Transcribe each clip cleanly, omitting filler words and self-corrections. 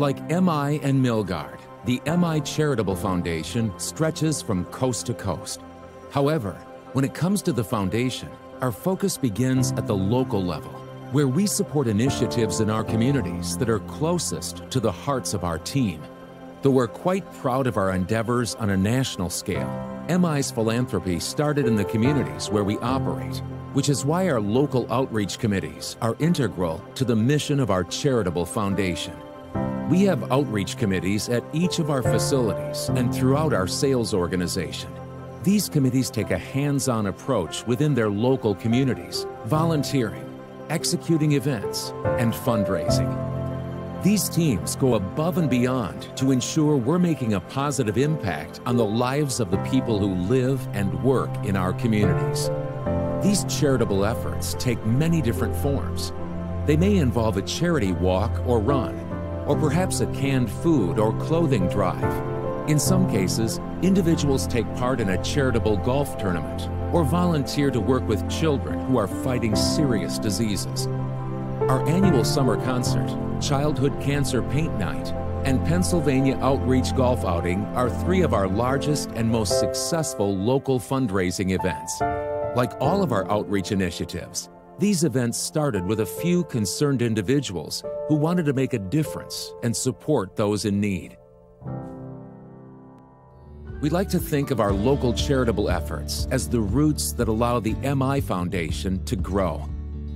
Like MI and Milgard, the MI Charitable Foundation stretches from coast to coast. However, when it comes to the foundation, our focus begins at the local level, where we support initiatives in our communities that are closest to the hearts of our team. Though we're quite proud of our endeavors on a national scale, MI's philanthropy started in the communities where we operate, which is why our local outreach committees are integral to the mission of our charitable foundation. We have outreach committees at each of our facilities and throughout our sales organization. These committees take a hands-on approach within their local communities, volunteering, executing events, and fundraising. These teams go above and beyond to ensure we're making a positive impact on the lives of the people who live and work in our communities. These charitable efforts take many different forms. They may involve a charity walk or run, or perhaps a canned food or clothing drive. In some cases, individuals take part in a charitable golf tournament or volunteer to work with children who are fighting serious diseases. Our annual summer concert, Childhood Cancer Paint Night, and Pennsylvania Outreach Golf Outing are three of our largest and most successful local fundraising events. Like all of our outreach initiatives, these events started with a few concerned individuals who wanted to make a difference and support those in need. We like to think of our local charitable efforts as the roots that allow the MI Foundation to grow.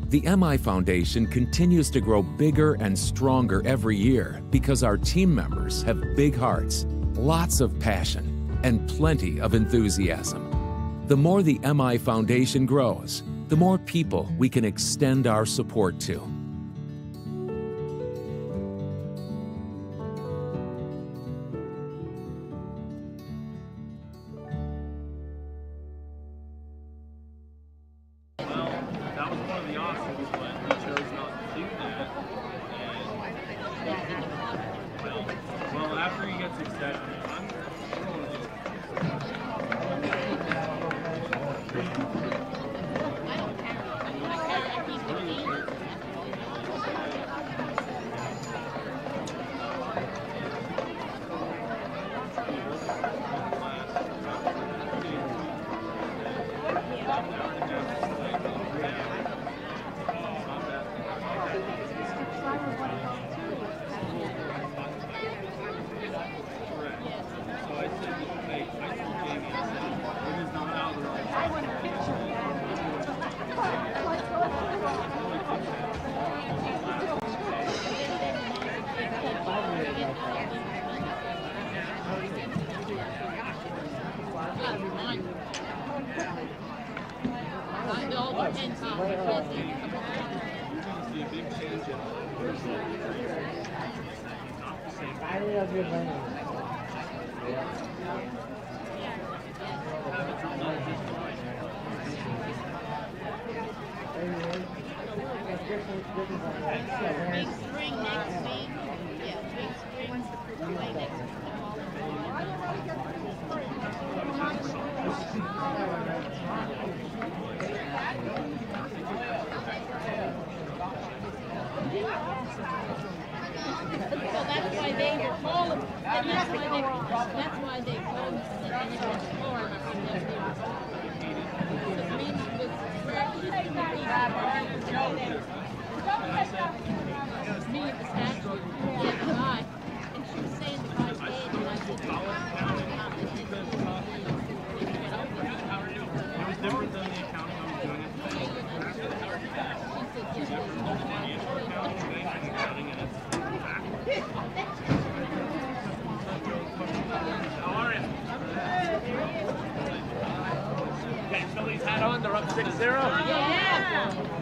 The MI Foundation continues to grow bigger and stronger every year because our team members have big hearts, lots of passion, and plenty of enthusiasm. The more the MI Foundation grows, the more people we can extend our support to. Big spring next week. Yeah, big spring play next week. So that's why they were calling, and that's why they called me, and they were calling us, and then they were because me was practicing me at the statue, and the guy, and she was saying the guy's dead, and I said, It was different than the account I was doing it. How are you? Okay, Philly's hat on, they're up 6-0. yeah.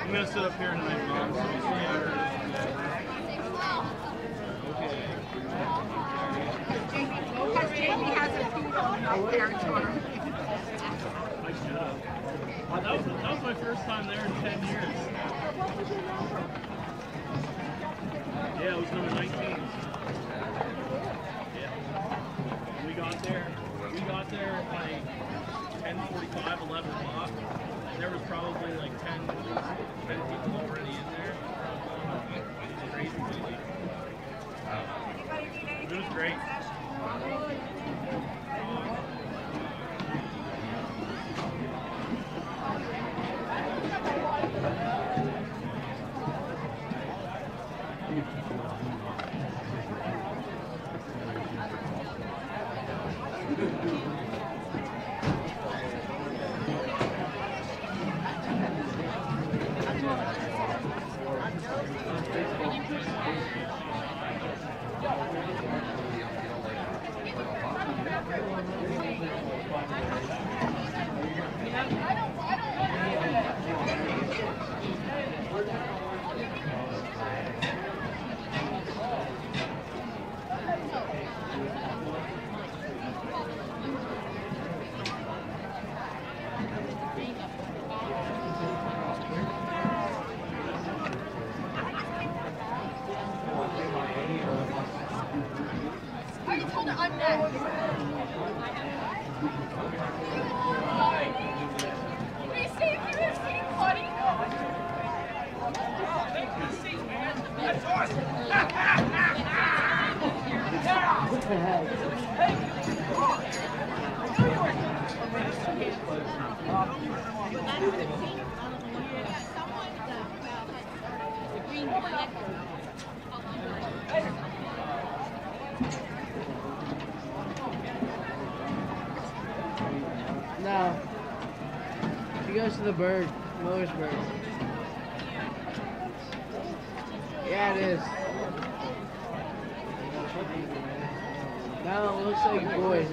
I'm going to sit up here tonight, Mom, so we see her. Because Jamie has a feed on right there, Torm. I should have. That was my first time there in 10 years. Yeah, it was number 19. Yeah. We got there at like 10:45, 11 o'clock. There was probably like 10 people already in there. Crazy. It was great. No. She goes to the bird. Miller's bird. Yeah, it is. No, it looks like boys.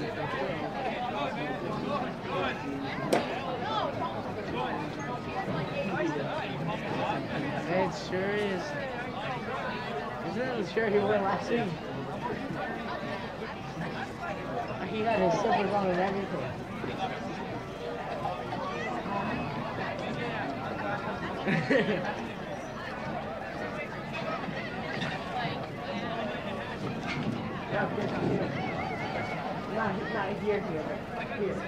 It sure is. Isn't that the shirt he wore last week? He He got his slippers on and everything. Not here.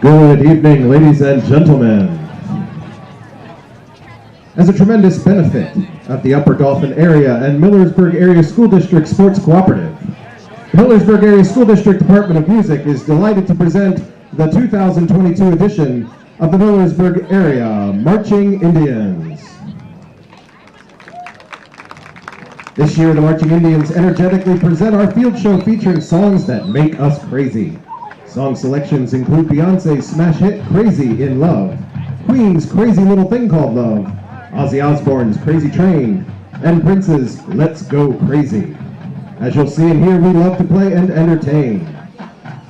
Good evening, ladies and gentlemen. As a tremendous benefit of the Upper Dauphin Area and Millersburg Area School District Sports Cooperative, the Millersburg Area School District Department of Music is delighted to present the 2022 edition of the Millersburg Area Marching Indians. This year, the Marching Indians energetically present our field show featuring songs that make us crazy. Song selections include Beyonce's smash hit Crazy in Love, Queen's Crazy Little Thing Called Love, Ozzy Osbourne's Crazy Train, and Prince's Let's Go Crazy. As you'll see and hear, we love to play and entertain.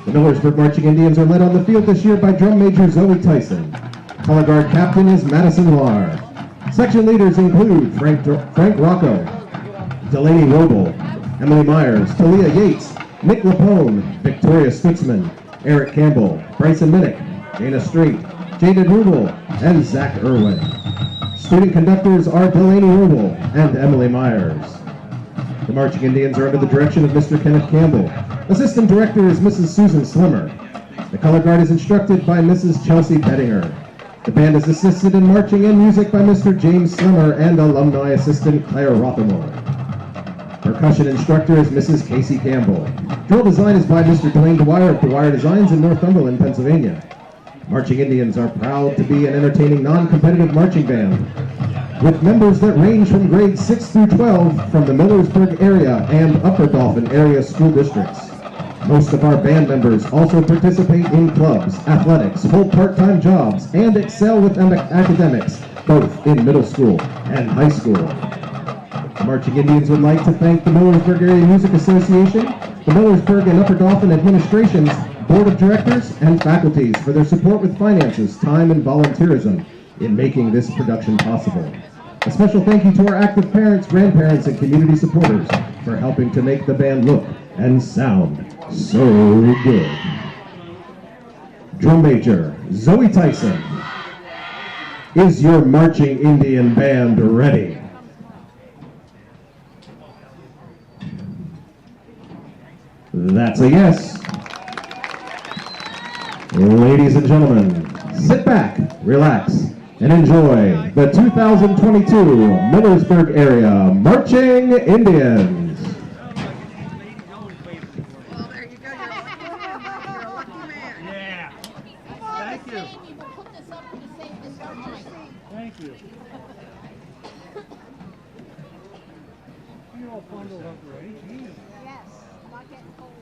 The Millersburg Marching Indians are led on the field this year by drum major Zoe Tyson. Color guard captain is Madison Lar. Section leaders include Frank Rocco, Delaney Roble, Emily Myers, Talia Yates, Nick Lapone, Victoria Stutzman, Eric Campbell, Bryson Minnick, Dana Strait, Jaden Rubel, and Zach Irwin. Student conductors are Delaney Rubel and Emily Myers. The Marching Indians are under the direction of Mr. Kenneth Campbell. Assistant director is Mrs. Susan Slimmer. The color guard is instructed by Mrs. Chelsea Bettinger. The band is assisted in marching and music by Mr. James Slimmer and alumni assistant Claire Rothermore. Percussion instructor is Mrs. Casey Campbell. Drill design is by Mr. Dwayne Dwyer of Dwyer Designs in Northumberland, Pennsylvania. Marching Indians are proud to be an entertaining non-competitive marching band with members that range from grades 6 through 12 from the Millersburg area and Upper Dauphin area school districts. Most of our band members also participate in clubs, athletics, hold part-time jobs, and excel with academics, both in middle school and high school. The Marching Indians would like to thank the Millersburg Area Music Association, the Millersburg and Upper Dauphin administrations, board of directors, and faculties for their support with finances, time, and volunteerism in making this production possible. A special thank you to our active parents, grandparents, and community supporters for helping to make the band look and sound so good. Drum major, Zoe Tyson. Is your Marching Indian band ready? That's a yes. Ladies and gentlemen, sit back, relax, and enjoy the 2022 Millersburg Area Marching Indians. Well, there you go. You're a lucky man. Yeah. Thank you. Jamie, we'll put this up to save this time. Thank you. You're all bundled up already. Jeez. Yes, not getting cold.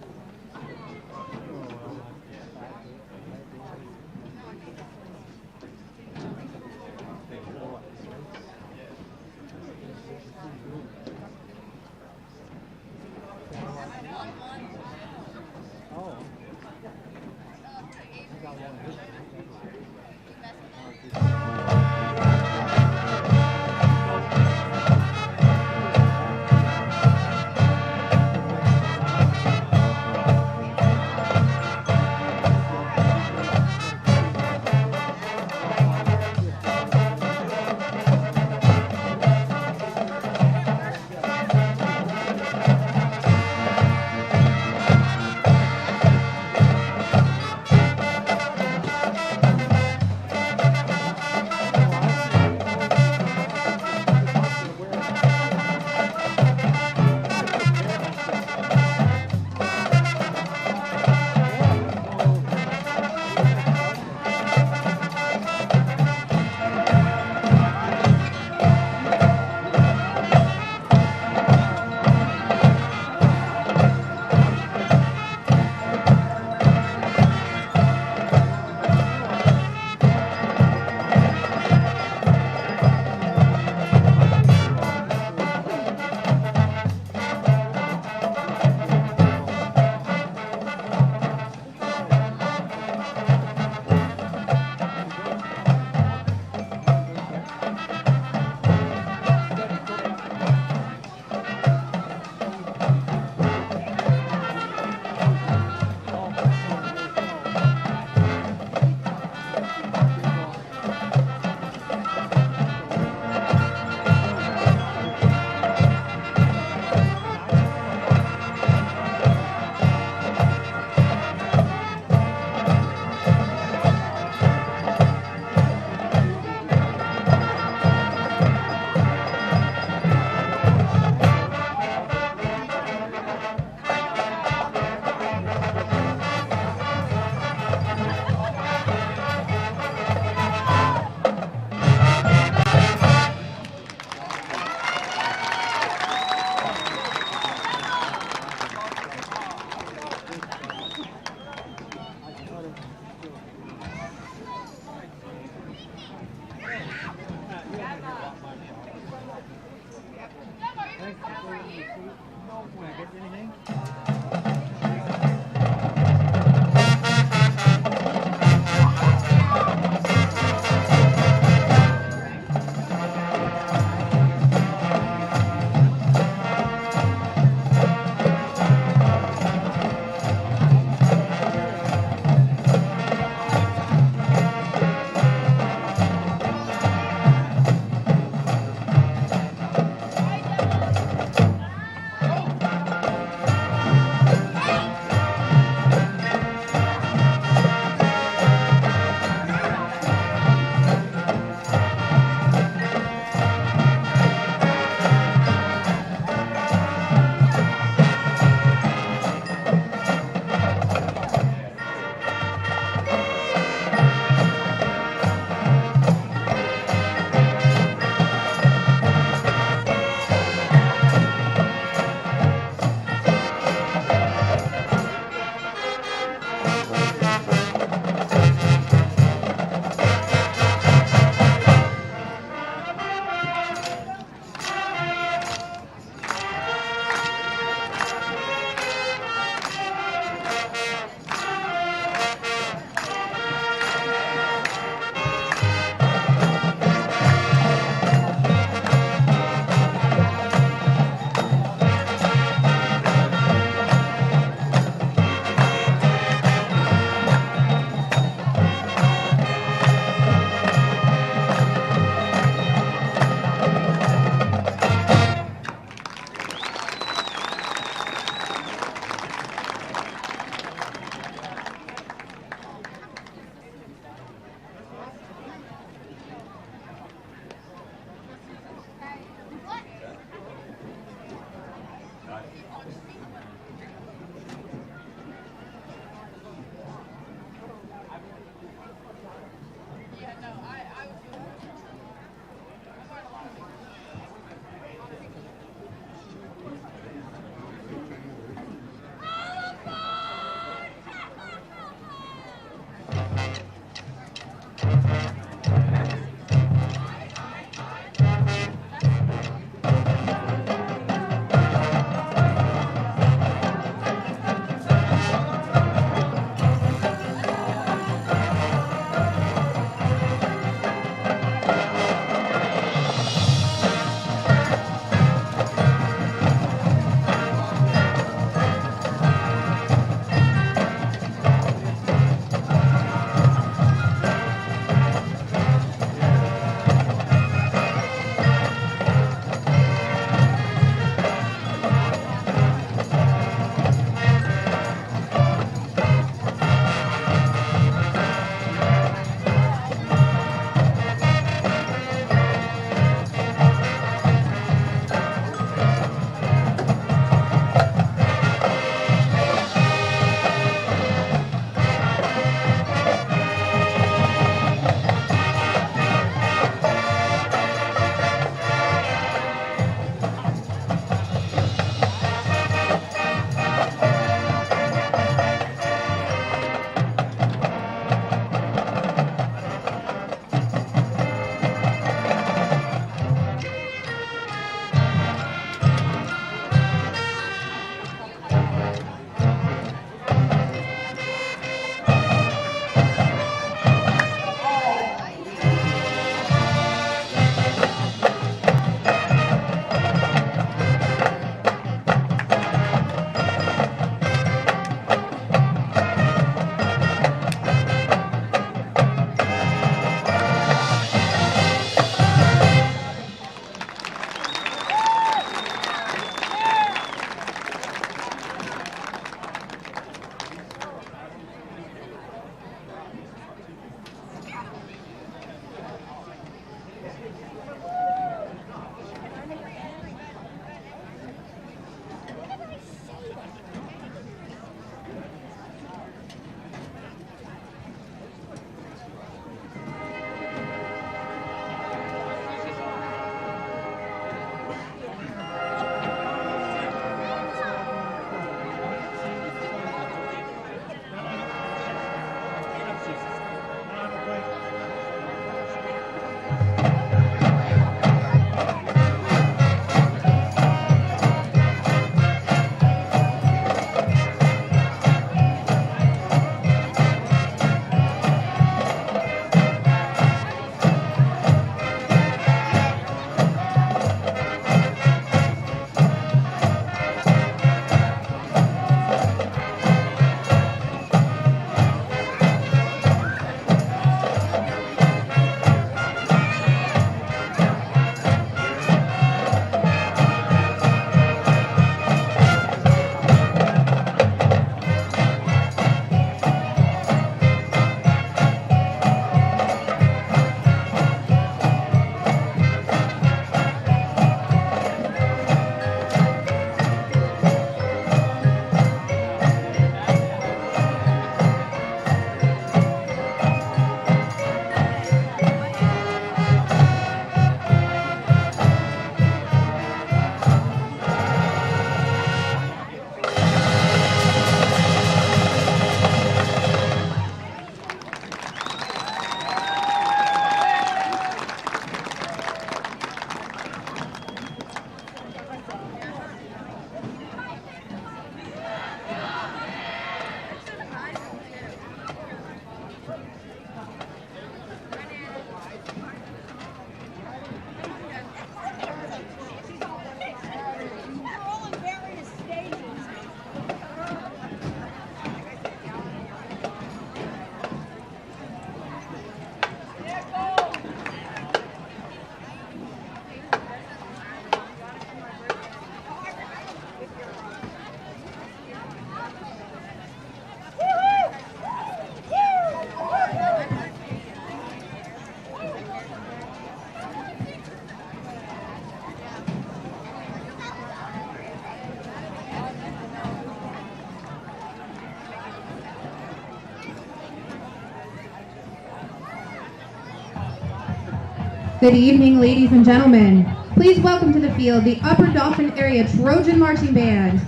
Good evening, ladies and gentlemen. Please welcome to the field the Upper Dauphin Area Trojan Marching Band.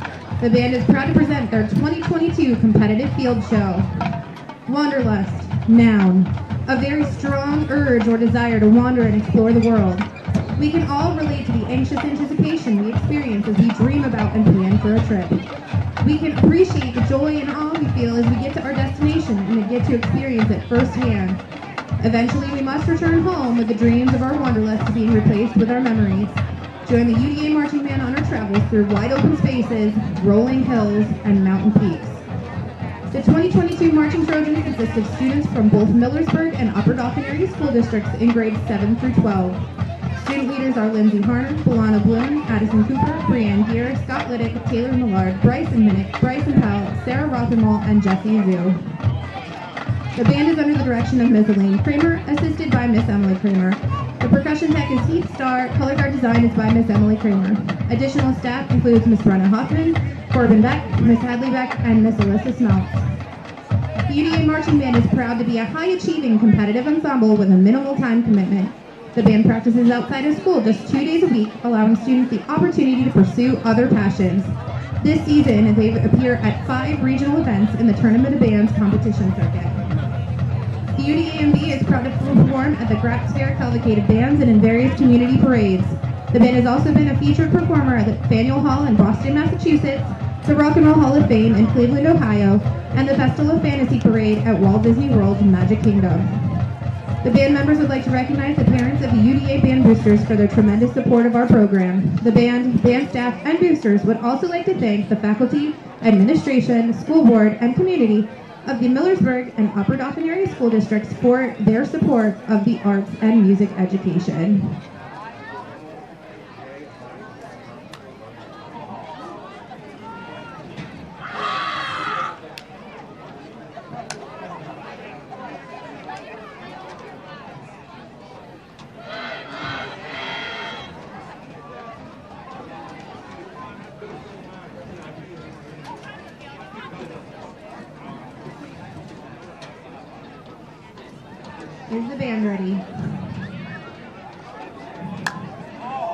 The band is proud to present their 2022 competitive field show. Wanderlust, noun, a very strong urge or desire to wander and explore the world. We can all relate to the anxious anticipation we experience as we dream about and plan for a trip. We can appreciate the joy and awe we feel as we get to our destination and get to experience it firsthand. Eventually, we must return home with the dreams of our wanderlust being replaced with our memories. Join the UDA Marching Band on our travels through wide open spaces, rolling hills, and mountain peaks. The 2022 Marching Trojans consist of students from both Millersburg and Upper Dauphin area school districts in grades 7 through 12. Student leaders are Lindsay Harner, Belana Bloom, Addison Cooper, Brianne Gear, Scott Liddick, Taylor Millard, Bryson Minnick, Bryson Powell, Sarah Rothermall, and Jesse Zhu. The band is under the direction of Ms. Elaine Kramer, assisted by Miss Emily Kramer. The percussion tech is Heath Starr, color guard design is by Miss Emily Kramer. Additional staff includes Miss Brenna Hoffman, Corbin Beck, Miss Hadley Beck, and Miss Alyssa Smeltz. The UDA Marching Band is proud to be a high-achieving competitive ensemble with a minimal time commitment. The band practices outside of school just 2 days a week, allowing students the opportunity to pursue other passions. This season, they appear at 5 regional events in the Tournament of Bands competition circuit. The UDAMB is proud to perform at the Gratz Fair Cavalcade Bands and in various community parades. The band has also been a featured performer at the Faneuil Hall in Boston, Massachusetts, the Rock and Roll Hall of Fame in Cleveland, Ohio, and the Festival of Fantasy Parade at Walt Disney World's Magic Kingdom. The band members would like to recognize the parents of the UDA band boosters for their tremendous support of our program. The band staff, and boosters would also like to thank the faculty, administration, school board, and community of the Millersburg and Upper Dauphin area school districts for their support of the arts and music education. Is the band ready?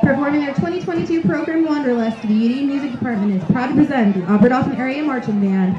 Performing their 2022 program Wanderlust, the UD Music Department is proud to present the Upper Dauphin Area Marching Band.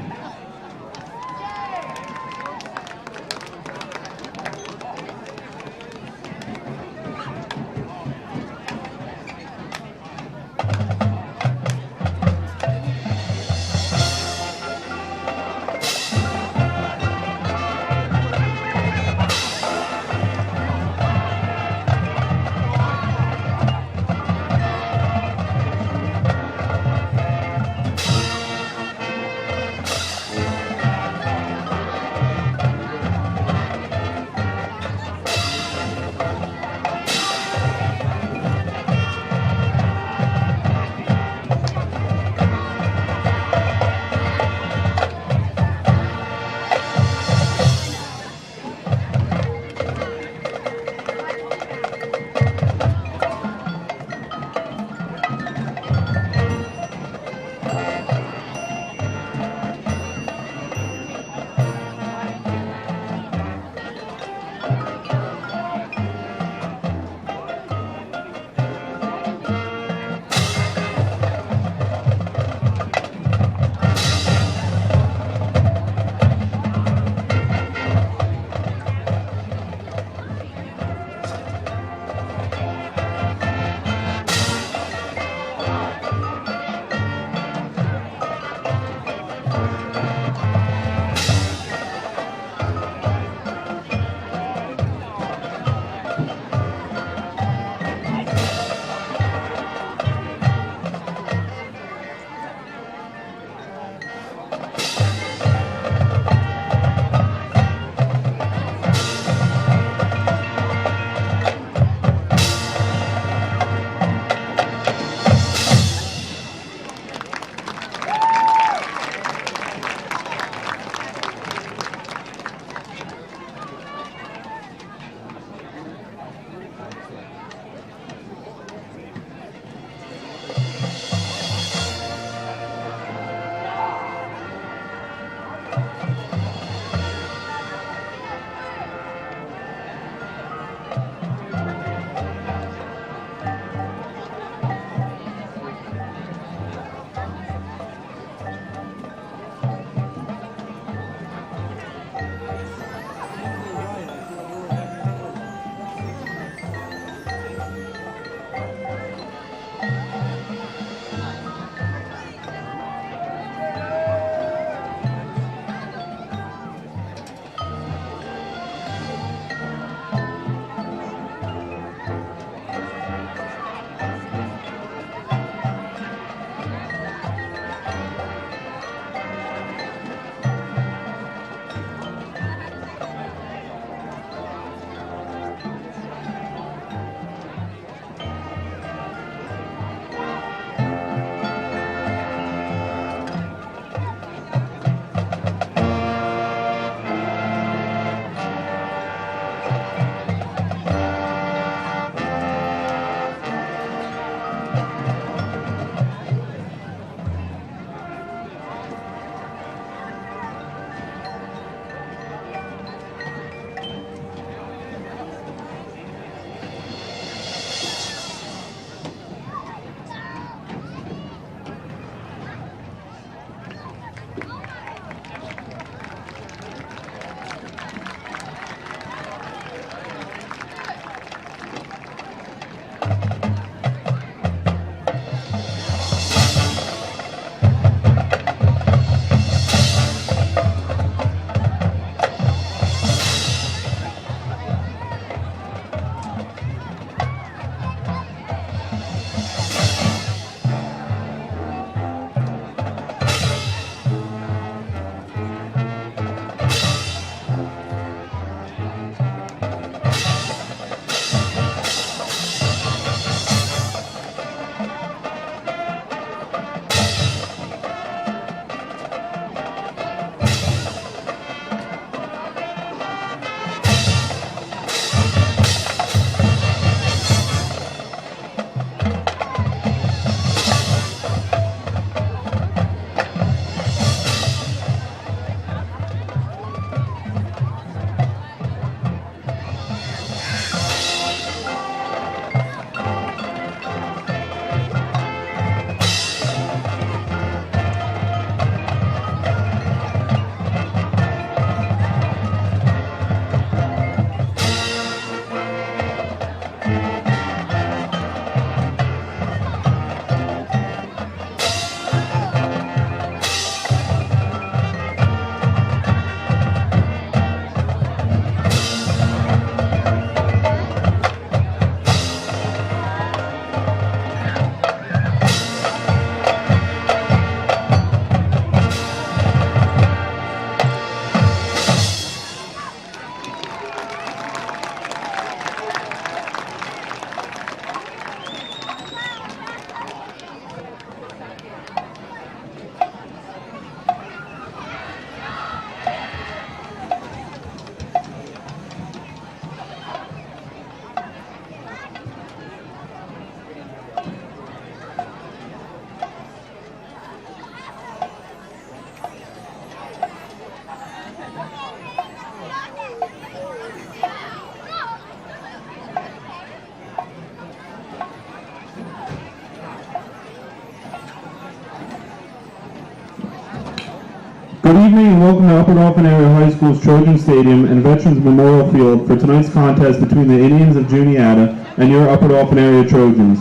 evening and welcome to Upper Dauphin Area High School's Trojan Stadium and Veterans Memorial Field for tonight's contest between the Indians of Juniata and your Upper Dauphin Area Trojans.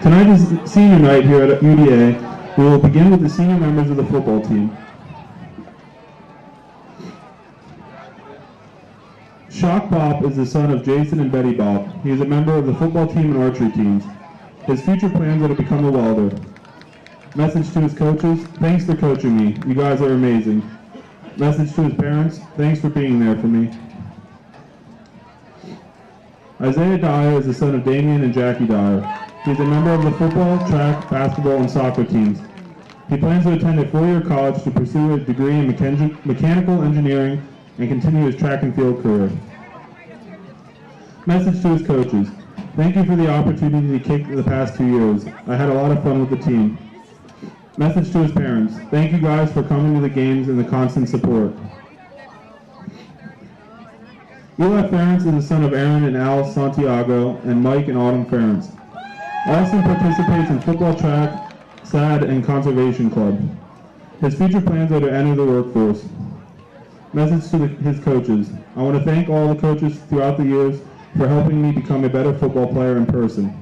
Tonight is senior night here at UDA. We will begin with the senior members of the football team. Shock Bop is the son of Jason and Betty Bop. He is a member of the football team and archery teams. His future plans are to become a welder. Message to his coaches, thanks for coaching me. You guys are amazing. Message to his parents, thanks for being there for me. Isaiah Dyer is the son of Damian and Jackie Dyer. He is a member of the football, track, basketball, and soccer teams. He plans to attend a four-year college to pursue a degree in mechanical engineering and continue his track and field career. Message to his coaches, thank you for the opportunity to kick the past 2 years. I had a lot of fun with the team. Message to his parents, thank you guys for coming to the games and the constant support. Eli Ferentz is the son of Aaron and Al Santiago and Mike and Autumn Ferentz. Austin participates in football, track, SAD, and conservation club. His future plans are to enter the workforce. Message to his coaches, I want to thank all the coaches throughout the years for helping me become a better football player in person.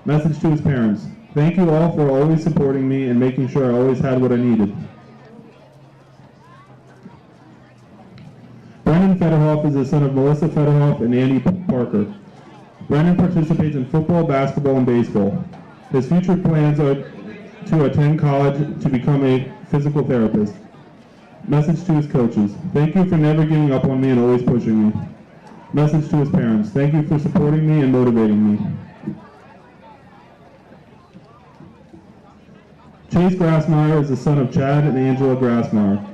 Message to his parents, thank you all for always supporting me and making sure I always had what I needed. Brendan Federhoff is the son of Melissa Federhoff and Andy Parker. Brendan participates in football, basketball, and baseball. His future plans are to attend college to become a physical therapist. Message to his coaches, thank you for never giving up on me and always pushing me. Message to his parents, thank you for supporting me and motivating me. Chase Grassmeyer is the son of Chad and Angela Grassmeyer.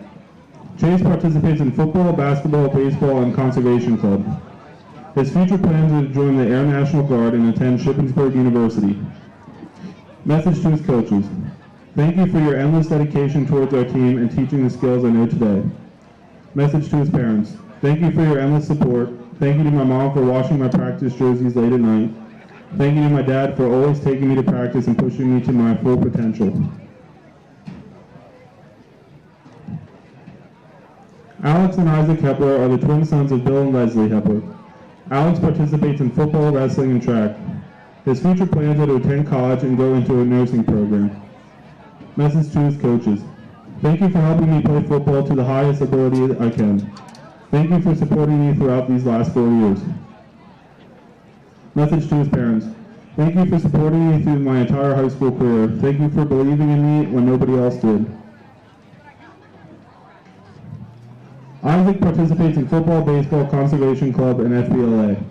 Chase participates in football, basketball, baseball, and conservation club. His future plans are to join the Air National Guard and attend Shippensburg University. Message to his coaches, thank you for your endless dedication towards our team and teaching the skills I know today. Message to his parents, thank you for your endless support. Thank you to my mom for washing my practice jerseys late at night. Thank you to my dad for always taking me to practice and pushing me to my full potential. Alex and Isaac Hepler are the twin sons of Bill and Leslie Hepler. Alex participates in football, wrestling, and track. His future plans are to attend college and go into a nursing program. Message to his coaches, thank you for helping me play football to the highest ability I can. Thank you for supporting me throughout these last 4 years. Message to his parents, thank you for supporting me through my entire high school career. Thank you for believing in me when nobody else did. Isaac participates in football, baseball, conservation club, and FBLA.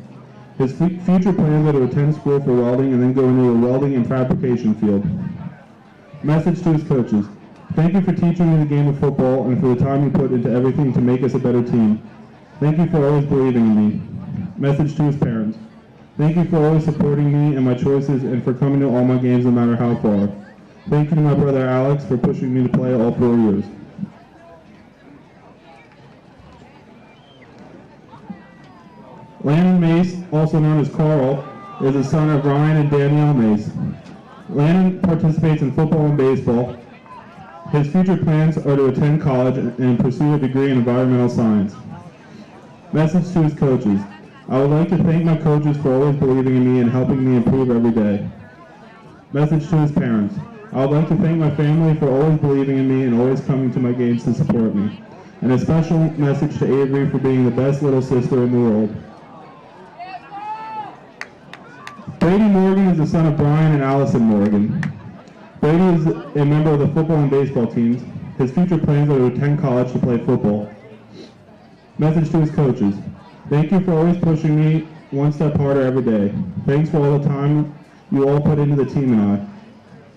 His future plans are to attend school for welding and then go into a welding and fabrication field. Message to his coaches, thank you for teaching me the game of football and for the time you put into everything to make us a better team. Thank you for always believing in me. Message to his parents, thank you for always supporting me and my choices and for coming to all my games no matter how far. Thank you to my brother Alex for pushing me to play all 4 years. Landon Mace, also known as Carl, is the son of Ryan and Danielle Mace. Landon participates in football and baseball. His future plans are to attend college and pursue a degree in environmental science. Message to his coaches, I would like to thank my coaches for always believing in me and helping me improve every day. Message to his parents, I would like to thank my family for always believing in me and always coming to my games to support me. And a special message to Avery for being the best little sister in the world. Brady Morgan is the son of Brian and Allison Morgan. Brady is a member of the football and baseball teams. His future plans are to attend college to play football. Message to his coaches, thank you for always pushing me one step harder every day. Thanks for all the time you all put into the team and I.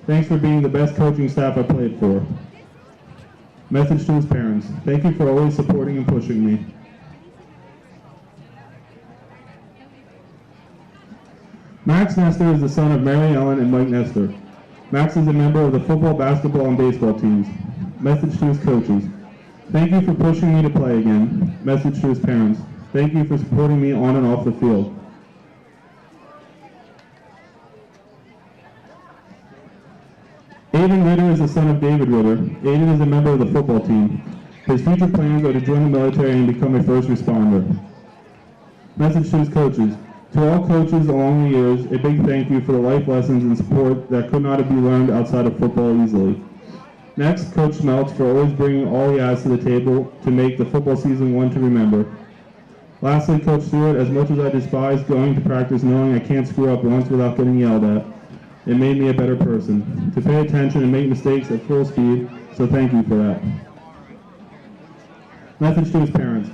Thanks for being the best coaching staff I played for. Message to his parents, thank you for always supporting and pushing me. Max Nestor is the son of Mary Ellen and Mike Nestor. Max is a member of the football, basketball, and baseball teams. Message to his coaches, thank you for pushing me to play again. Message to his parents, thank you for supporting me on and off the field. Aiden Ritter is the son of David Ritter. Aiden is a member of the football team. His future plans are to join the military and become a first responder. Message to his coaches. To all coaches along the years, a big thank you for the life lessons and support that could not be learned outside of football easily. Next, Coach Smeltz for always bringing all he has to the table to make the football season one to remember. Lastly, Coach Stewart, as much as I despise going to practice knowing I can't screw up once without getting yelled at, it made me a better person, to pay attention and make mistakes at full speed, so thank you for that. Message to his parents.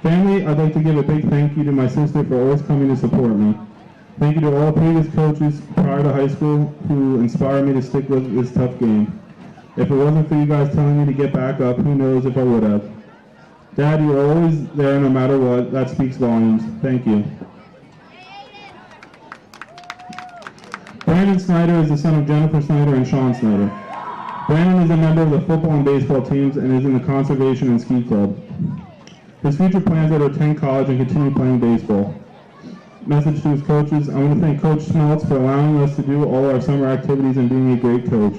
Family, I'd like to give a big thank you to my sister for always coming to support me. Thank you to all previous coaches prior to high school who inspired me to stick with this tough game. If it wasn't for you guys telling me to get back up, who knows if I would have. Dad, you are always there no matter what. That speaks volumes. Thank you. Brandon Snyder is the son of Jennifer Snyder and Sean Snyder. Brandon is a member of the football and baseball teams and is in the conservation and ski club. His future plans are to attend college and continue playing baseball. Message to his coaches. I want to thank Coach Smeltz for allowing us to do all our summer activities and being a great coach.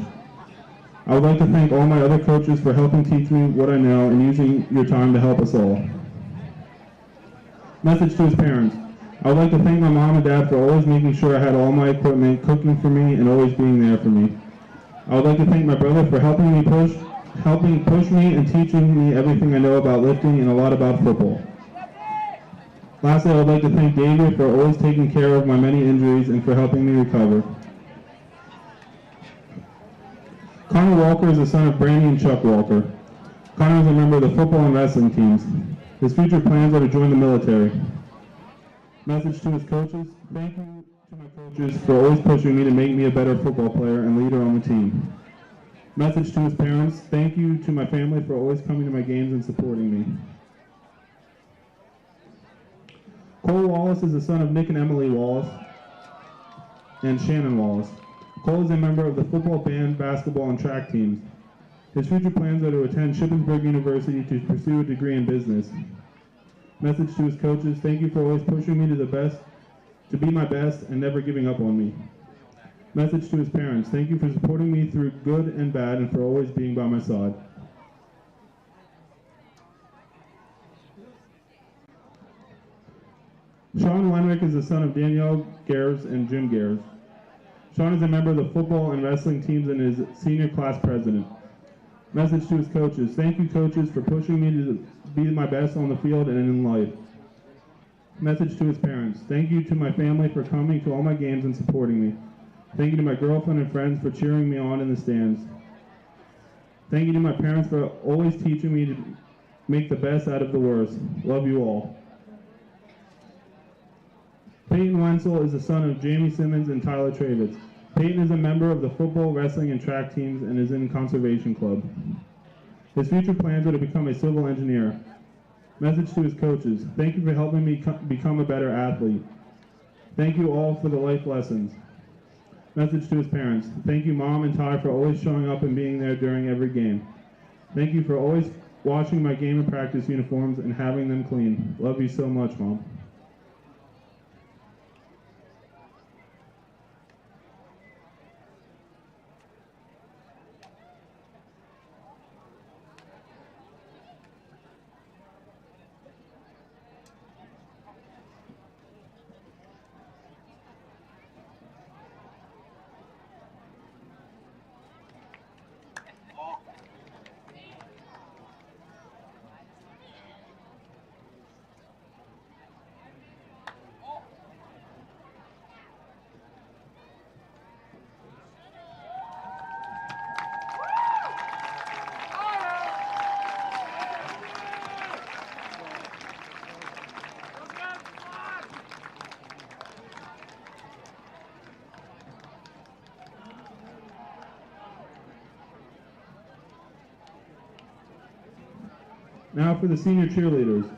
I would like to thank all my other coaches for helping teach me what I know and using your time to help us all. Message to his parents. I would like to thank my mom and dad for always making sure I had all my equipment, cooking for me, and always being there for me. I would like to thank my brother for helping push me and teaching me everything I know about lifting and a lot about football. Lastly, I would like to thank David for always taking care of my many injuries and for helping me recover. Connor Walker is the son of Brandy and Chuck Walker. Connor is a member of the football and wrestling teams. His future plans are to join the military. Message to his coaches. Thank you to my coaches for always pushing me to make me a better football player and leader on the team. Message to his parents. Thank you to my family for always coming to my games and supporting me. Cole Wallace is the son of Nick and Emily Wallace and Shannon Wallace. Cole is a member of the football, band, basketball, and track teams. His future plans are to attend Shippensburg University to pursue a degree in business. Message to his coaches. Thank you for always pushing me to be my best and never giving up on me. Message to his parents. Thank you for supporting me through good and bad and for always being by my side. Sean Lenrick is the son of Danielle Gares and Jim Gares. Sean is a member of the football and wrestling teams and is senior class president. Message to his coaches. Thank you, coaches, for pushing me to be my best on the field and in life. Message to his parents. Thank you to my family for coming to all my games and supporting me. Thank you to my girlfriend and friends for cheering me on in the stands. Thank you to my parents for always teaching me to make the best out of the worst. Love you all. Peyton Wenzel is the son of Jamie Simmons and Tyler Travitz. Peyton is a member of the football, wrestling, and track teams and is in Conservation Club. His future plans are to become a civil engineer. Message to his coaches. Thank you for helping me become a better athlete. Thank you all for the life lessons. Message to his parents. Thank you, Mom and Ty, for always showing up and being there during every game. Thank you for always washing my game and practice uniforms and having them clean. Love you so much, Mom. Now for the senior cheerleaders.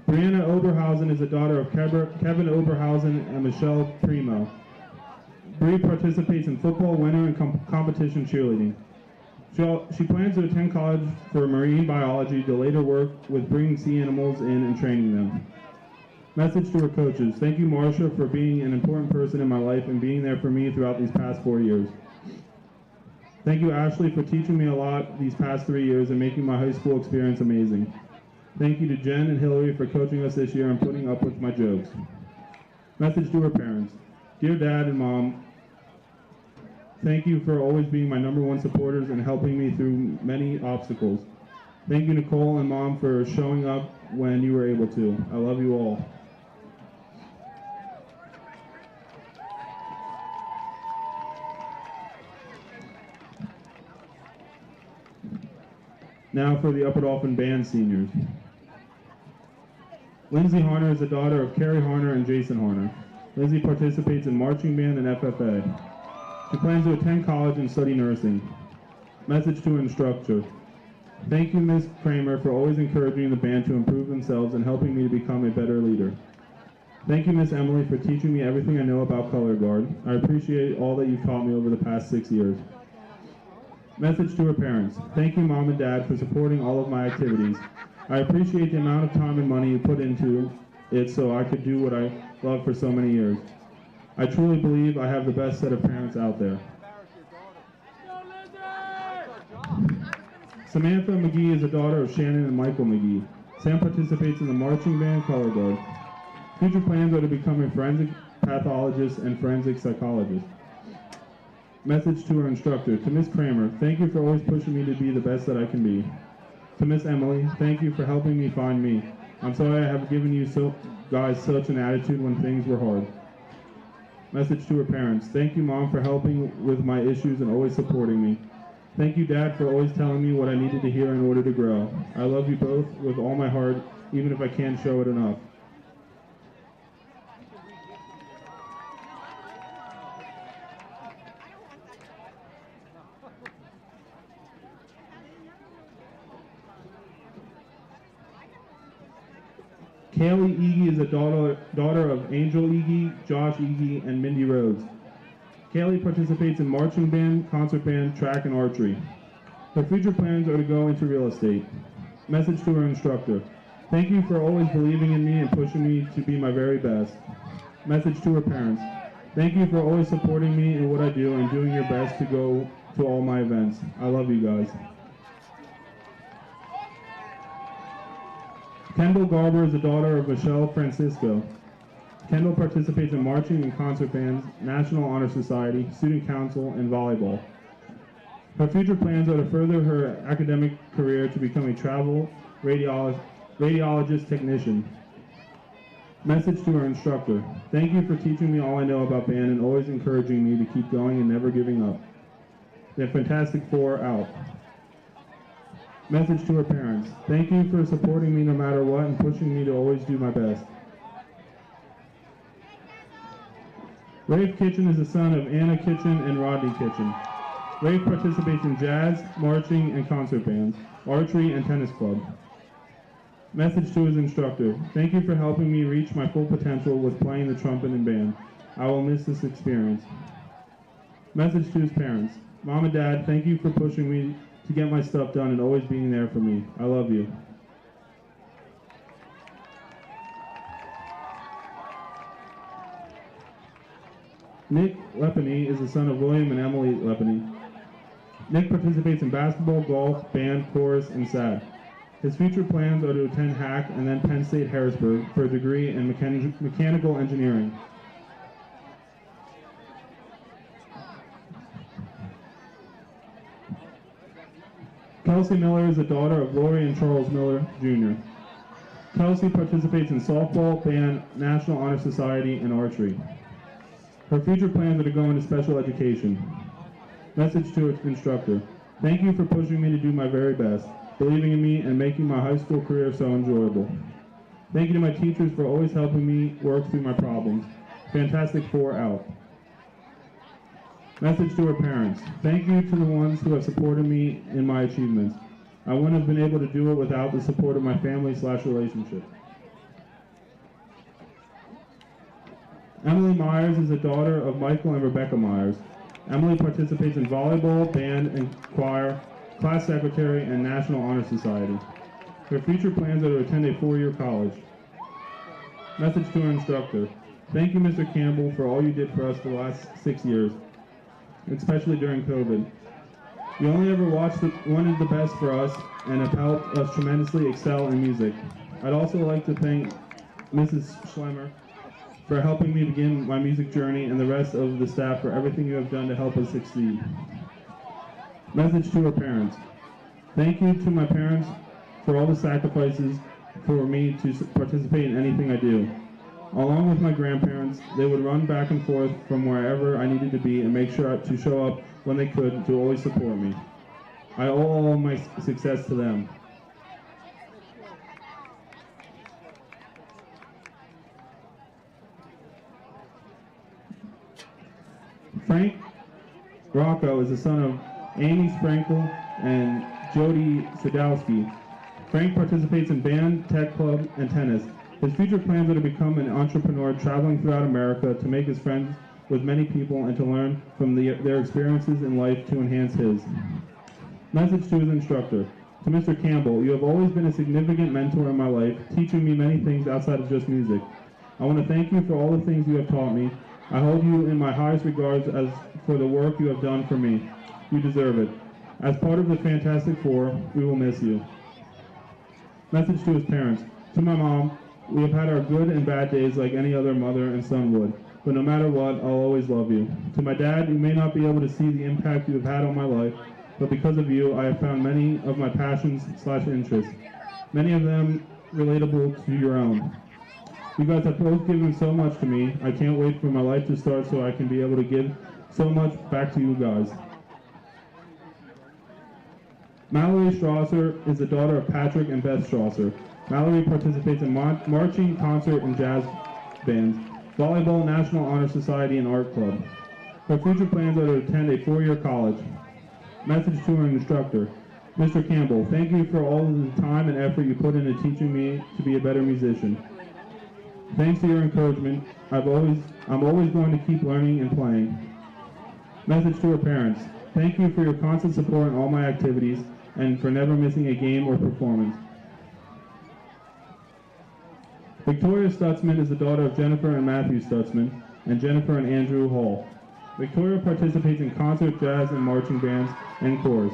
Brianna Oberhausen is the daughter of Kevin Oberhausen and Michelle Primo. Bree participates in football, winter, and competition cheerleading. She plans to attend college for marine biology to later work with bringing sea animals in and training them. Message to her coaches. Thank you, Marcia, for being an important person in my life and being there for me throughout these past 4 years. Thank you, Ashley, for teaching me a lot these past 3 years and making my high school experience amazing. Thank you to Jen and Hillary for coaching us this year and putting up with my jokes. Message to her parents. Dear Dad and Mom, thank you for always being my #1 supporters and helping me through many obstacles. Thank you, Nicole and Mom, for showing up when you were able to. I love you all. Now for the Upper Dauphin Band seniors. Lindsay Harner is the daughter of Carrie Harner and Jason Harner. Lindsay participates in marching band and FFA. She plans to attend college and study nursing. Message to her instructor. Thank you, Ms. Kramer, for always encouraging the band to improve themselves and helping me to become a better leader. Thank you, Miss Emily, for teaching me everything I know about color guard. I appreciate all that you've taught me over the past 6 years. Message to her parents. Thank you, Mom and Dad, for supporting all of my activities. I appreciate the amount of time and money you put into it so I could do what I loved for so many years. I truly believe I have the best set of parents out there. Samantha McGee is the daughter of Shannon and Michael McGee. Sam participates in the marching band color guard. Future plans are to become a forensic pathologist and forensic psychologist. Message to her instructor. To Miss Kramer, thank you for always pushing me to be the best that I can be. To Miss Emily, thank you for helping me find me. I'm sorry I have given you guys such an attitude when things were hard. Message to her parents. Thank you, Mom, for helping with my issues and always supporting me. Thank you, Dad, for always telling me what I needed to hear in order to grow. I love you both with all my heart, even if I can't show it enough. Kaylee Egie is the daughter of Angel Egie, Josh Egie, and Mindy Rhodes. Kaylee participates in marching band, concert band, track, and archery. Her future plans are to go into real estate. Message to her instructor. Thank you for always believing in me and pushing me to be my very best. Message to her parents. Thank you for always supporting me in what I do and doing your best to go to all my events. I love you guys. Kendall Garber is the daughter of Michelle Francisco. Kendall participates in marching and concert bands, National Honor Society, Student Council, and volleyball. Her future plans are to further her academic career to become a travel radiologist technician. Message to her instructor. Thank you for teaching me all I know about band and always encouraging me to keep going and never giving up. The Fantastic Four out. Message to her parents. Thank you for supporting me no matter what and pushing me to always do my best. Rafe Kitchen is the son of Anna Kitchen and Rodney Kitchen. Rafe participates in jazz, marching, and concert bands, archery, and tennis club. Message to his instructor. Thank you for helping me reach my full potential with playing the trumpet and band. I will miss this experience. Message to his parents. Mom and Dad, thank you for pushing me to get my stuff done and always being there for me. I love you. Nick Lepany is the son of William and Emily Lepany. Nick participates in basketball, golf, band, chorus, and SAD. His future plans are to attend HAC and then Penn State Harrisburg for a degree in mechanical engineering. Kelsey Miller is the daughter of Lori and Charles Miller, Jr. Kelsey participates in softball, band, National Honor Society, and archery. Her future plans are to go into special education. Message to its instructor. Thank you for pushing me to do my very best, believing in me, and making my high school career so enjoyable. Thank you to my teachers for always helping me work through my problems. Fantastic Four out. Message to her parents. Thank you to the ones who have supported me in my achievements. I wouldn't have been able to do it without the support of my family/relationship. Emily Myers is the daughter of Michael and Rebecca Myers. Emily participates in volleyball, band, and choir, class secretary, and National Honor Society. Her future plans are to attend a 4-year college. Message to her instructor. Thank you, Mr. Campbell, for all you did for us the last 6 years, especially during COVID. You only ever wanted the best for us and have helped us tremendously excel in music. I'd also like to thank Mrs. Schlemmer for helping me begin my music journey and the rest of the staff for everything you have done to help us succeed. Message to our parents. Thank you to my parents for all the sacrifices for me to participate in anything I do. Along with my grandparents, they would run back and forth from wherever I needed to be and make sure to show up when they could to always support me. I owe all my success to them. Frank Rocco is the son of Amy Sprankle and Jody Sadowski. Frank participates in band, tech club, and tennis. His future plans are to become an entrepreneur traveling throughout America to make his friends with many people and to learn from their experiences in life to enhance his. Message to his instructor. To Mr. Campbell, you have always been a significant mentor in my life, teaching me many things outside of just music. I want to thank you for all the things you have taught me. I hold you in my highest regards as for the work you have done for me. You deserve it. As part of the Fantastic Four, we will miss you. Message to his parents. To my mom, we have had our good and bad days like any other mother and son would, but no matter what, I'll always love you. To my dad, you may not be able to see the impact you have had on my life, but because of you, I have found many of my passions/interests, many of them relatable to your own. You guys have both given so much to me. I can't wait for my life to start so I can be able to give so much back to you guys. Mallory Strasser is the daughter of Patrick and Beth Strasser. Mallory participates in marching, concert, and jazz bands, volleyball, National Honor Society, and art club. Her future plans are to attend a 4-year college. Message to her instructor. Mr. Campbell, thank you for all of the time and effort you put into teaching me to be a better musician. Thanks to your encouragement, I'm always going to keep learning and playing. Message to her parents. Thank you for your constant support in all my activities and for never missing a game or performance. Victoria Stutzman is the daughter of Jennifer and Matthew Stutzman and Jennifer and Andrew Hall. Victoria participates in concert, jazz, and marching bands and chorus.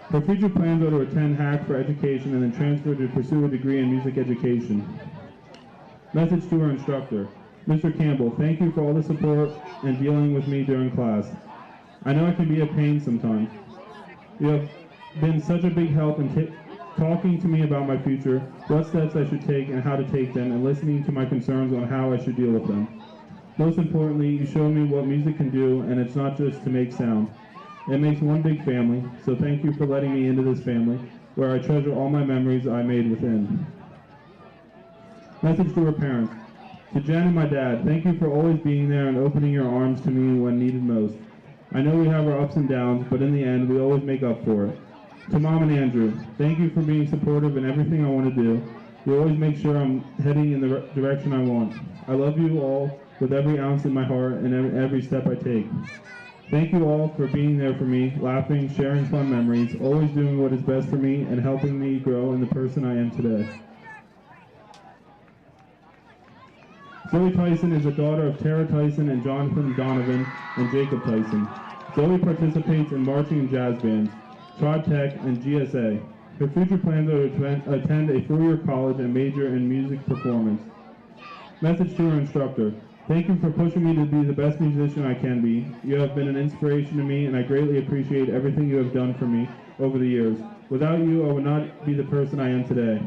Her future plans are to attend Hack for education and then transfer to pursue a degree in music education. Message to her instructor. Mr. Campbell, thank you for all the support and dealing with me during class. I know I can be a pain sometimes. You have been such a big help in talking to me about my future, what steps I should take and how to take them, and listening to my concerns on how I should deal with them. Most importantly, you showed me what music can do, and it's not just to make sound. It makes one big family, so thank you for letting me into this family, where I treasure all my memories I made within. Message to her parents. To Jen and my dad, thank you for always being there and opening your arms to me when needed most. I know we have our ups and downs, but in the end, we always make up for it. To Mom and Andrew, thank you for being supportive in everything I want to do. You always make sure I'm heading in the direction I want. I love you all with every ounce in my heart and every step I take. Thank you all for being there for me, laughing, sharing fun memories, always doing what is best for me, and helping me grow in the person I am today. Zoe Tyson is the daughter of Tara Tyson and Jonathan Donovan and Jacob Tyson. Zoe participates in marching and jazz bands, Tribe Tech, and GSA. Her future plans are to attend a 4-year college and major in music performance. Message to her instructor. Thank you for pushing me to be the best musician I can be. You have been an inspiration to me, and I greatly appreciate everything you have done for me over the years. Without you, I would not be the person I am today.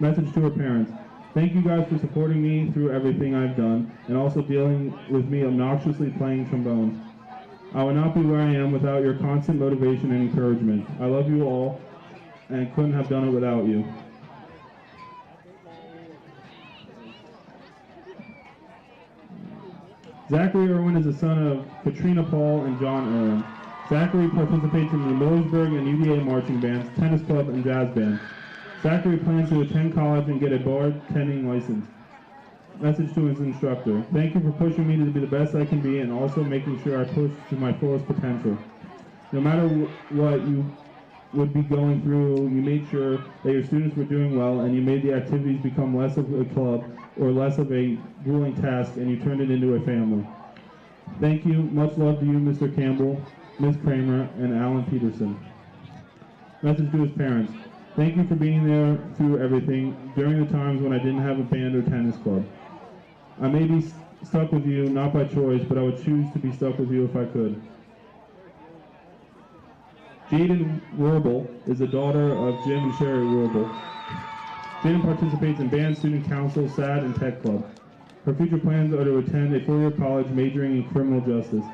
Message to her parents. Thank you guys for supporting me through everything I've done, and also dealing with me obnoxiously playing trombone. I would not be where I am without your constant motivation and encouragement. I love you all, and couldn't have done it without you. Zachary Irwin is the son of Katrina Paul and John Irwin. Zachary participates in the Millersburg and UVA marching bands, tennis club, and jazz band. Zachary plans to attend college and get a bartending license. Message to his instructor. Thank you for pushing me to be the best I can be and also making sure I push to my fullest potential. No matter what you would be going through, you made sure that your students were doing well, and you made the activities become less of a club or less of a grueling task, and you turned it into a family. Thank you. Much love to you, Mr. Campbell. Ms. Kramer, and Alan Peterson. Message to his parents. Thank you for being there through everything during the times when I didn't have a band or tennis club. I may be stuck with you, not by choice, but I would choose to be stuck with you if I could. Jaden Werble is the daughter of Jim and Sherry Werble. Jaden participates in band, student council, SAD, and tech club. Her future plans are to attend a 4-year college majoring in criminal justice.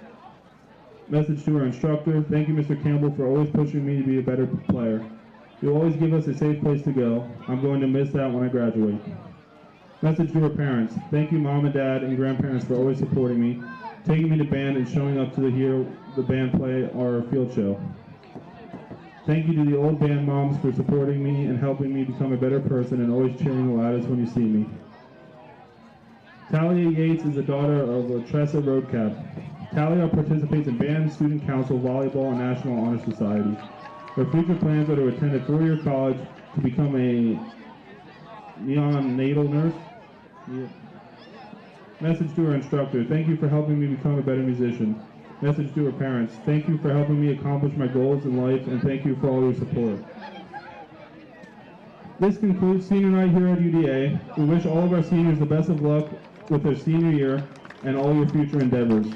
Message to her instructor. Thank you, Mr. Campbell, for always pushing me to be a better player. You'll always give us a safe place to go. I'm going to miss that when I graduate. Message to her parents. Thank you, Mom and Dad and grandparents, for always supporting me, taking me to band, and showing up to hear the band play our field show. Thank you to the old band moms for supporting me and helping me become a better person and always cheering the loudest when you see me. Talia Yates is the daughter of Tressa Roadcap. Talia participates in band, student council, volleyball, and National Honor Society. Her future plans are to attend a 4-year college to become a neonatal nurse. Message to her instructor. Thank you for helping me become a better musician. Message to her parents. Thank you for helping me accomplish my goals in life, and thank you for all your support. This concludes senior night here at UDA. We wish all of our seniors the best of luck with their senior year and all your future endeavors.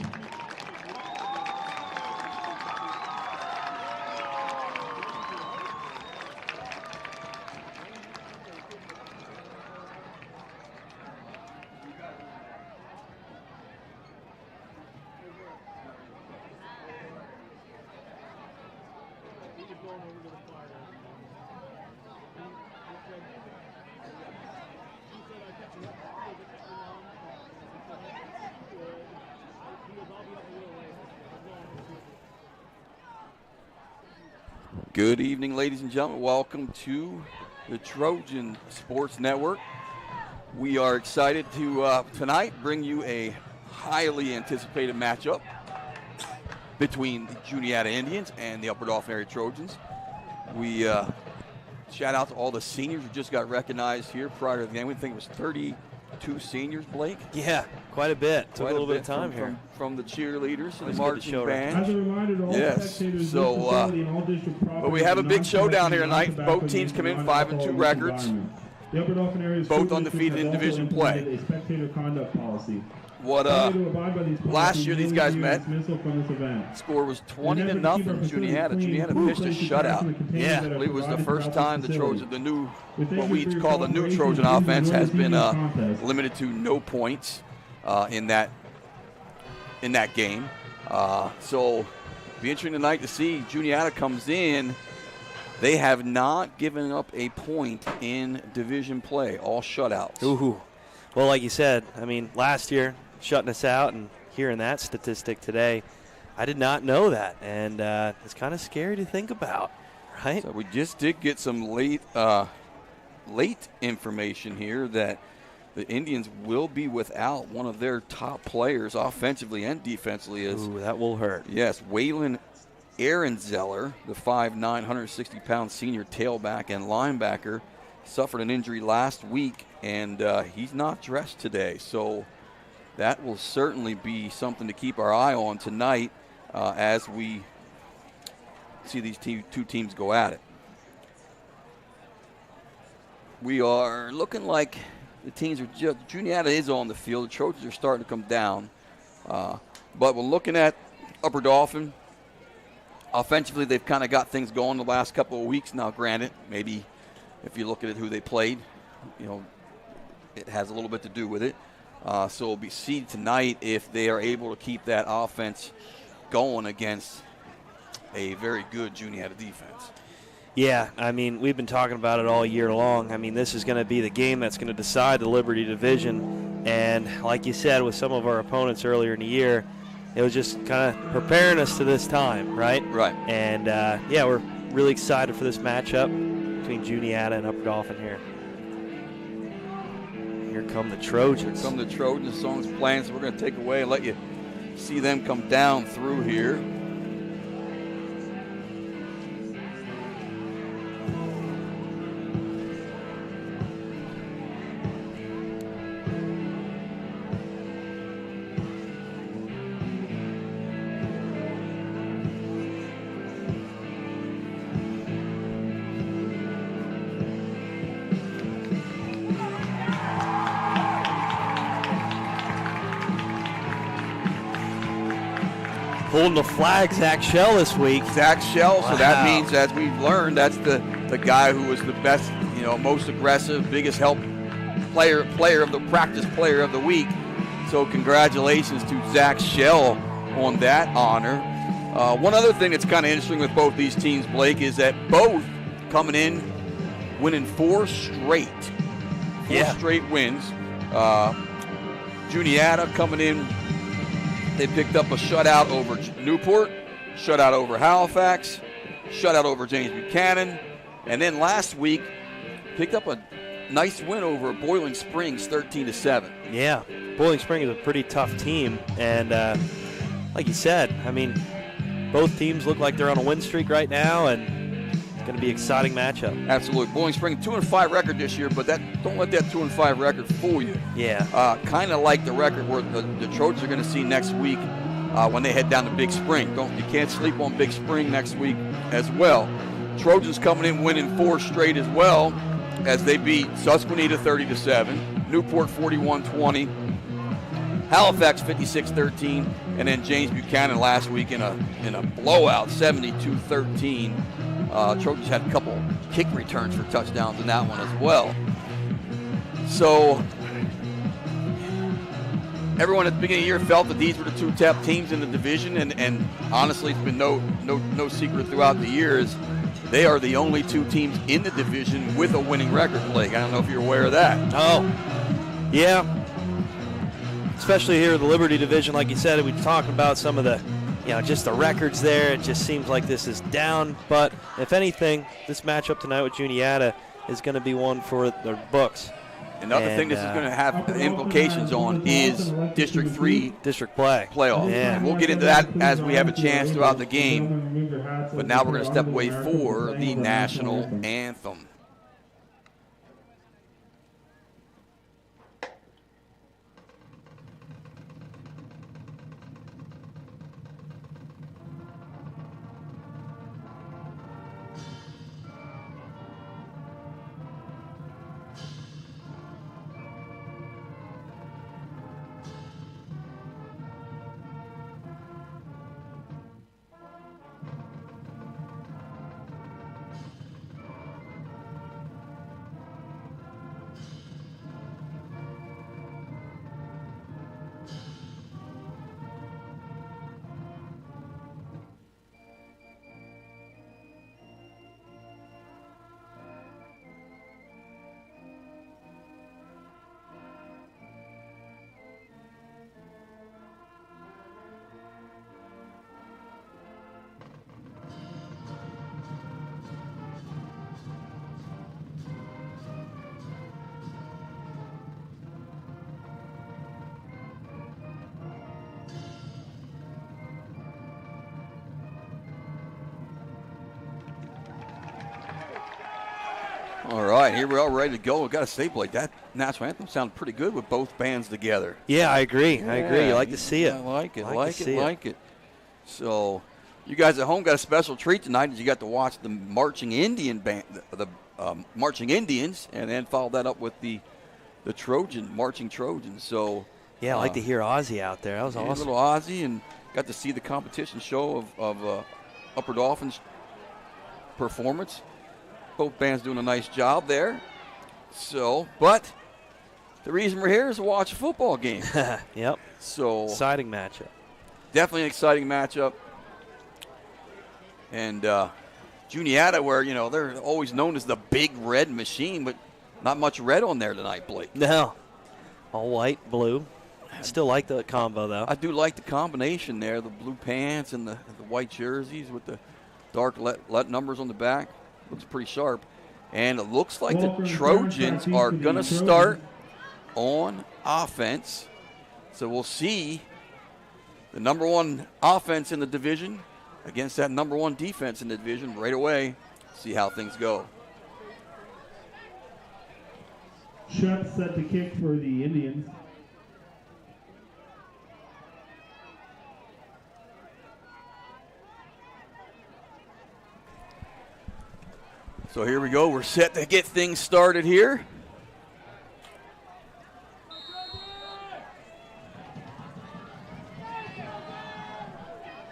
Good evening, ladies and gentlemen. Welcome to the Trojan Sports Network. We are excited to tonight bring you a highly anticipated matchup between the Juniata Indians and the Upper Dauphin area Trojans. We shout out to all the seniors who just got recognized here prior to the game. We think it was 32 seniors, Blake. Yeah, quite a bit. Took a little bit of time here. From the cheerleaders and the marching band. As a reminder to all spectators, but we have a big showdown here tonight. Both teams come in 5-2 records. The Upper Dauphin area both undefeated in division play. A spectator conduct policy. Last year these guys met. Score was 20-0 Juniata. Juniata pitched a shutout. Yeah, I believe it was the first time the Trojan, what we call the new Trojan offense, has been limited to no points in that game. So it'll be interesting tonight to see. Juniata comes in. They have not given up a point in division play, all shutouts. Ooh. Well, like you said, I mean, last year, shutting us out, and hearing that statistic today, I did not know that, and it's kind of scary to think about, right? So we just did get some late information here that the Indians will be without one of their top players offensively and defensively. Ooh, that will hurt. Yes, Waylon Ehrenzeller, the 5'9", 160-pound senior tailback and linebacker, suffered an injury last week, and he's not dressed today. So that will certainly be something to keep our eye on tonight as we see these two teams go at it. We are looking like the teams are just, Juniata is on the field. The Trojans are starting to come down. But we're looking at Upper Dauphin. Offensively, they've kind of got things going the last couple of weeks now, granted. Maybe if you look at who they played, it has a little bit to do with it. So we'll be seen tonight if they are able to keep that offense going against a very good Juniata defense. Yeah, I mean, we've been talking about it all year long. I mean, this is going to be the game that's going to decide the Liberty Division. And like you said, with some of our opponents earlier in the year, it was just kind of preparing us to this time, right? Right. And, yeah, we're really excited for this matchup between Juniata and Upper Dauphin here. Here come the Trojans. Here come the Trojans. The song's playing, so we're going to take away and let you see them come down through here. Holding the flag, Zach Shell this week. Zach Shell, Wow. so that means, as we've learned, that's the guy who was the best, most aggressive, biggest help player of the practice player of the week. So congratulations to Zach Shell on that honor. One other thing that's kind of interesting with both these teams, Blake, is that both coming in winning 4 straight. 4 straight wins. Juniata coming in, they picked up a shutout over Newport, shutout over Halifax, shutout over James Buchanan, and then last week picked up a nice win over Boiling Springs, 13-7. Yeah, Boiling Springs is a pretty tough team, and like you said, I mean, both teams look like they're on a win streak right now, and it's going to be an exciting matchup. Absolutely. Boiling Springs 2-5 record this year, but don't let that 2-5 record fool you. Yeah. Kind of like the record where the Trojans are going to see next week when they head down to Big Spring. You can't sleep on Big Spring next week as well. Trojans coming in winning 4 straight as well, as they beat Susquehanna 30-7, Newport 41-20, Halifax 56-13, and then James Buchanan last week in a blowout 72-13. Trojans had a couple kick returns for touchdowns in that one as well. So everyone at the beginning of the year felt that these were the 2 top teams in the division, and honestly, it's been no secret throughout the years. They are the only 2 teams in the division with a winning record, Blake. I don't know if you're aware of that. Oh, yeah. Especially here in the Liberty division, like you said, we talked about some of the, just the records there. It just seems like this is down. But if anything, this matchup tonight with Juniata is going to be one for the books. Another thing this is going to have implications on is District 3 playoff. Yeah. And we'll get into that as we have a chance throughout the game. But now we're going to step away for the national anthem. All right, here we are ready to go. We've got to say, Blake, that national anthem sounded pretty good with both bands together. Yeah, I agree. You like to see it. I like it. So you guys at home got a special treat tonight as you got to watch the marching Indian band, the marching Indians, and then follow that up with the marching Trojans. So yeah, I like to hear Ozzy out there. That was awesome. A little Ozzy, and got to see the competition show of Upper Dauphin's performance. Both bands doing a nice job there. So, but the reason we're here is to watch a football game. Yep. So exciting matchup. Definitely an exciting matchup. And Juniata, where they're always known as the big red machine, but not much red on there tonight, Blake. No, all white, blue. I still like the combo though. I do like the combination there, the blue pants and the white jerseys with the dark let numbers on the back. Looks pretty sharp. And it looks like the Trojans are going to start on offense. So we'll see the number 1 offense in the division against that number 1 defense in the division right away. See how things go. Shep set to kick for the Indians. So here we go. We're set to get things started here.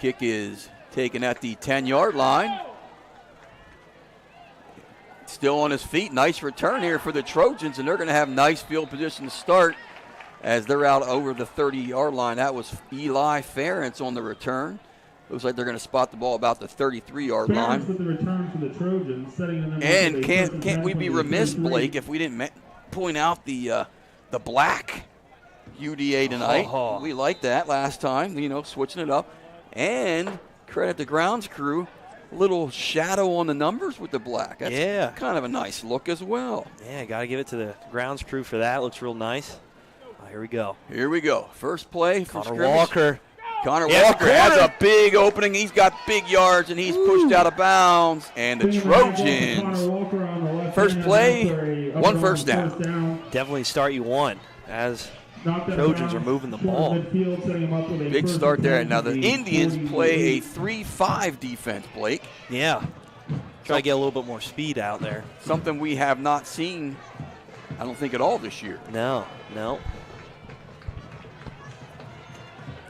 Kick is taken at the 10-yard line. Still on his feet. Nice return here for the Trojans, and they're going to have nice field position to start as they're out over the 30-yard line. That was Eli Ferentz on the return. Looks like they're going to spot the ball about the 33-yard line. With the return for the Trojans, setting them and can't we be remiss, Blake, if we didn't point out the black UDA tonight. Oh. We liked that last time, switching it up. And credit the grounds crew, little shadow on the numbers with the black. That's kind of a nice look as well. Yeah, got to give it to the grounds crew for that. Looks real nice. Here we go. Here we go. First play for Connor scrimmage. Walker. Connor Walker has a big opening. He's got big yards, and he's pushed out of bounds. And the Trojans, first play, 1 first down. Definitely start you want as Trojans are moving the ball. Big start there. Now the Indians play a 3-5 defense, Blake. Yeah. Try to get a little bit more speed out there. Something we have not seen, I don't think, at all this year. No.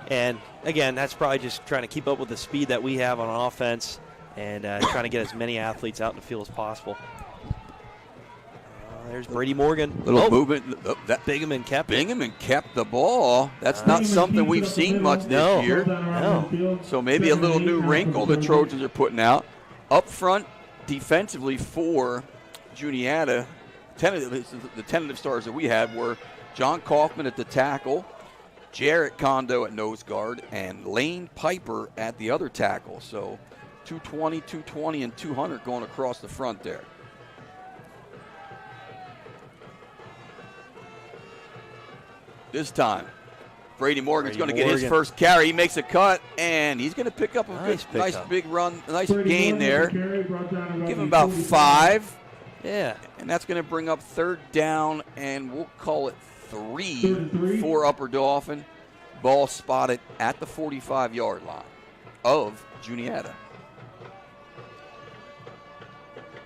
And, again, that's probably just trying to keep up with the speed that we have on offense and trying to get as many athletes out in the field as possible. There's Brady Morgan. Little movement. Bingaman kept it. Bingaman kept the ball. That's not something we've seen much this year. No. So maybe a little new wrinkle the Trojans are putting out. Up front defensively for Juniata, the tentative stars that we had were John Kaufman at the tackle, Jarrett Kondo at nose guard, and Lane Piper at the other tackle. So 220, 220, and 200 going across the front there. This time, Brady Morgan's going to get his first carry. He makes a cut, and he's going to pick up a nice big run, a nice gain there. Give him about 5. Yeah. And that's going to bring up 3rd down, and we'll call it 3 for Upper Dauphin. Ball spotted at the 45-yard line of Juniata.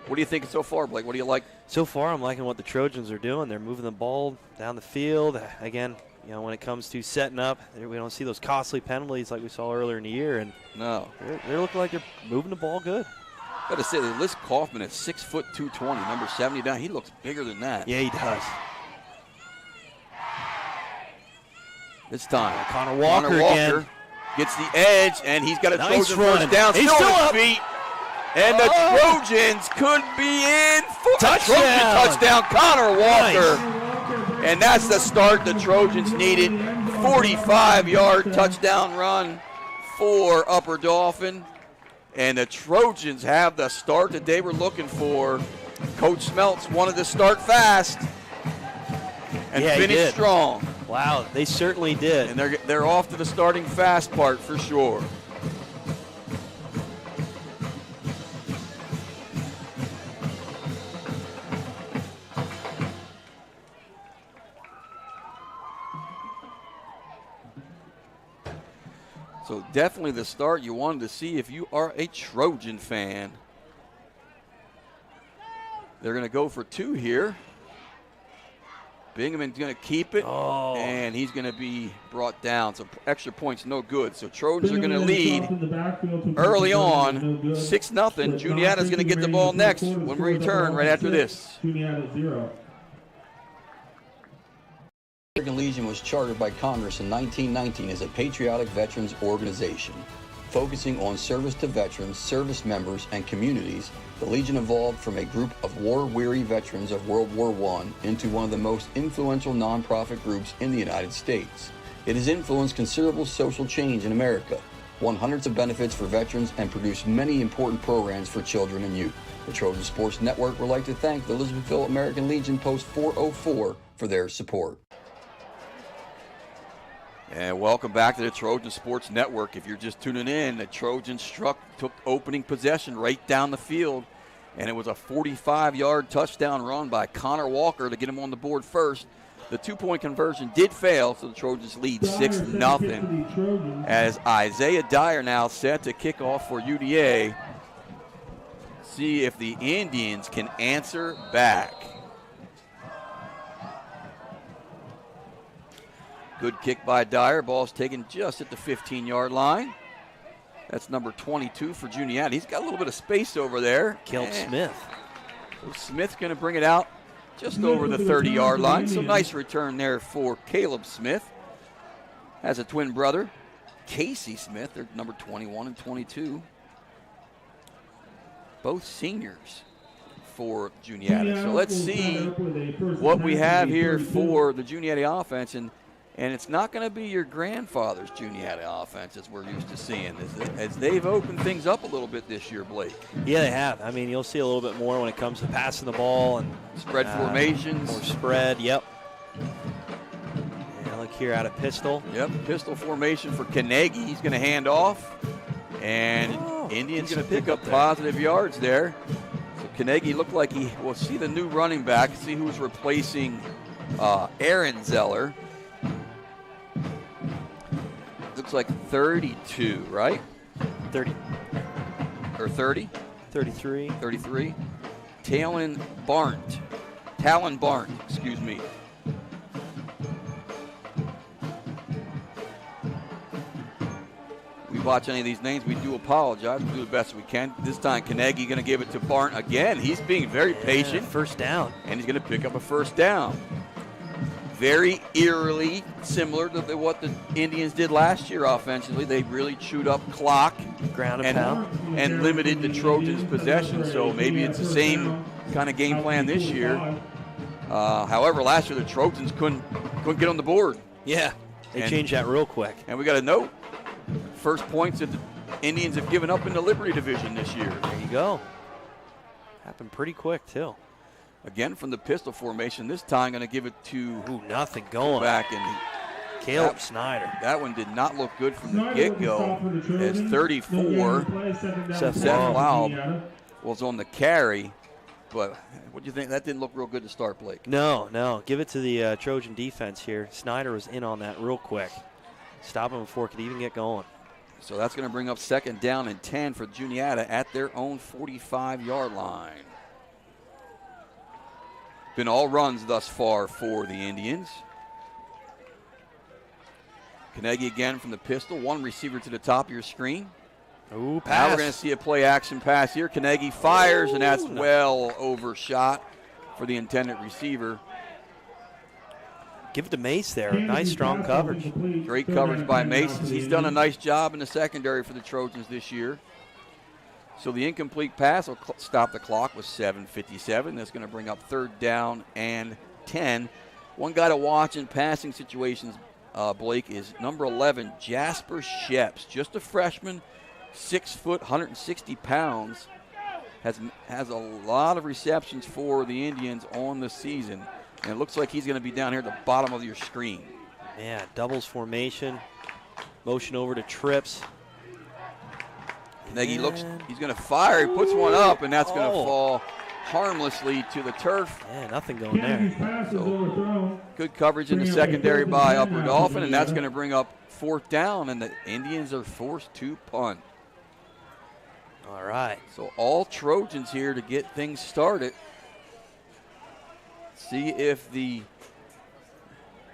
What do you think so far, Blake? What do you like? So far, I'm liking what the Trojans are doing. They're moving the ball down the field. Again, when it comes to setting up, we don't see those costly penalties like we saw earlier in the year. And no, they're looking like they're moving the ball good. Got to say, Liz Kaufman at 6 foot 220, number 70 down. He looks bigger than that. Yeah, he does. This time, Connor Walker again gets the edge, and he's got a Trojan first down. He's still on his feet. And the Trojans could be in for a Trojan touchdown. Connor Walker. Nice. And that's the start the Trojans needed. 45-yard touchdown run for Upper Dauphin. And the Trojans have the start that they were looking for. Coach Smeltz wanted to start fast and finish strong. Wow, they certainly did. And they're off to the starting fast part for sure. So definitely the start you wanted to see if you are a Trojan fan. They're going to go for 2 here. Bingham's going to keep it, and he's going to be brought down. So extra points no good. So Trojans are going to lead early on, 6-0. Juniata's going to get the ball next when we return right after this. Juniata 0. American Legion was chartered by Congress in 1919 as a patriotic veterans organization. Focusing on service to veterans, service members, and communities, the Legion evolved from a group of war-weary veterans of World War I into one of the most influential nonprofit groups in the United States. It has influenced considerable social change in America, won hundreds of benefits for veterans, and produced many important programs for children and youth. The Trojan Sports Network would like to thank the Elizabethville American Legion Post 404 for their support. And welcome back to the Trojan Sports Network. If you're just tuning in, the Trojans took opening possession right down the field, and it was a 45-yard touchdown run by Connor Walker to get him on the board first. The 2-point conversion did fail, so the Trojans lead 6-0. As Isaiah Dyer now set to kick off for UDA. See if the Indians can answer back. Good kick by Dyer. Ball's taken just at the 15-yard line. That's number 22 for Juniata. He's got a little bit of space over there. Caleb Smith. So Smith's going to bring it out just over the 30-yard line. So nice return there for Caleb Smith. Has a twin brother, Casey Smith. They're number 21 and 22. Both seniors for Juniata. So let's see what we have here for the Juniata offense. And it's not going to be your grandfather's Juniata offense as we're used to seeing, as they've opened things up a little bit this year, Blake. Yeah, they have. I mean, you'll see a little bit more when it comes to passing the ball and spread formations. More spread, yep. And look here out of pistol. Yep, pistol formation for Carnegie. He's going to hand off. And Indians going to pick up positive yards there. So Carnegie looked like we'll see the new running back, see who's replacing Aaron Zeller. Looks like 32, right? 30. Or 30? 33. 33. Talon Barnes, excuse me. We watch any of these names, we do apologize. We do the best we can. This time, Carnegie going to give it to Barnes again. He's being very patient. First down. And he's going to pick up a first down. Very eerily similar to what the Indians did last year offensively. They really chewed up clock ground and pound and limited the Trojans' possession. So maybe it's the same kind of game plan this year. However, last year the Trojans couldn't get on the board. Yeah, they changed that real quick. And we got a note. First points that the Indians have given up in the Liberty Division this year. There you go. Happened pretty quick, too. Again from the pistol formation. This time going to give it to nothing going back and Caleb Snyder. That one did not look good from the get-go. As 34, Seth Laub was on the carry. But what do you think? That didn't look real good to start, Blake. No. Give it to the Trojan defense here. Snyder was in on that real quick. Stop him before it could even get going. So that's going to bring up second down and 10 for Juniata at their own 45-yard line. Been all runs thus far for the Indians. Carnegie again from the pistol. One receiver to the top of your screen. Ooh, pass. Now we're going to see a play-action pass here. Carnegie fires, and that's well overshot for the intended receiver. Give it to Mace there. Nice, strong coverage. Great coverage by Mace. He's done a nice job in the secondary for the Trojans this year. So the incomplete pass will stop the clock with 7:57. That's going to bring up third down and 10. One guy to watch in passing situations, Blake, is number 11, Jasper Sheps. Just a freshman, 6 foot, 160 pounds. Has a lot of receptions for the Indians on the season. And it looks like he's going to be down here at the bottom of your screen. Yeah, doubles formation. Motion over to trips. Nagy looks, he's going to fire. He puts one up, and that's going to fall harmlessly to the turf. Yeah, nothing going there. So good coverage in the secondary by Upper Dauphin, and that's going to bring up fourth down, and the Indians are forced to punt. All right. So all Trojans here to get things started. See if the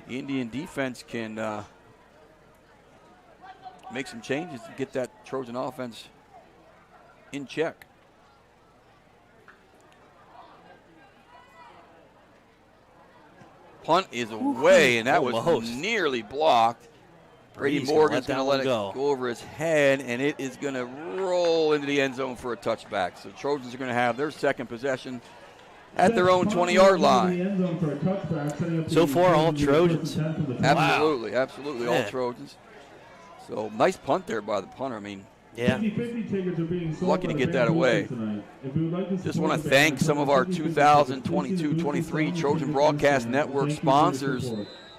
Indian defense can make some changes to get that Trojan offense in check. Punt is away, and that was nearly blocked. Brady Morgan's going to let it go over his head, and it is going to roll into the end zone for a touchback. So Trojans are going to have their second possession at their own 20-yard line. So far, all Trojans. Absolutely, absolutely, all Trojans. So nice punt there by the punter. I mean, yeah, lucky to get that away. Just want to thank some of our 2022-23 Trojan Broadcast Network sponsors,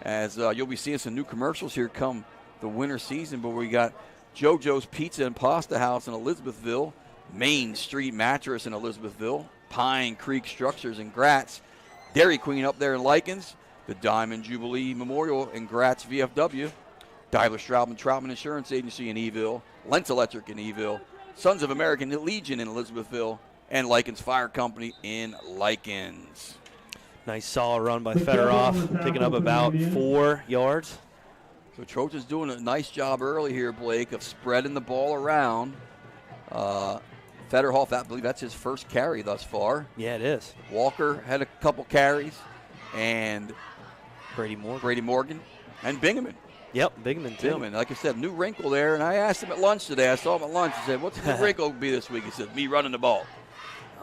as you'll be seeing some new commercials here come the winter season. But we got JoJo's Pizza and Pasta House in Elizabethville, Main Street Mattress in Elizabethville, Pine Creek Structures in Gratz, Dairy Queen up there in Likens, the Diamond Jubilee Memorial in Gratz VFW, Dyler Straubman Insurance Agency in Eville, Lentz Electric in Eville, Sons of American Legion in Elizabethville, and Likens Fire Company in Likens. Nice solid run by Fedorov, picking up about 4 yards. So Trojan's doing a nice job early here, Blake, of spreading the ball around. Federhoff, I believe that's his first carry thus far. Yeah, it is. Walker had a couple carries, and Brady Morgan. And Bingaman. Yep, Bingaman too. Bingaman, like I said, new wrinkle there. And I asked him at lunch today. I saw him at lunch. I said, "What's the wrinkle be this week?" He said, "Me running the ball."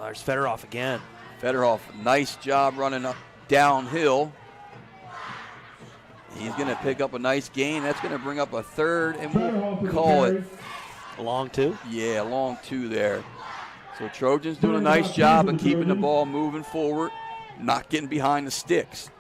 There's Federhoff again. Federhoff, nice job running up downhill. He's going to pick up a nice gain. That's going to bring up a third, and we'll call it a long 2. Yeah, a long 2 there. So Trojans doing a nice job of keeping the ball moving forward, not getting behind the sticks.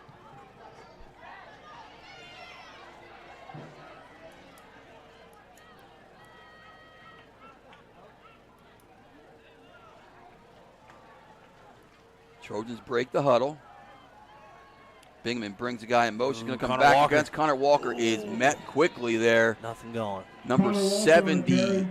Trojans break the huddle. Bingaman brings the guy in motion. Going to come back against Connor Walker. Is met quickly there. Nothing going. Number 70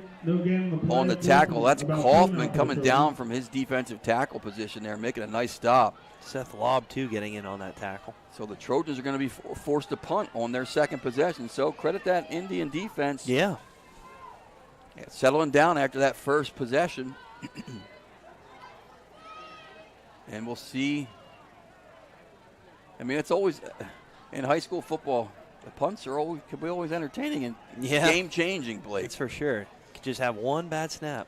on the tackle. That's Kaufman coming down from his defensive tackle position there, making a nice stop. Seth Lobb, too, getting in on that tackle. So the Trojans are going to be forced to punt on their second possession. So credit that Indian defense. Yeah, settling down after that first possession. And we'll see. I mean, it's always in high school football. The punts can be always entertaining and game-changing, Blake. That's for sure. You could just have one bad snap.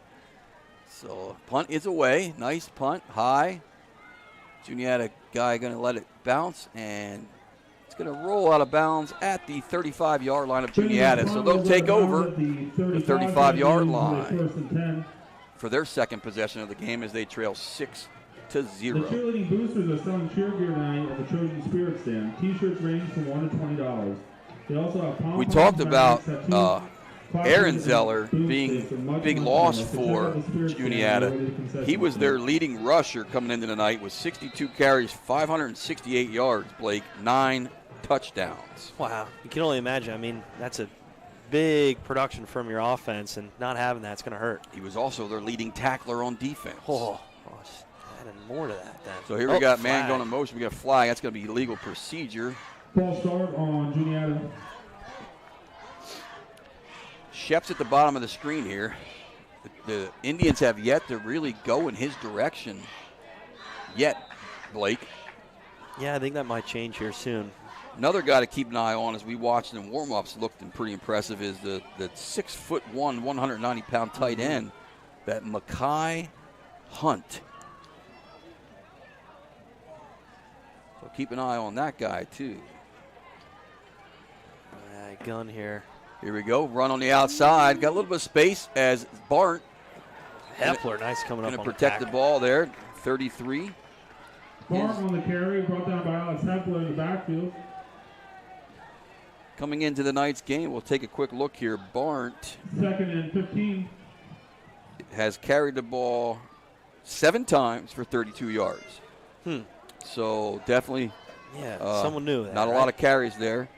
So punt is away. Nice punt, high. Juniata guy going to let it bounce, and it's going to roll out of bounds at the 35-yard line of Juniata. So they'll take over the 35-yard line for their second possession of the game as they trail 6-0. The cheerleading boosters are selling cheer gear tonight at the Trojan Spirit Stand. T-shirts range from $1 to $20. They also have we talked about Aaron Zeller being a big loss for Juniata. He was their leading rusher coming into the night with 62 carries, 568 yards, Blake, 9 touchdowns. Wow. You can only imagine. I mean, that's a big production from your offense, and not having that's going to hurt. He was also their leading tackler on defense. Adding more to that then. So here we got man going in motion. We got a flag. That's going to be illegal procedure. False start on Juniata. Shep's at the bottom of the screen here. The Indians have yet to really go in his direction yet, Blake. Yeah, I think that might change here soon. Another guy to keep an eye on as we watched in warm-ups, looked pretty impressive, is the 6'1", 190-pound tight end, that Mackay Hunt. So keep an eye on that guy, too. Gun here. Here we go. Run on the outside. Got a little bit of space as Bart. Hepler, nice coming up on the protect the ball there. 33. Bart on the carry, brought down by Alex Hepler in the backfield. Coming into the night's game, we'll take a quick look here. Bart. 2nd and 15. Has carried the ball 7 times for 32 yards. So definitely. Yeah, someone knew that. Not a lot of carries there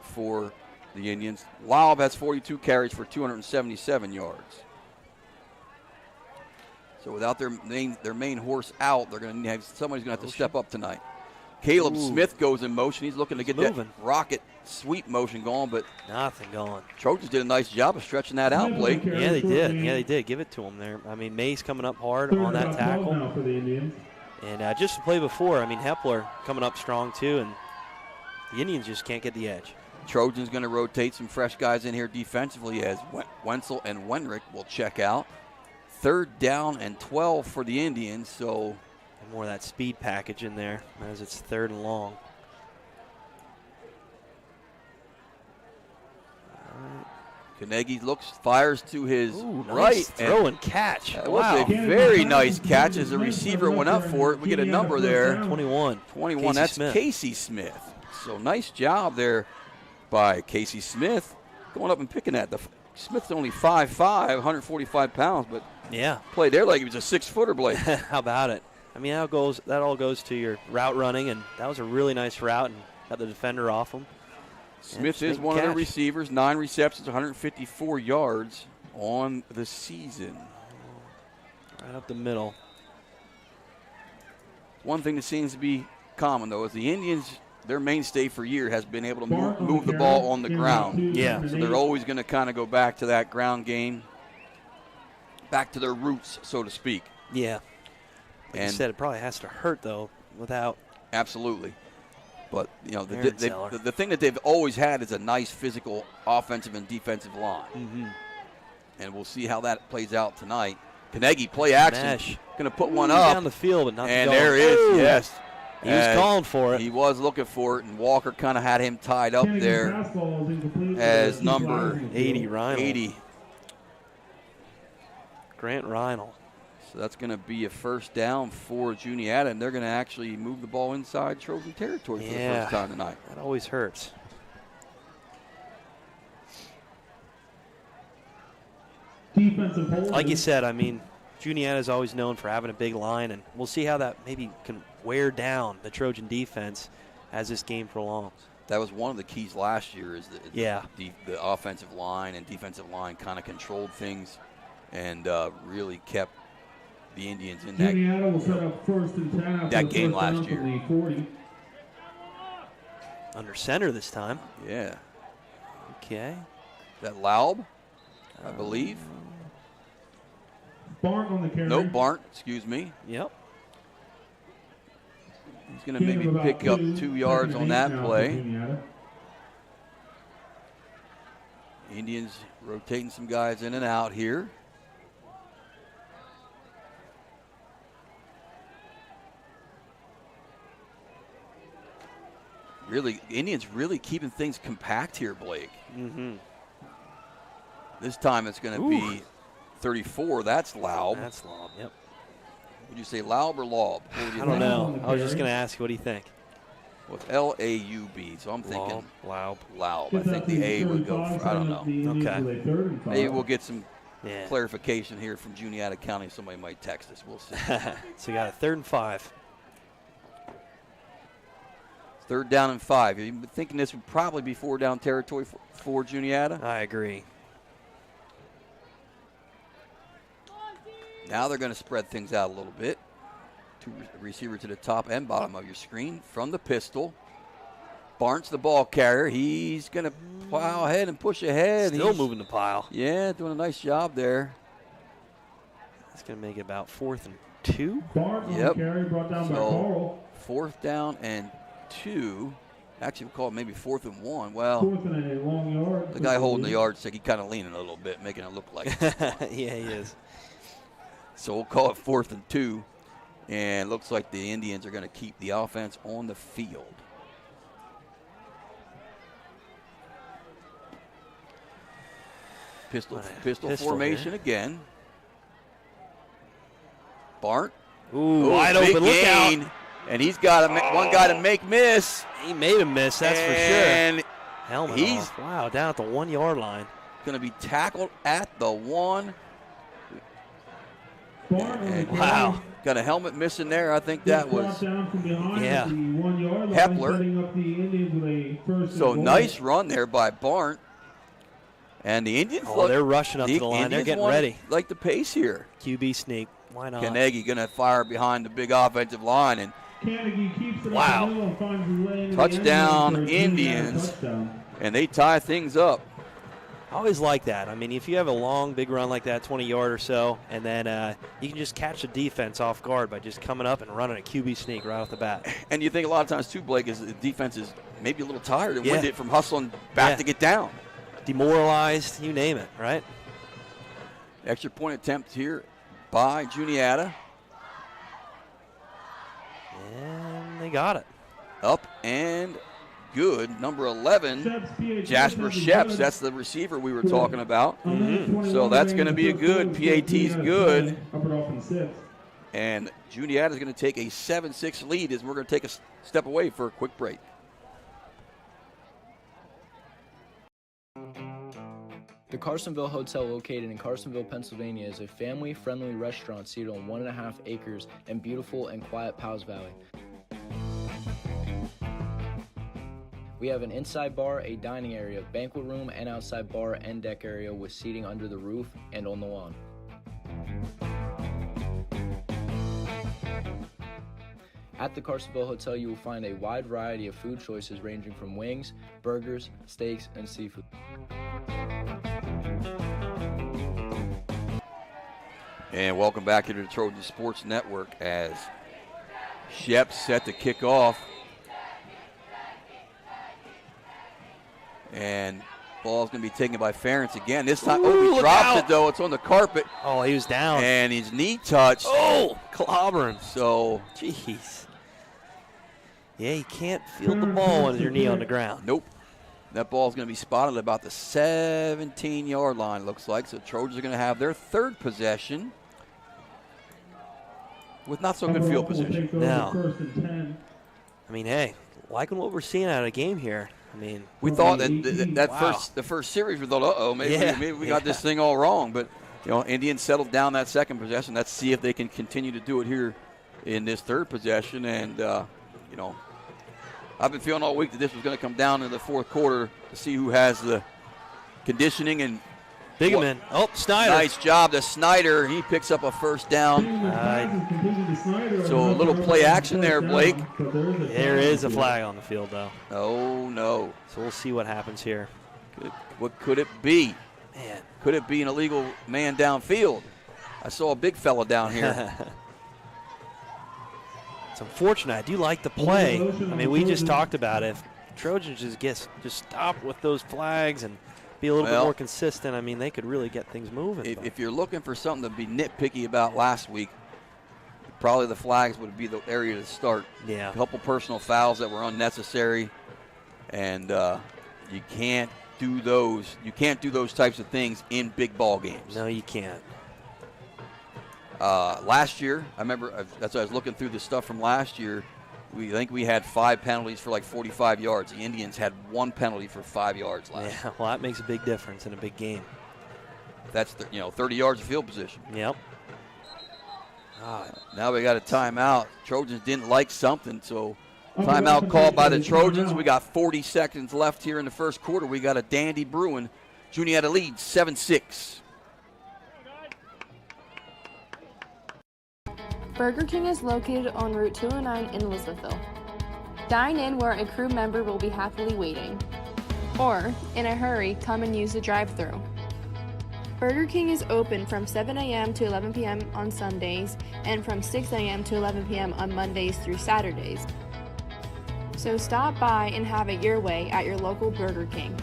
for the Indians. Laub has 42 carries for 277 yards. So without their main horse out, they're going to have somebody's going to have to step up tonight. Caleb Smith goes in motion. He's looking to get that rocket sweep motion going, but nothing going. Trojans did a nice job of stretching that out, Blake. Yeah, they did. Yeah, they did. Give it to him there. I mean, May's coming up hard on that tackle. For the Indians. And just to play before, I mean, Hepler coming up strong too, and the Indians just can't get the edge. Trojans going to rotate some fresh guys in here defensively as Wenzel and Wenrick will check out. 3rd down and 12 for the Indians, so. And more of that speed package in there as it's 3rd and long. Carnegie fires to his nice right. Throw and catch. That was a very nice catch as the receiver went up for it. We get a number there. 21. 21, that's Casey Smith. So nice job there by Casey Smith going up and picking that. Smith's only 5'5", 145 pounds, but played there like he was a 6-footer, Blake. How about it? I mean, that all goes to your route running, and that was a really nice route and got the defender off him. Smith is one of the receivers, 9 receptions, 154 yards on the season. Right up the middle. One thing that seems to be common, though, is the Indians their mainstay for years has been able to move the ball on the ground. Yeah. So they're always going to kind of go back to that ground game, back to their roots, so to speak. Yeah. Like you said, it probably has to hurt, though, without. Absolutely. But, you know, the thing that they've always had is a nice physical offensive and defensive line. Mm-hmm. And we'll see how that plays out tonight. Carnegie, play action. Going to put one up. Down the field, but not and the goal. there is, yes. He was calling for it. He was looking for it, and Walker kind of had him tied up there as number 80, Reinl. 80. Grant Reinl. So that's going to be a first down for Juniata, and they're going to actually move the ball inside Trojan territory for the first time tonight. That always hurts. Like you said, I mean, Juniata is always known for having a big line, and we'll see how that maybe can wear down the Trojan defense as this game prolongs. That was one of the keys last year is the offensive line and defensive line kind of controlled things and really kept the Indians in that, Juniata will set up first and 10 that game last year. Under center this time. Yeah. Okay. That Laub, I believe. Barnt on the carry. No, Barnt, excuse me. Yep. He's going to maybe pick up 2 yards on that play. Indians rotating some guys in and out here. Really, Indians really keeping things compact here, Blake. Mm-hmm. This time it's going to be 34. That's Laub. That's Laub, yep. Would you say Laub or Laub? I don't know. I was just going to ask you, what do you think? Well, it's L-A-U-B, so I'm thinking Laub. Laub. I think the A would go for, I don't know. Okay. Maybe we'll get some clarification here from Juniata County. Somebody might text us. We'll see. So you got a 3rd and 5. 3rd down and 5. You've been thinking this would probably be 4 down territory for Juniata? I agree. Now they're going to spread things out a little bit. 2 receivers to the top and bottom of your screen from the pistol. Barnes, the ball carrier. He's going to plow ahead and push ahead. Still moving the pile. Yeah, doing a nice job there. It's going to make it about 4th and 2. Barnes on the carry, brought down by Carl. 4th down and 2. Actually, we'll call it maybe 4th and 1. Well, 4th and a long yard. The guy holding the yardstick, he kind of leaning a little bit, making it look like Yeah, he is. So we'll call it 4th and 2. And looks like the Indians are going to keep the offense on the field. Pistol formation here. Again. Barnt. Ooh, wide open, look out. And he's got one guy to make miss. He made a miss, that's for sure. And helmet off. Wow, down at the 1 yard line. Going to be tackled at the 1. Wow. Got a helmet missing there. I think that was Hepler. So nice run there by Barnt. And the Indians they're rushing up to the line. They're getting ready. Like the pace here. QB sneak. Why not? Carnegie going to fire behind the big offensive line. And wow. Touchdown Indians. And they tie things up. I always like that. I mean, if you have a long, big run like that, 20-yard or so, and then you can just catch the defense off guard by just coming up and running a QB sneak right off the bat. And you think a lot of times, too, Blake, is the defense is maybe a little tired and winded from hustling back to get down. Demoralized, you name it, right? Extra point attempt here by Juniata. And they got it. Up and good. Number 11, Jasper Sheps. That's the receiver we were talking about. Mm-hmm. So that's going to be a good. PAT's good. And Juniata is going to take a 7-6 lead as we're going to take a step away for a quick break. The Carsonville Hotel, located in Carsonville, Pennsylvania, is a family-friendly restaurant seated on 1.5 acres in beautiful and quiet Powys Valley. We have an inside bar, a dining area, banquet room, and outside bar and deck area with seating under the roof and on the lawn. At the Carsonville Hotel, you will find a wide variety of food choices ranging from wings, burgers, steaks, and seafood. And welcome back here to the Trojan Sports Network as Shep's set to kick off. And ball's going to be taken by Ferentz again. This time, he drops it, though. It's on the carpet. Oh, he was down. And his knee touched. Oh, clobbering. So, jeez. Yeah, you can't feel the ball with your knee on the ground. Nope. That ball's going to be spotted at about the 17-yard line, looks like. So, Trojans are going to have their third possession with not so good field position. Now, I mean, hey, liking what we're seeing out of the game here. I mean, we thought that the first series, we thought, maybe we got this thing all wrong. But Indians settled down that second possession. Let's see if they can continue to do it here in this third possession. And I've been feeling all week that this was going to come down in the fourth quarter to see who has the conditioning and. Pregame. Oh, Snyder. Nice job to Snyder. He picks up a first down. So a little play action there, Blake. There is a flag on the field, though. Oh, no. So we'll see what happens here. What could it be? Man. Could it be an illegal man downfield? I saw a big fella down here. It's unfortunate. I do like the play. I mean, we just talked about it. If Trojans just stop with those flags and be a little bit more consistent, I mean, they could really get things moving. If you're looking for something to be nitpicky about last week, probably the flags would be the area to start. Yeah. A couple personal fouls that were unnecessary, and you can't do those. You can't do those types of things in big ball games. No, you can't. Last year, I remember that's why I was looking through the stuff from last year. I think we had 5 penalties for like 45 yards. The Indians had 1 penalty for 5 yards last year. Yeah, well, that makes a big difference in a big game. That's 30 yards of field position. Yep. Now we got a timeout. Trojans didn't like something, so timeout called by the Trojans. We got 40 seconds left here in the first quarter. We got a dandy brewing. Juniata leads 7-6. Burger King is located on Route 209 in Elizabethville. Dine in where a crew member will be happily waiting. Or, in a hurry, come and use the drive-thru. Burger King is open from 7 a.m. to 11 p.m. on Sundays and from 6 a.m. to 11 p.m. on Mondays through Saturdays. So stop by and have it your way at your local Burger King.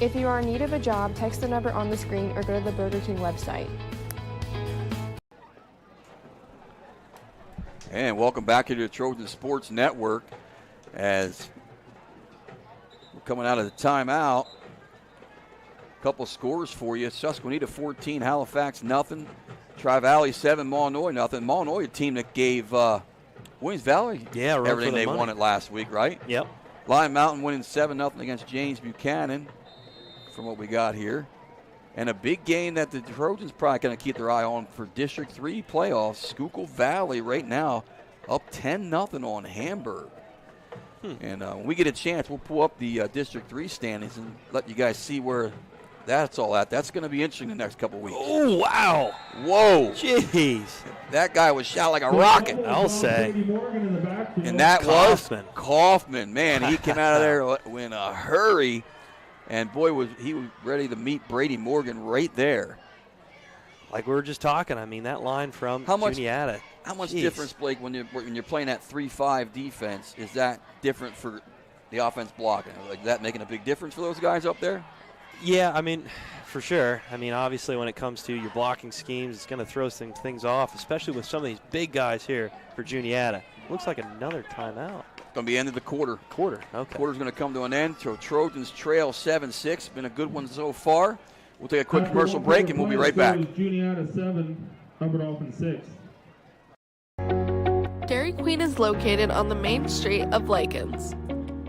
If you are in need of a job, text the number on the screen or go to the Burger King website. And welcome back here to the Trojan Sports Network as we're coming out of the timeout. A couple scores for you. Susquehanna 14, Halifax nothing. Tri-Valley 7, Monoy nothing. Monoy, a team that gave Williams Valley everything they wanted last week, right? Yep. Lyon Mountain winning 7-0 against James Buchanan from what we got here. And a big game that the Trojans probably going to keep their eye on for District 3 playoffs. Schuylkill Valley right now up 10-0 on Hamburg. And when we get a chance, we'll pull up the District 3 standings and let you guys see where that's all at. That's going to be interesting the next couple weeks. Oh, wow. Whoa. Jeez. That guy was shot like a rocket. I'll say. And that was Kaufman. Man, he came out of there in a hurry. And boy, he was ready to meet Brady Morgan right there. Like we were just talking, I mean, that line from Juniata. How much difference, Blake, when you're playing that 3-5 defense, is that different for the offense blocking? Like, is that making a big difference for those guys up there? Yeah, I mean, for sure. I mean, obviously when it comes to your blocking schemes, it's going to throw things off, especially with some of these big guys here for Juniata. Looks like another timeout. Going to be end of the quarter. Okay. Quarter's going to come to an end. So Trojans trail 7-6. Been a good one so far. We'll take a quick commercial break, and we'll be right back. Juniata 7, Upper Dauphin 6. Dairy Queen is located on the main street of Lakens.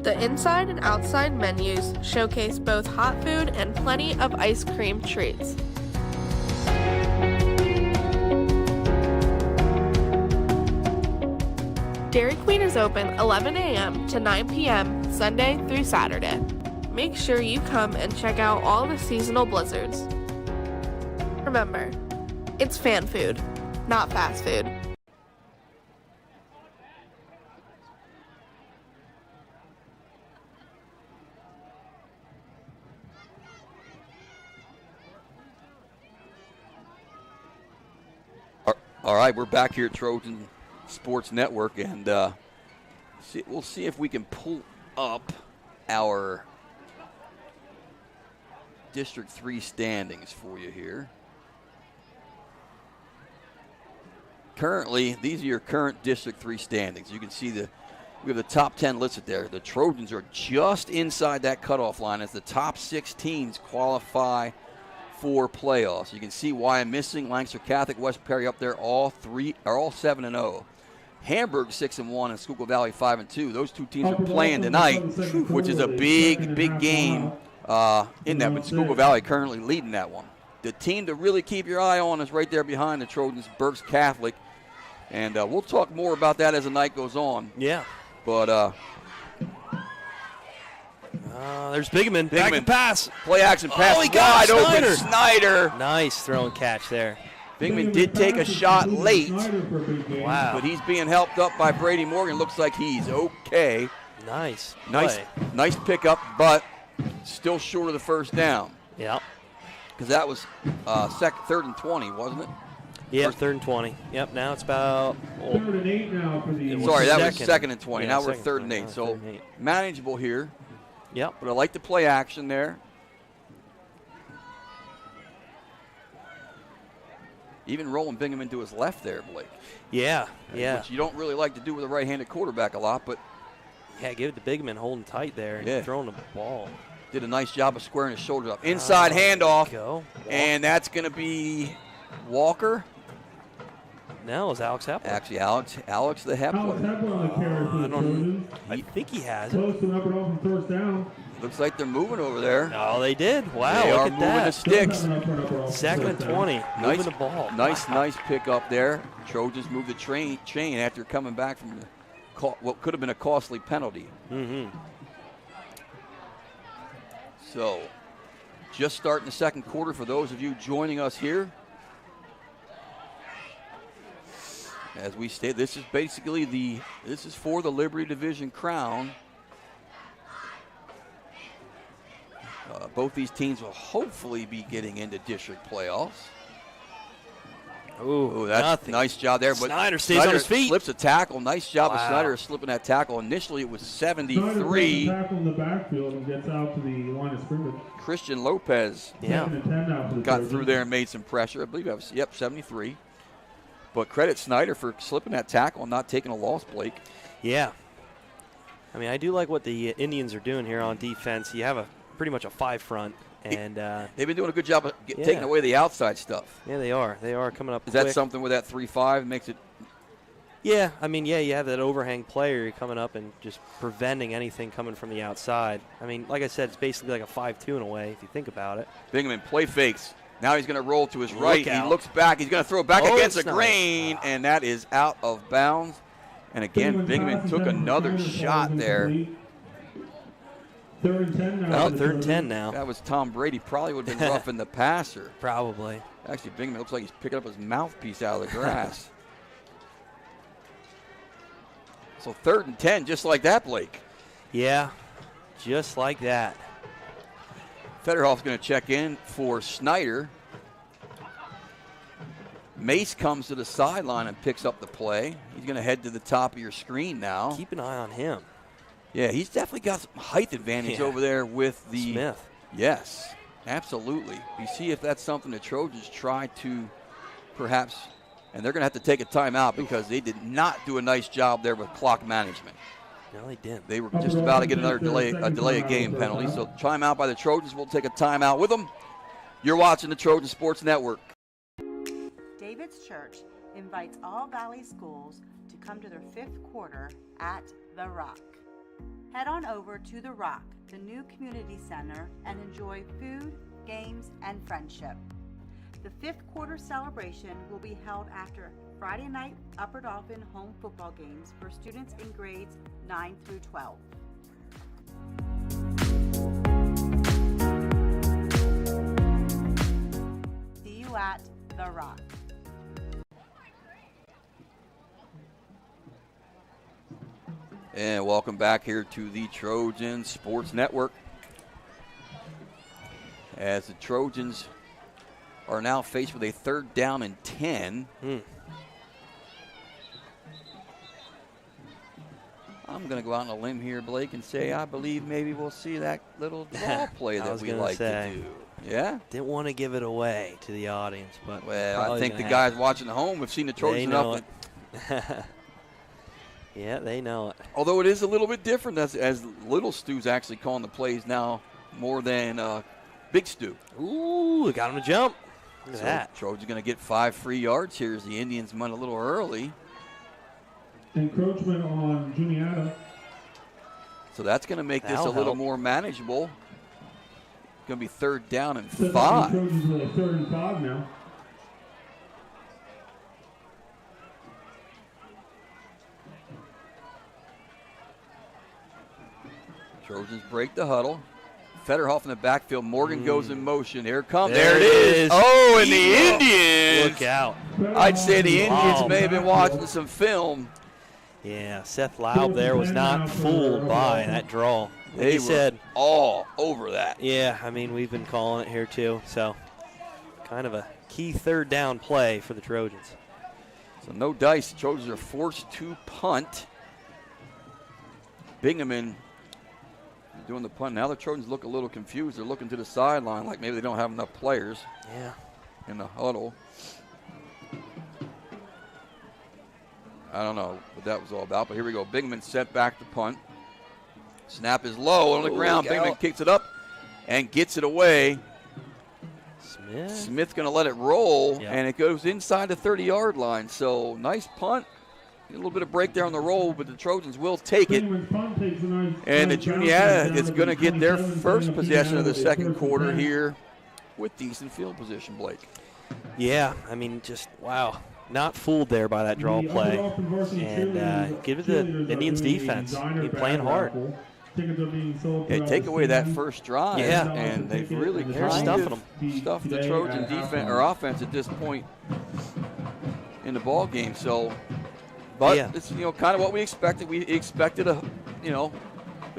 The inside and outside menus showcase both hot food and plenty of ice cream treats. Dairy Queen is open 11 a.m. to 9 p.m. Sunday through Saturday. Make sure you come and check out all the seasonal blizzards. Remember, it's fan food, not fast food. All right, we're back here at Trojan Sports Network, and we'll see if we can pull up our District 3 standings for you here. Currently, these are your current District 3 standings. You can see we have the top 10 listed there. The Trojans are just inside that cutoff line as the top 6 teams qualify for playoffs. You can see why I'm missing Lancaster Catholic, West Perry up there, all 7-0. Hamburg 6-1 and Schuylkill Valley 5-2. Those two teams are playing tonight, which is a big game in that. But Schuylkill Valley currently leading that one. The team to really keep your eye on is right there behind the Trojans, Berks Catholic, and we'll talk more about that as the night goes on. Yeah. But there's Bigman. Back to pass. Play action pass. He got wide Snyder. Open. Snyder. Nice throw and catch there. Bigman did take a shot late. Wow. But he's being helped up by Brady Morgan. Looks like he's okay. Nice pickup, but still short of the first down. Yeah. Because that was 3rd and 20, wasn't it? Yeah, 3rd and 20. Yep, now it's about... 3rd and 8 now for the... Sorry, that was 2nd and 20. Yeah, now we're 3rd and 8. So manageable here. Yep. But I like the play action there. Even rolling Bingham to his left there, Blake. Yeah. Which you don't really like to do with a right-handed quarterback a lot, but... Yeah, give it to Bigman holding tight there and throwing the ball. Did a nice job of squaring his shoulders up. Inside handoff. Go. And that's going to be Walker. No, it's Alex Hepler. Actually, Alex the Hepler. I think he has it. Close to an upper off first down. Looks like they're moving over there. Oh, they did. Wow, they look are at moving that. the sticks. 2nd and 20. Moving the ball. Nice pick up there. Trojans move the chain after coming back from what could have been a costly penalty. Mm-hmm. So, just starting the second quarter for those of you joining us here. As we state, this is basically this is for the Liberty Division crown. Both these teams will hopefully be getting into district playoffs. Ooh, that's nothing. Nice job there. But Snyder stays on his feet. Slips a tackle. Nice job of Wow. Snyder slipping that tackle. Initially, it was 73. Snyder tackle in the backfield and gets out to the line of scrimmage. Christian Lopez got through there and made some pressure. I believe that was 73. But credit Snyder for slipping that tackle and not taking a loss, Blake. Yeah. I mean, I do like what the Indians are doing here on defense. You have pretty much a 5 front. And they've been doing a good job of taking away the outside stuff. Yeah, they are. They are coming up Is quick. that something with that 3-5 makes it? Yeah, I mean, you have that overhang player coming up and just preventing anything coming from the outside. I mean, like I said, it's basically like a 5-2 in a way if you think about it. Bingham play fakes. Now he's going to roll to his right. He out. looks back. He's going to throw it back against the it's grain, and that is out of bounds. And again, Bingham took another shot there. 3rd and 10 now. 3rd and 10 now. That was Tom Brady. Probably would have been roughing the passer. Probably. Actually, Bingham looks like he's picking up his mouthpiece out of the grass. So 3rd and 10, just like that, Blake. Yeah, just like that. Federhoff's going to check in for Snyder. Mace comes to the sideline and picks up the play. He's going to head to the top of your screen now. Keep an eye on him. Yeah, he's definitely got some height advantage over there with the Smith. Yes, absolutely. You see if that's something the Trojans try to perhaps, and they're going to have to take a timeout because they did not do a nice job there with clock management. No, they didn't. They were just about to get another delay of game penalty. So timeout by the Trojans. We'll take a timeout with them. You're watching the Trojan Sports Network. David's Church invites all Valley schools to come to their 5th quarter at The Rock. Head on over to The Rock, the new community center, and enjoy food, games, and friendship. The 5th quarter celebration will be held after Friday night Upper Dauphin home football games for students in grades 9 through 12. See you at The Rock. And welcome back here to the Trojan Sports Network. As the Trojans are now faced with a 3rd down and 10. I'm going to go out on a limb here, Blake, and say I believe maybe we'll see that little draw play that we like to do. Yeah? Didn't want to give it away to the audience, but well, I think the guys watching at home have seen the Trojans enough. Yeah, they know it. Although it is a little bit different as Little Stu's actually calling the plays now more than Big Stu. Ooh, got him to jump. Look at that. Trojan's going to get 5 free yards here as the Indians went a little early. Encroachment on Juniata. So that's going to make this a little more manageable. Going to be 3rd down and 5. Trojans with a 3rd and 5 now. Trojans break the huddle. Federhoff in the backfield. Morgan goes in motion. Here it comes. There it is. Oh, and the Indians. Look out. I'd say the Indians may have been watching some film. Yeah, Seth Laub there was not fooled by that draw. They said all over that. Yeah, I mean, we've been calling it here too. So kind of a key 3rd down play for the Trojans. So no dice. The Trojans are forced to punt. Bingaman doing the punt. Now the Trojans look a little confused. They're looking to the sideline like maybe they don't have enough players in the huddle. I don't know what that was all about, but here we go. Bingaman set back the punt. Snap is low on the ground. Bingaman kicks it up and gets it away. Smith's going to let it roll, and it goes inside the 30-yard line. So nice punt. A little bit of break there on the roll, but the Trojans will take it. And the Juniata is going to get their first possession of the second quarter here with decent field position, Blake. Yeah, I mean, just, wow. Not fooled there by that draw play. And give it the Indians defense. Playing hard. Yeah, take away that first drive, and they've really stuffed the Trojan defense or offense at this point in the ball game. So, but it's kind of what we expected. We expected the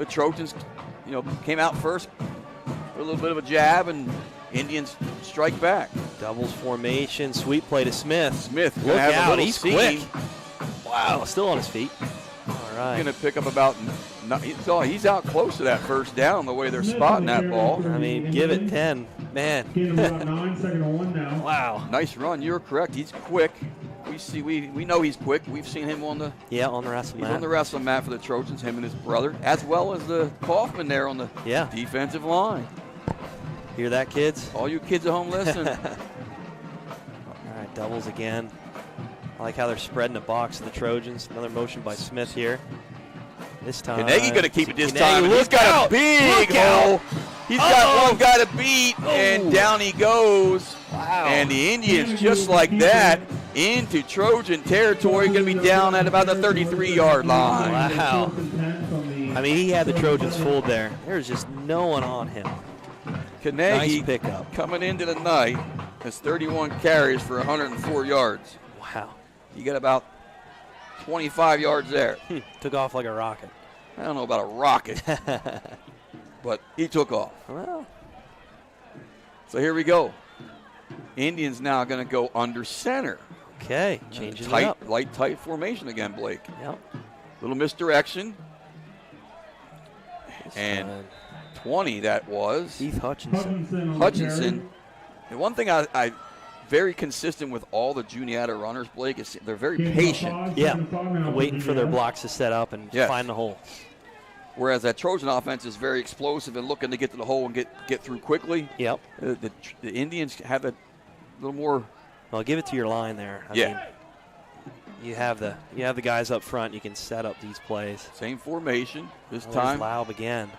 Trojans came out first with a little bit of a jab, and Indians strike back. Doubles formation, sweep play to Smith. Smith, look out, he's quick. Wow, still on his feet. All right. Going to pick up about. He's out close to that first down the way they're spotting that ball. I mean, give it 10. Man. About 9, 2nd and 1 now. Wow. Nice run. You're correct. He's quick. We know he's quick. We've seen him on the wrestling mat. He's on the wrestling mat for the Trojans, him and his brother, as well as the Kaufman there on the defensive line. Hear that, kids? All you kids at home, listen. All right, doubles again. I like how they're spreading the box of the Trojans. Another motion by Smith here. This time. Kanegi going to keep it this time. He's got a big hole. He's got one guy to beat, and down he goes. Wow. And the Indians, just like that, into Trojan territory, going to be down at about the 33-yard line. Wow. I mean, he had the Trojans fooled there. There's just no one on him. Kanegi nice pickup. Coming into the night has 31 carries for 104 yards. Wow. You got about 25 yards there. Took off like a rocket. I don't know about a rocket, but he took off. Well. So here we go. Indians now going to go under center. Okay, changing it up. Light, tight formation again, Blake. Yep. Little misdirection. And 20 that was. Keith Hutchinson. Hutchinson. And one thing I very consistent with all the Juniata runners, Blake, is they're very patient. Yeah, waiting for their blocks to set up and find the hole. Whereas that Trojan offense is very explosive and looking to get to the hole and get through quickly. Yep. The Indians have a little more. Well, give it to your line there. I mean, you have the guys up front. You can set up these plays. Same formation this time. Laub again.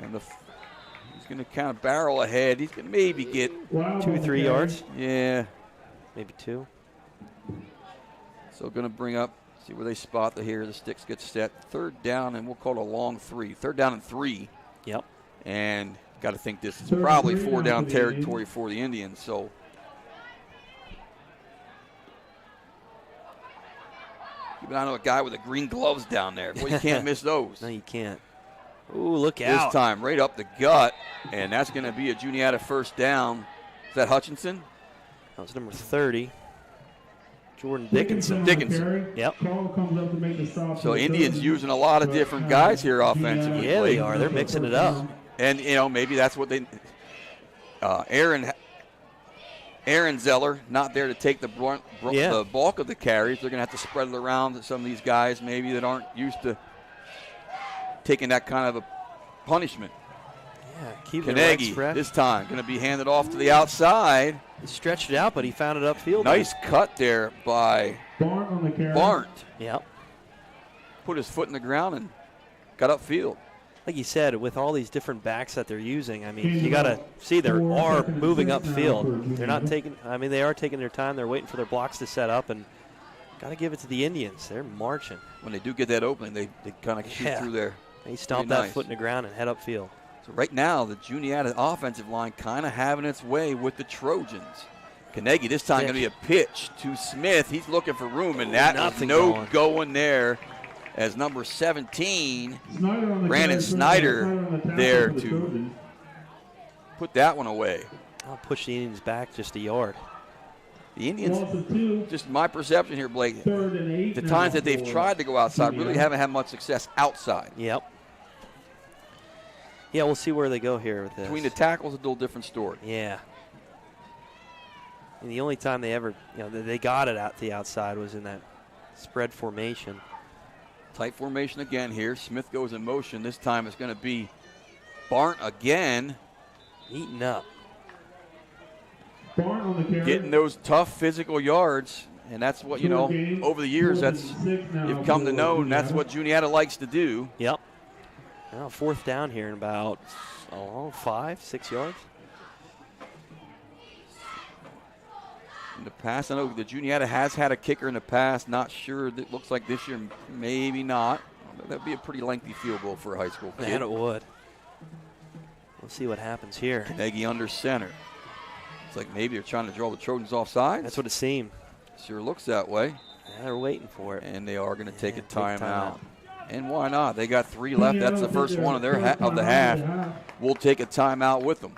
And he's going to kind of barrel ahead. He's going to maybe get 2 or 3 yards. Yeah. Maybe 2. So going to bring up, see where they spot here. The sticks get set. 3rd down, and we'll call it a long 3. 3rd down and 3. Yep. And got to think this is probably 4 down territory for the Indians. So keep an eye on a guy with the green gloves down there. Boy, you can't miss those. No, you can't. Ooh, look out. This time, right up the gut, and that's going to be a Juniata 1st down. Is that Hutchinson? That was number 30. Jordan Dickinson. Yep. So Indians using a lot of different guys here offensively. Yeah, they are. They're mixing it up. And, maybe that's what they Aaron Zeller not there to take the bulk of the carries. They're going to have to spread it around to some of these guys maybe that aren't used to taking that kind of a punishment. Yeah, keep Carnegie this time going to be handed off to the outside. He stretched it out, but he found it upfield. Nice cut there by Barnt. Yep. Put his foot in the ground and got upfield. Like you said, with all these different backs that they're using, I mean, you got to see they are moving upfield. They're not taking, they are taking their time. They're waiting for their blocks to set up, and got to give it to the Indians. They're marching. When they do get that opening, they kind of shoot through there. They stomp that foot in the ground and head upfield. So right now, the Juniata offensive line kind of having its way with the Trojans. Carnegie this time going to be a pitch to Smith. He's looking for room, and that is no going there. As number 17, Brandon Snyder there to put that one away. I'll push the Indians back just a yard. The Indians, just my perception here, Blake, the times that they've tried to go outside really haven't had much success outside. Yep. Yeah, we'll see where they go here with this. Between the tackles, a little different story. Yeah. And the only time they ever, they got it out the outside was in that spread formation. Tight formation again here. Smith goes in motion. This time it's going to be Barnt again. Eating up. Getting those tough physical yards. And that's what, over the years, you've come to know, and that's what Juniata likes to do. Yep. Now 4th down here in about 5-6 yards. In the past, I know the Juniata has had a kicker in the past. Not sure. It looks like this year, maybe not. That would be a pretty lengthy field goal for a high school kid. Yeah, it would. We'll see what happens here. Carnegie under center. It's like maybe they're trying to draw the Trojans offside. That's what it seemed. Sure looks that way. Yeah, they're waiting for it. And they are going to take a timeout. And why not? They got 3 left. That's the first one of of the half. We'll take a timeout with them.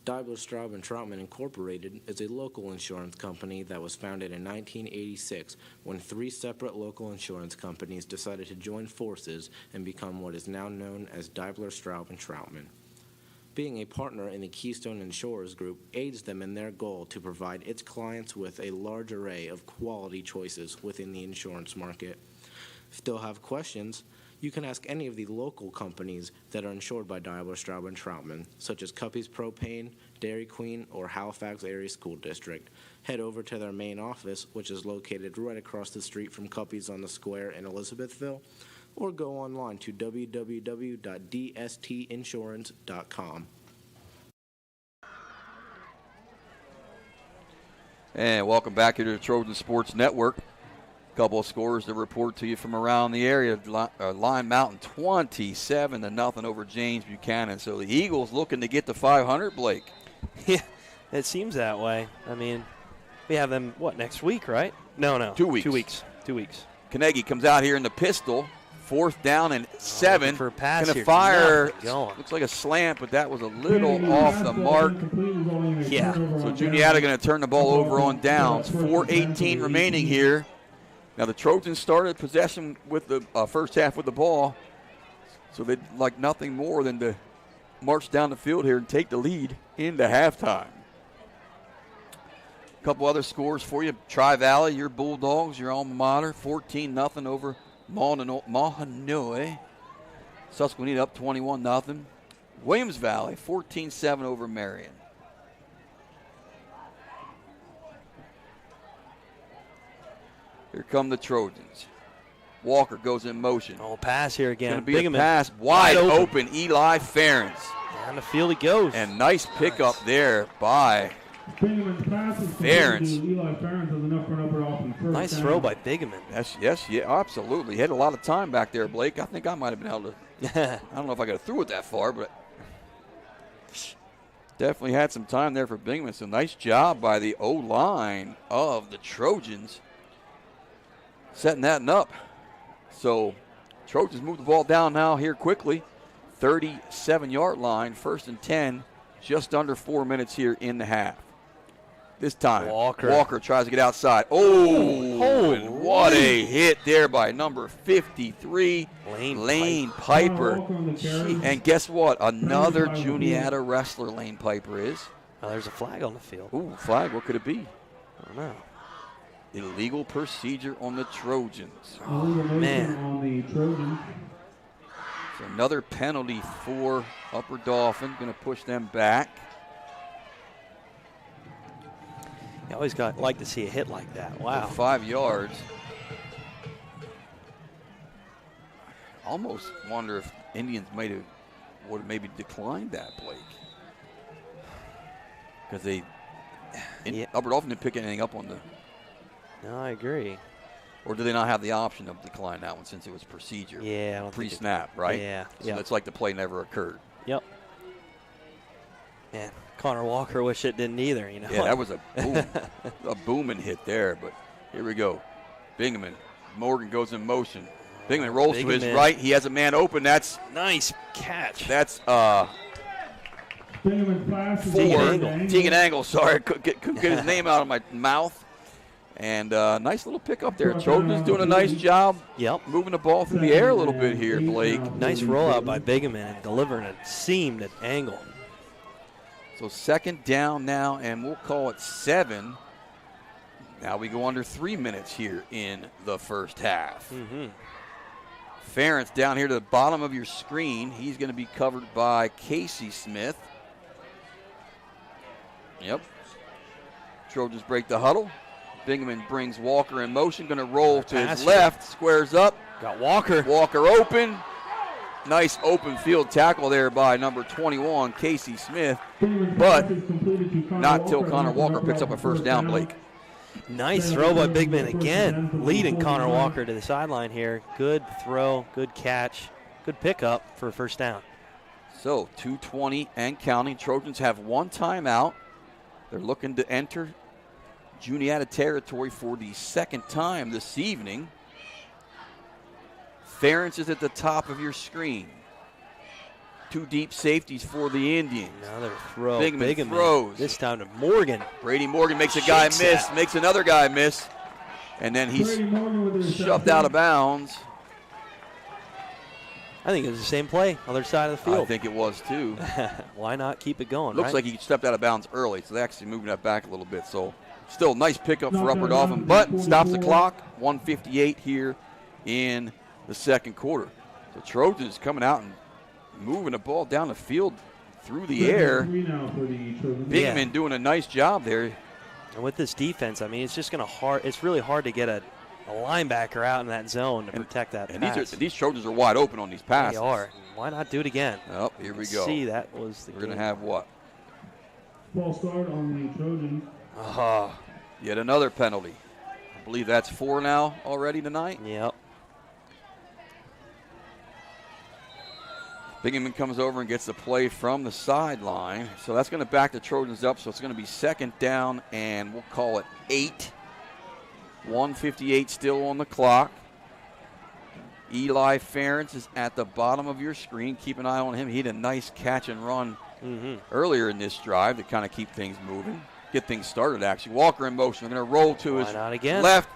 Daibler, Straub & Troutman Incorporated is a local insurance company that was founded in 1986 when 3 separate local insurance companies decided to join forces and become what is now known as Daibler, Straub & Troutman. Being a partner in the Keystone Insurers Group aids them in their goal to provide its clients with a large array of quality choices within the insurance market. Still have questions? You can ask any of the local companies that are insured by Daibler, Straub & Troutman, such as Cuppy's Propane, Dairy Queen, or Halifax Area School District. Head over to their main office, which is located right across the street from Cuppy's on the Square in Elizabethville, or go online to www.dstinsurance.com. And welcome back here to the Trojan Sports Network. A couple of scores to report to you from around the area. Lime Mountain 27-0 over James Buchanan. So the Eagles looking to get to 500, Blake. Yeah, it seems that way. I mean, we have them, next week, right? No. 2 weeks. 2 weeks. Carnegie comes out here in the pistol. 4th down and 7. For a pass Gonna here. Fire. Looks like a slant, but that was a little off the mark. Yeah. So Juniata going to turn the ball over on downs. 4:18 remaining here. Now the Trojans started possession with the first half with the ball, so they'd like nothing more than to march down the field here and take the lead into halftime. A couple other scores for you. Tri-Valley, your Bulldogs, your alma mater, 14-0 over Mahanoy. Susquehanna up 21-0. Williams Valley 14-7 over Marion. Here come the Trojans. Walker goes in motion. Pass here again. Going to be a pass wide open. Eli Ferentz. Down the field he goes. And nice pickup there by Ferentz. Nice throw by Bigeman. Yes, absolutely. He had a lot of time back there, Blake. I think I might have been able to. I don't know if I got through it that far, but definitely had some time there for Bigeman. So nice job by the O-line of the Trojans, setting that up. So Trojans move the ball down now here quickly. 37-yard line, 1st and 10. Just under 4 minutes here in the half. This time, Walker tries to get outside. Oh, and what a hit there by number 53, Lane Piper. And guess what? Another Juniata wrestler Lane Piper is. Oh, there's a flag on the field. Ooh, flag. What could it be? I don't know. Illegal procedure on the Trojans. Oh, man. On the Trojans. So another penalty for Upper Dauphin. Going to push them back. You always like to see a hit like that. Wow. 5 yards. Almost wonder if Indians would have maybe declined that, Blake. Because Upper Dauphin didn't pick anything up on the. No, I agree. Or do they not have the option of decline that one since it was procedure? Yeah, I don't think pre-snap, right? Yeah. So it's like the play never occurred. Yep. Man, Connor Walker wish it didn't either, you know. Yeah, that was a boom, a booming hit there. But here we go. Bingaman. Morgan goes in motion. Bingaman rolls to his right. He has a man open. That's nice catch. That's Tegan Angle. Sorry, couldn't get his name out of my mouth. And nice little pickup there. Trojans doing a nice job. Yep. Moving the ball through the air a little bit here, Blake. Nice rollout by Bingaman and delivering a seamed at Angle. So second down now, and we'll call it 7. Now we go under 3 minutes here in the first half. Mm-hmm. Ferentz down here to the bottom of your screen. He's going to be covered by Casey Smith. Yep. Trojans break the huddle. Bingaman brings Walker in motion. Going to roll to his left. Squares up. Got Walker. Walker open. Nice open field tackle there by number 21, Casey Smith. But not till Connor Walker picks up a first down, Blake. Nice throw by Bigman again, leading Connor Walker to the sideline here. Good throw, good catch, good pickup for a first down. So 2:20 and counting. Trojans have one timeout. They're looking to enter Juniata territory for the second time this evening. Ferentz is at the top of your screen. 2 deep safeties for the Indians. Another throw. Bigman throws. This time to Morgan. Brady Morgan makes a guy miss, makes another guy miss, and then he's shoved out of bounds. I think it was the same play, other side of the field. I think it was too. Why not keep it going? Looks like he stepped out of bounds early, so they're actually moving that back a little bit. So still nice pickup for Upper Dauphin, but stops the clock. 1:58 here in the second quarter. So Trojans coming out and moving the ball down the field through the air. Bingaman doing a nice job there. And with this defense, I mean, it's just going to it's really hard to get a linebacker out in that zone to protect that pass. These Trojans are wide open on these passes. They are. Why not do it again? Oh, here we go. See, that was the We're going to have what? False start on the Trojans. Yet another penalty. I believe that's 4 now already tonight. Yep. Bingaman comes over and gets the play from the sideline. So that's going to back the Trojans up. So it's going to be second down, and we'll call it 8. 1:58 still on the clock. Eli Ferentz is at the bottom of your screen. Keep an eye on him. He had a nice catch and run earlier in this drive to kind of keep things moving, get things started, actually. Walker in motion. They're going to roll to his left.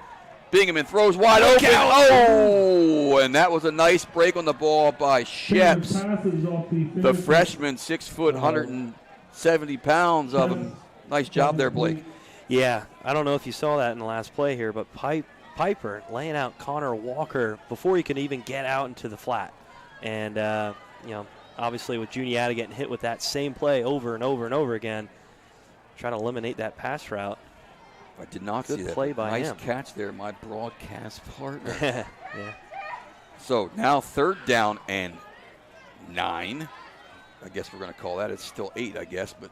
Bingaman throws wide open. Oh, and that was a nice break on the ball by Sheps, the freshman, 6 foot, 170 pounds of him. Nice job there, Blake. Yeah, I don't know if you saw that in the last play here, but Piper laying out Connor Walker before he could even get out into the flat. And, obviously with Juniata getting hit with that same play over and over and over again, trying to eliminate that pass route. I did not see that. Play by nice him. Catch there, my broadcast partner. Yeah. So now third down and 9. I guess we're going to call that. It's still 8, I guess, but.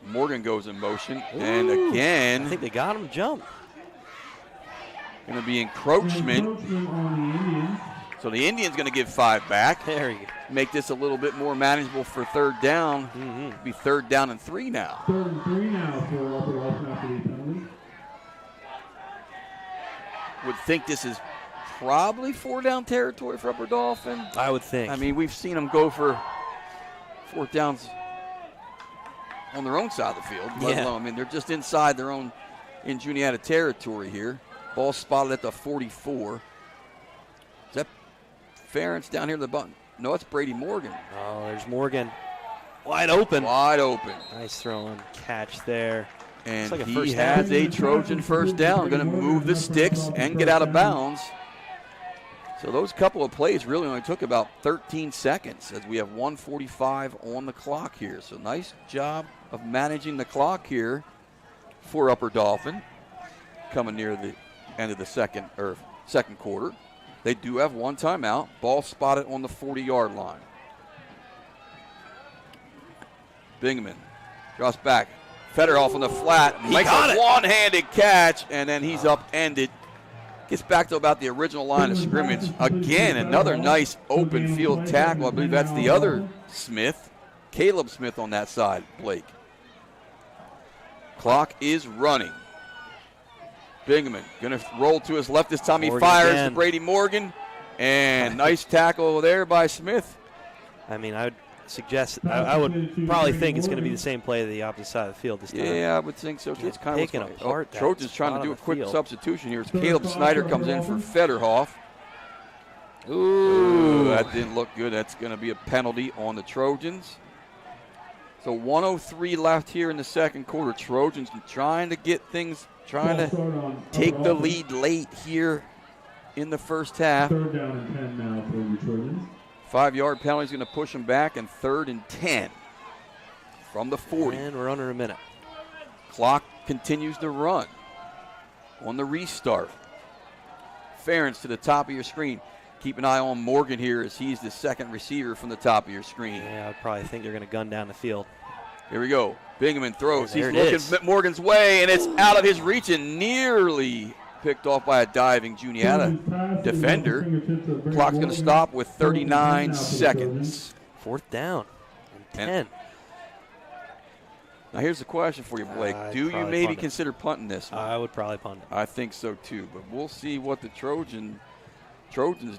Morgan goes in motion, and again. I think they got him jump. Going to be encroachment. On the Indians. So the Indians going to give 5 back. There you go. Make this a little bit more manageable for third down. It'll be third down and 3 now. 3rd and 3 now for Upper Dauphin after the penalty. Would think this is probably 4-down territory for Upper Dauphin. I would think. I mean, we've seen them go for 4th downs on their own side of the field. Let alone, I mean, they're just inside their own in Juniata territory here. Ball spotted at the 44. Is that Ferentz down here at the button? No, it's Brady Morgan. Oh, there's Morgan. Wide open. Wide open. Nice throw and catch there. And like a he first has down. a Trojan first down. Going to move the sticks and get out of bounds. So those couple of plays really only took about 13 seconds as we have 1:45 on the clock here. So nice job of managing the clock here for Upper Dauphin coming near the end of the second quarter. They do have one timeout. Ball spotted on the 40-yard line. Bingaman drops back. Federoff on the flat. Makes a one-handed catch, and then he's upended. Gets back to about the original line of scrimmage. Again, another nice open field tackle. I believe that's the other Smith. Caleb Smith on that side, Blake. Clock is running. Bingaman going to roll to his left this time. He fires to Brady Morgan. And nice tackle there by Smith. I mean, I would suggest, I would probably think it's going to be the same play to the opposite side of the field this time. Yeah, I would think so. It's kind taking of apart. Trojan's trying to do a quick substitution here. It's Caleb Snyder comes in for Federhoff. Ooh, that didn't look good. That's going to be a penalty on the Trojans. So 1:03 left here in the second quarter. Trojans trying to get things, trying to take the lead late here in the first half. 3rd down and 10 now for the Trojans. 5-yard penalty is going to push them back, and 3rd and 10 from the 40. And we're under a minute. Clock continues to run on the restart. Ferentz to the top of your screen. Keep an eye on Morgan here as he's the second receiver from the top of your screen. Yeah, I probably think they're going to gun down the field. Here we go. Bingaman throws. There He's looking Morgan's way, and it's out of his reach and nearly picked off by a diving Juniata defender. Clock's going to stop with 39 seconds. 4th down and 10. Now here's the question for you, Blake. Do you maybe consider punting this one? I would probably punt it. I think so too, but we'll see what the Trojans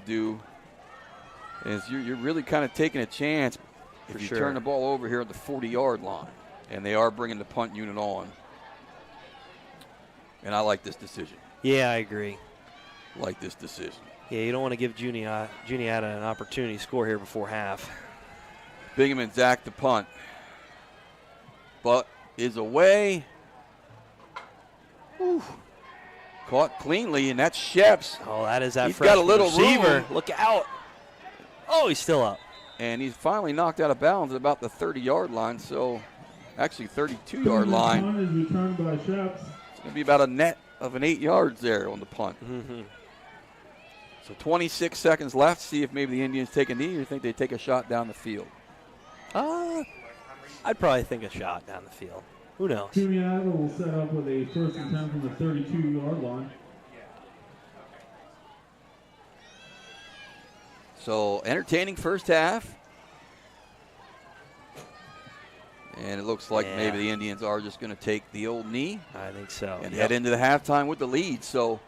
do. As you're really kind of taking a chance if you turn the ball over here at the 40-yard line. And they are bringing the punt unit on. And I like this decision. Yeah, I agree. Like this decision. Yeah, you don't want to give Juniata an opportunity to score here before half. Bingaman Zach the punt. But is away. Whew. Caught cleanly, and that's Sheps. Oh, that is that He's got a little receiver. room. Look out. Oh, he's still up. And he's finally knocked out of bounds at about the 30-yard line, so actually 32-yard line. The punt is returned by Sheps. It's going to be about a net of an 8 yards there on the punt. Mm-hmm. So 26 seconds left. See if maybe the Indians take a knee or think they take a shot down the field. I'd probably think a shot down the field. Who knows? Juniata will set up with a 1st and 10 from the 32-yard line. So entertaining first half. And it looks like maybe the Indians are just going to take the old knee. I think so. And head into the halftime with the lead. So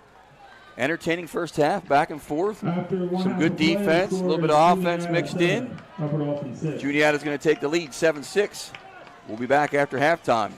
entertaining first half, back and forth. Some good defense, a little bit of offense mixed in. Juniata's going to take the lead, 7-6. We'll be back after halftime.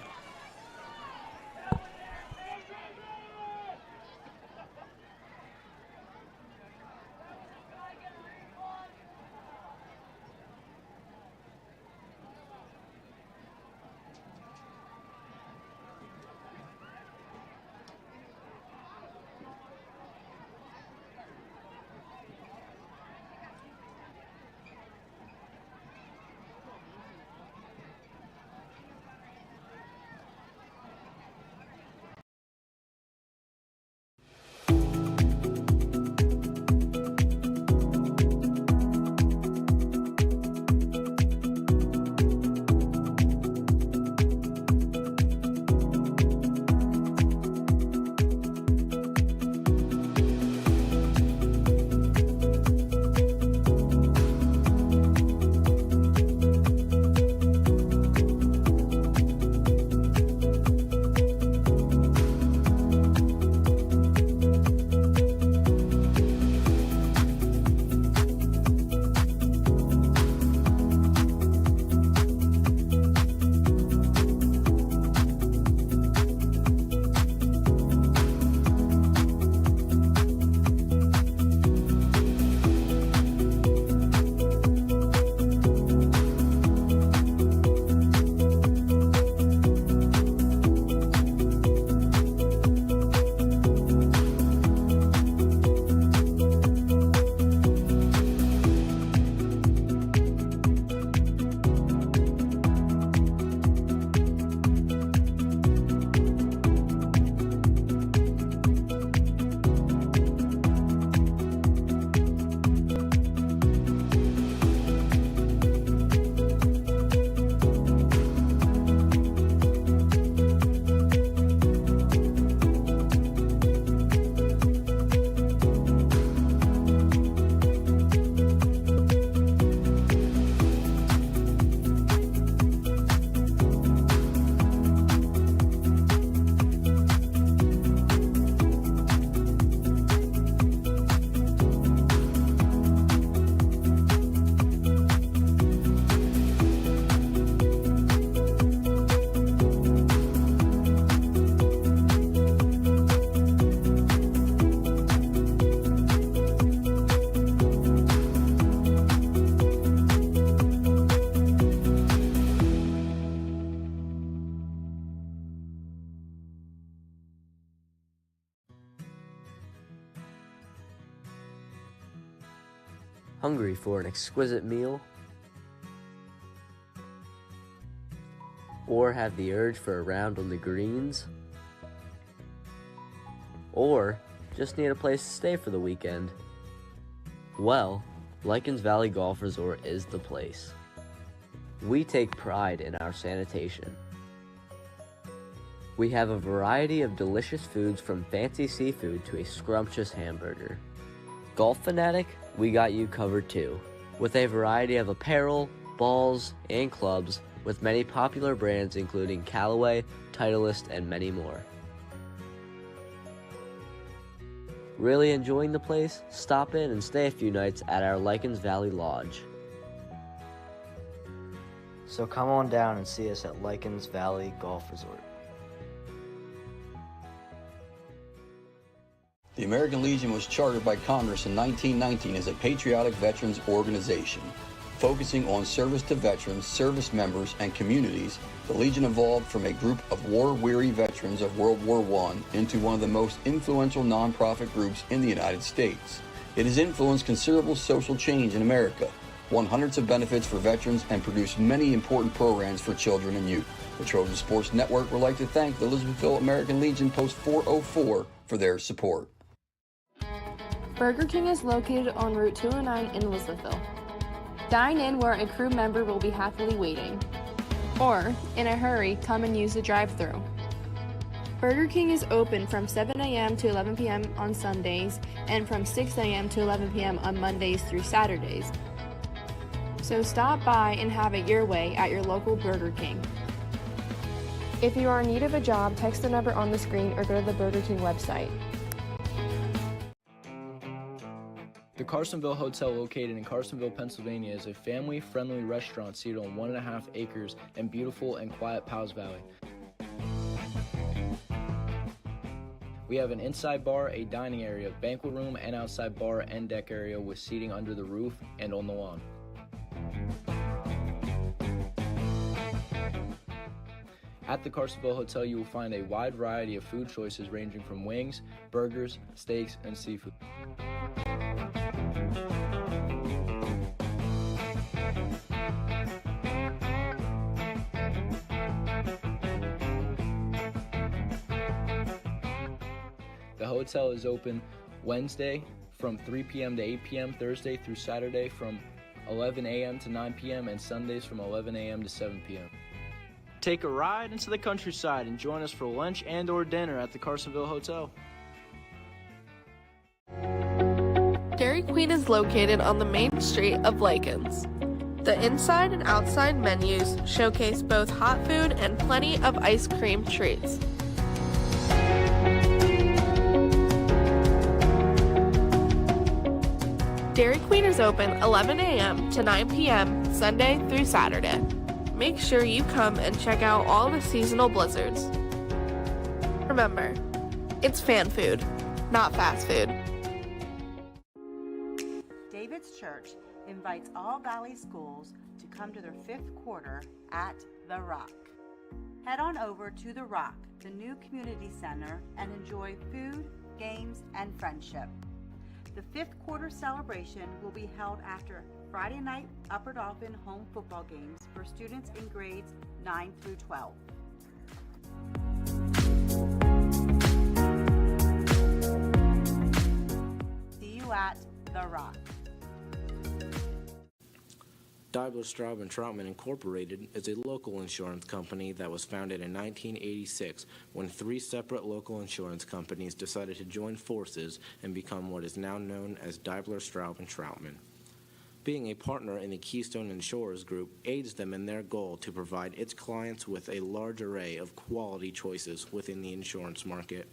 Hungry for an exquisite meal? Or have the urge for a round on the greens? Or just need a place to stay for the weekend? Well, Lycans Valley Golf Resort is the place. We take pride in our sanitation. We have a variety of delicious foods from fancy seafood to a scrumptious hamburger. Golf fanatic? We got you covered too, with a variety of apparel, balls, and clubs with many popular brands including Callaway, Titleist, and many more. Really enjoying the place? Stop in and stay a few nights at our Lycans Valley Lodge. So come on down and see us at Lycans Valley Golf Resort. The American Legion was chartered by Congress in 1919 as a patriotic veterans organization. Focusing on service to veterans, service members, and communities, the Legion evolved from a group of war-weary veterans of World War I into one of the most influential nonprofit groups in the United States. It has influenced considerable social change in America, won hundreds of benefits for veterans, and produced many important programs for children and youth. The Trojan Sports Network would like to thank the Elizabethville American Legion Post 404 for their support. Burger King is located on Route 209 in Elizabethville. Dine in where a crew member will be happily waiting. Or, in a hurry, come and use the drive-thru. Burger King is open from 7 a.m. to 11 p.m. on Sundays and from 6 a.m. to 11 p.m. on Mondays through Saturdays. So stop by and have it your way at your local Burger King. If you are in need of a job, text the number on the screen or go to the Burger King website. The Carsonville Hotel, located in Carsonville, Pennsylvania, is a family-friendly restaurant seated on 1.5 acres in beautiful and quiet Powys Valley. We have an inside bar, a dining area, banquet room, and outside bar and deck area with seating under the roof and on the lawn. At the Carsonville Hotel, you will find a wide variety of food choices ranging from wings, burgers, steaks, and seafood. The hotel is open Wednesday from 3 p.m. to 8 p.m., Thursday through Saturday from 11 a.m. to 9 p.m., and Sundays from 11 a.m. to 7 p.m. Take a ride into the countryside and join us for lunch and or dinner at the Carsonville Hotel. Dairy Queen is located on the main street of Lycans. The inside and outside menus showcase both hot food and plenty of ice cream treats. Dairy Queen is open 11 a.m. to 9 p.m. Sunday through Saturday. Make sure you come and check out all the seasonal blizzards. Remember, it's fan food, not fast food. David's Church invites all Valley schools to come to their 5th quarter at The Rock. Head on over to The Rock, the new community center, and enjoy food, games, and friendship. The 5th quarter celebration will be held after Friday night Upper Dauphin home football games for students in grades 9 through 12. See you at The Rock. Dauphin, Straub & Troutman Incorporated is a local insurance company that was founded in 1986 when 3 separate local insurance companies decided to join forces and become what is now known as Dauphin, Straub & Troutman. Being a partner in the Keystone Insurers Group aids them in their goal to provide its clients with a large array of quality choices within the insurance market.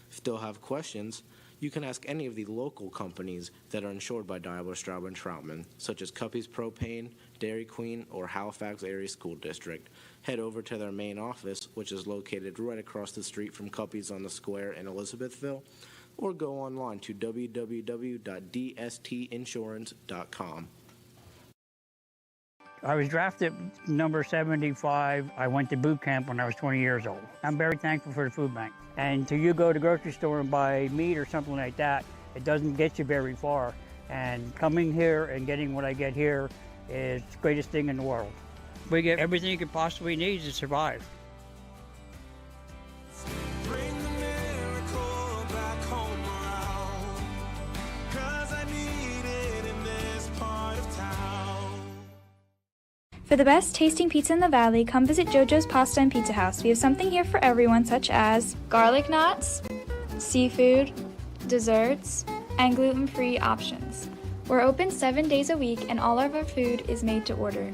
Still have questions? You can ask any of the local companies that are insured by Dauphin, Straub & Troutman, such as Cuppy's Propane, Dairy Queen, or Halifax Area School District. Head over to their main office, which is located right across the street from Cuppy's on the Square in Elizabethville, or go online to www.dstinsurance.com. I was drafted number 75. I went to boot camp when I was 20 years old. I'm very thankful for the food bank. And till you go to the grocery store and buy meat or something like that, it doesn't get you very far. And coming here and getting what I get here is the greatest thing in the world. We get everything you could possibly need to survive. For the best tasting pizza in the valley, come visit JoJo's Pasta and Pizza House. We have something here for everyone, such as garlic knots, seafood, desserts, and gluten-free options. We're open 7 days a week, and all of our food is made to order.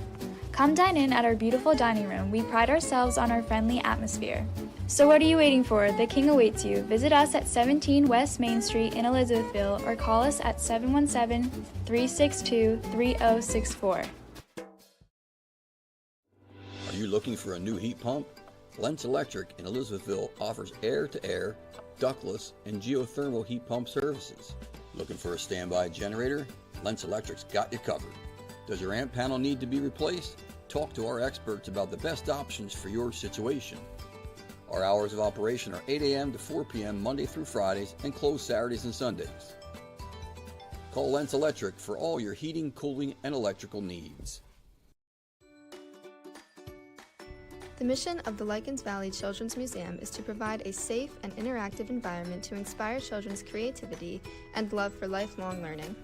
Come dine in at our beautiful dining room. We pride ourselves on our friendly atmosphere. So what are you waiting for? The King awaits you. Visit us at 17 West Main Street in Elizabethville or call us at 717-362-3064. Are you looking for a new heat pump? Lentz Electric in Elizabethville offers air-to-air, ductless, and geothermal heat pump services. Looking for a standby generator? Lentz Electric's got you covered. Does your amp panel need to be replaced? Talk to our experts about the best options for your situation. Our hours of operation are 8 a.m. to 4 p.m. Monday through Fridays and closed Saturdays and Sundays. Call Lentz Electric for all your heating, cooling, and electrical needs. The mission of the Lycans Valley Children's Museum is to provide a safe and interactive environment to inspire children's creativity and love for lifelong learning.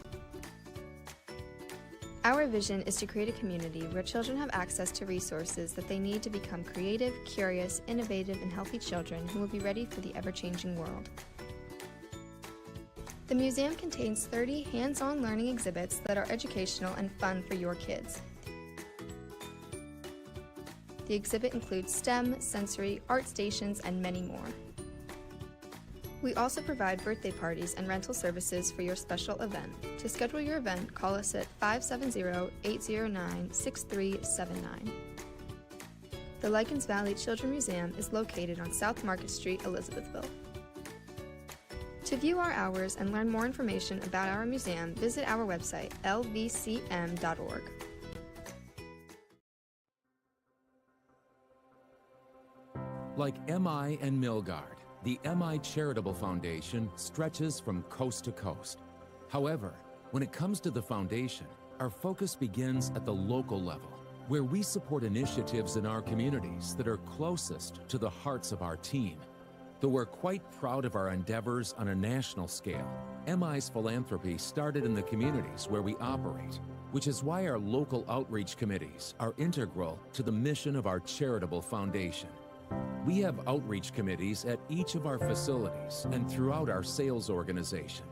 Our vision is to create a community where children have access to resources that they need to become creative, curious, innovative, and healthy children who will be ready for the ever-changing world. The museum contains 30 hands-on learning exhibits that are educational and fun for your kids. The exhibit includes STEM, sensory, art stations, and many more. We also provide birthday parties and rental services for your special event. To schedule your event, call us at 570-809-6379. The Lycans Valley Children's Museum is located on South Market Street, Elizabethville. To view our hours and learn more information about our museum, visit our website, lvcm.org. Like MI and Milgard, the MI Charitable Foundation stretches from coast to coast. However, when it comes to the foundation, our focus begins at the local level, where we support initiatives in our communities that are closest to the hearts of our team. Though we're quite proud of our endeavors on a national scale, MI's philanthropy started in the communities where we operate, which is why our local outreach committees are integral to the mission of our charitable foundation. We have outreach committees at each of our facilities and throughout our sales organization.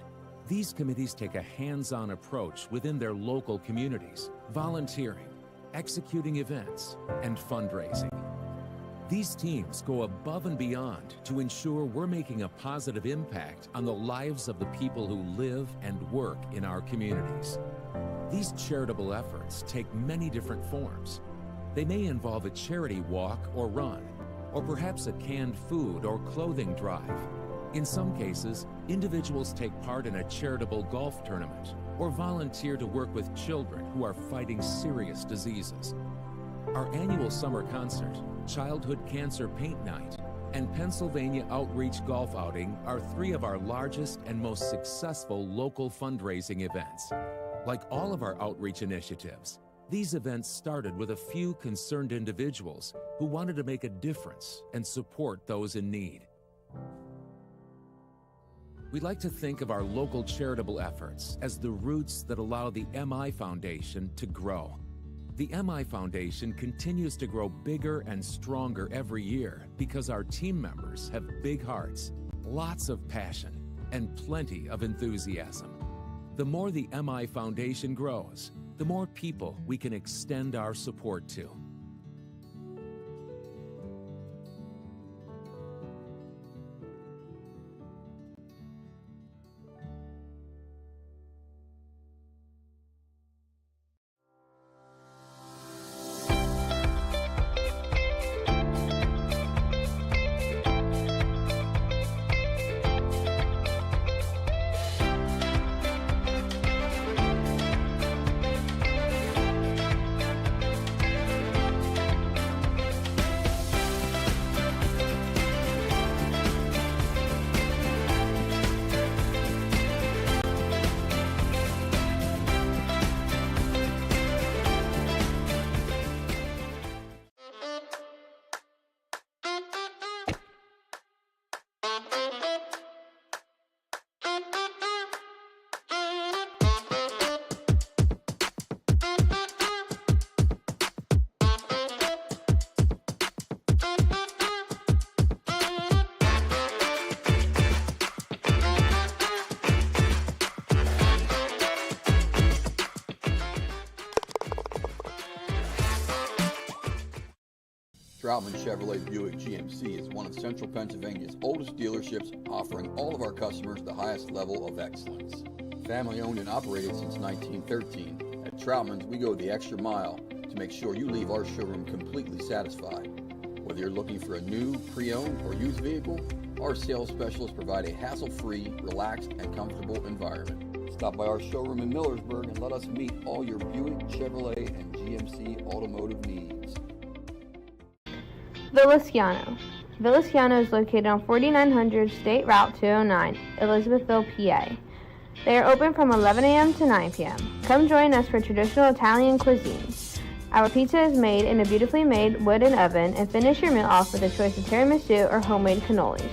These committees take a hands-on approach within their local communities, volunteering, executing events, and fundraising. These teams go above and beyond to ensure we're making a positive impact on the lives of the people who live and work in our communities. These charitable efforts take many different forms. They may involve a charity walk or run, or perhaps a canned food or clothing drive. In some cases, individuals take part in a charitable golf tournament or volunteer to work with children who are fighting serious diseases. Our annual summer concert, Childhood Cancer Paint Night, and Pennsylvania Outreach Golf Outing are three of our largest and most successful local fundraising events. Like all of our outreach initiatives, these events started with a few concerned individuals who wanted to make a difference and support those in need. We like to think of our local charitable efforts as the roots that allow the MI Foundation to grow. The MI Foundation continues to grow bigger and stronger every year because our team members have big hearts, lots of passion, and plenty of enthusiasm. The more the MI Foundation grows, the more people we can extend our support to. Troutman Chevrolet Buick GMC is one of Central Pennsylvania's oldest dealerships, offering all of our customers the highest level of excellence. Family owned and operated since 1913, at Troutman's we go the extra mile to make sure you leave our showroom completely satisfied. Whether you're looking for a new, pre-owned, or used vehicle, our sales specialists provide a hassle-free, relaxed, and comfortable environment. Stop by our showroom in Millersburg and let us meet all your Buick, Chevrolet, and GMC automotive needs. Villasciano. Villasciano is located on 4900 State Route 209, Elizabethville, PA. They are open from 11 a.m. to 9 p.m. Come join us for traditional Italian cuisine. Our pizza is made in a beautifully made wooden oven, and finish your meal off with a choice of tiramisu or homemade cannolis.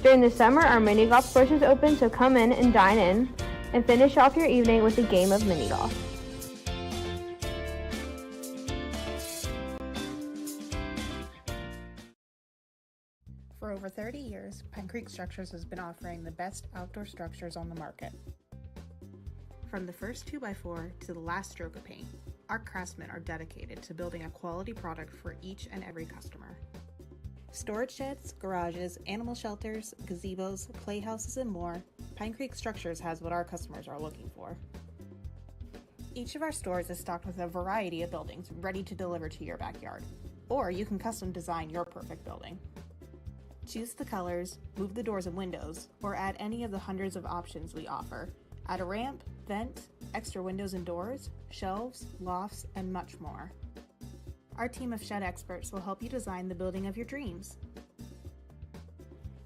During the summer, our mini golf course is open, so come in and dine in, and finish off your evening with a game of mini golf. For over 30 years, Pine Creek Structures has been offering the best outdoor structures on the market. From the first 2x4 to the last stroke of paint, our craftsmen are dedicated to building a quality product for each and every customer. Storage sheds, garages, animal shelters, gazebos, playhouses, and more, Pine Creek Structures has what our customers are looking for. Each of our stores is stocked with a variety of buildings ready to deliver to your backyard, or you can custom design your perfect building. Choose the colors, move the doors and windows, or add any of the hundreds of options we offer. Add a ramp, vent, extra windows and doors, shelves, lofts, and much more. Our team of shed experts will help you design the building of your dreams.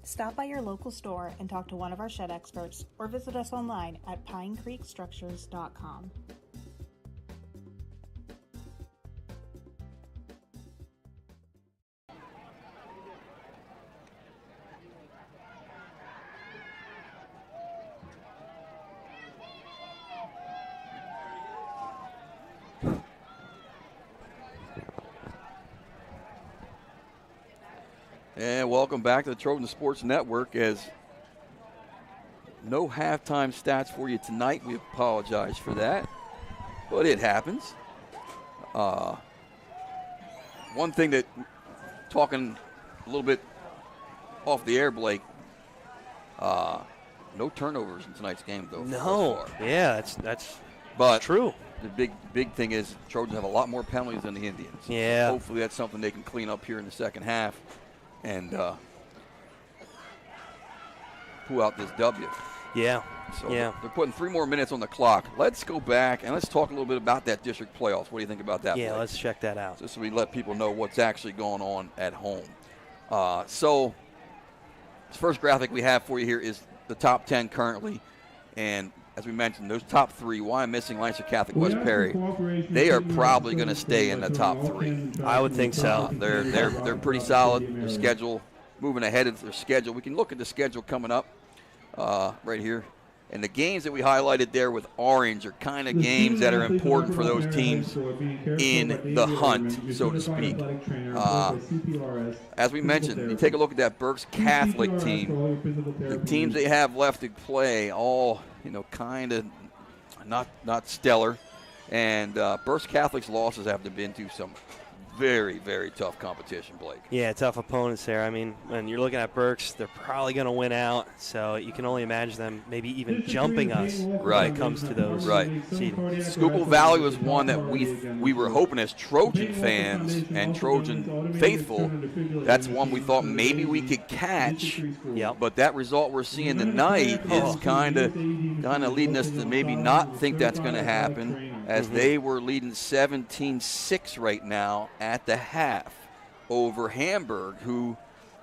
Stop by your local store and talk to one of our shed experts, or visit us online at pinecreekstructures.com. And welcome back to the Trojan Sports Network. As no halftime stats for you tonight, we apologize for that, but it happens. One thing that, talking a little bit off the air, Blake, no turnovers in tonight's game, though. No, yeah, that's true. The big thing is Trojans have a lot more penalties than the Indians. Yeah. Hopefully that's something they can clean up here in the second half and pull out this W. Yeah. So they're putting 3 more minutes on the clock. Let's go back and let's talk a little bit about that district playoffs. What do you think about that? Yeah, Blake? let's check that out. Just so we let people know what's actually going on at home. So this first graphic we have for you here is the top 10 currently. And as we mentioned, those top 3, Wyomissing, Lancaster Catholic, West Perry, they are probably going to stay in the top 3. I would think so. They're pretty solid. Their schedule, moving ahead of their schedule. We can look at the schedule coming up right here. And the games that we highlighted there with orange are kind of games that are important for those teams in the hunt, so to speak. As we mentioned, you take a look at that Berks Catholic team. The teams they have left to play, all kind of not stellar. And Berks Catholic's losses have been to some very, very tough competition, Blake. Yeah, tough opponents there. I mean, when you're looking at Berks, they're probably going to win out. So you can only imagine them maybe even jumping us when it comes to those seedings. Schuylkill Valley was one that we were hoping as Trojan fans and Trojan faithful, that's one we thought maybe we could catch. Yep. But that result we're seeing tonight is kind of leading us to maybe not think that's going to happen, as they were leading 17-6 right now at the half over Hamburg, who,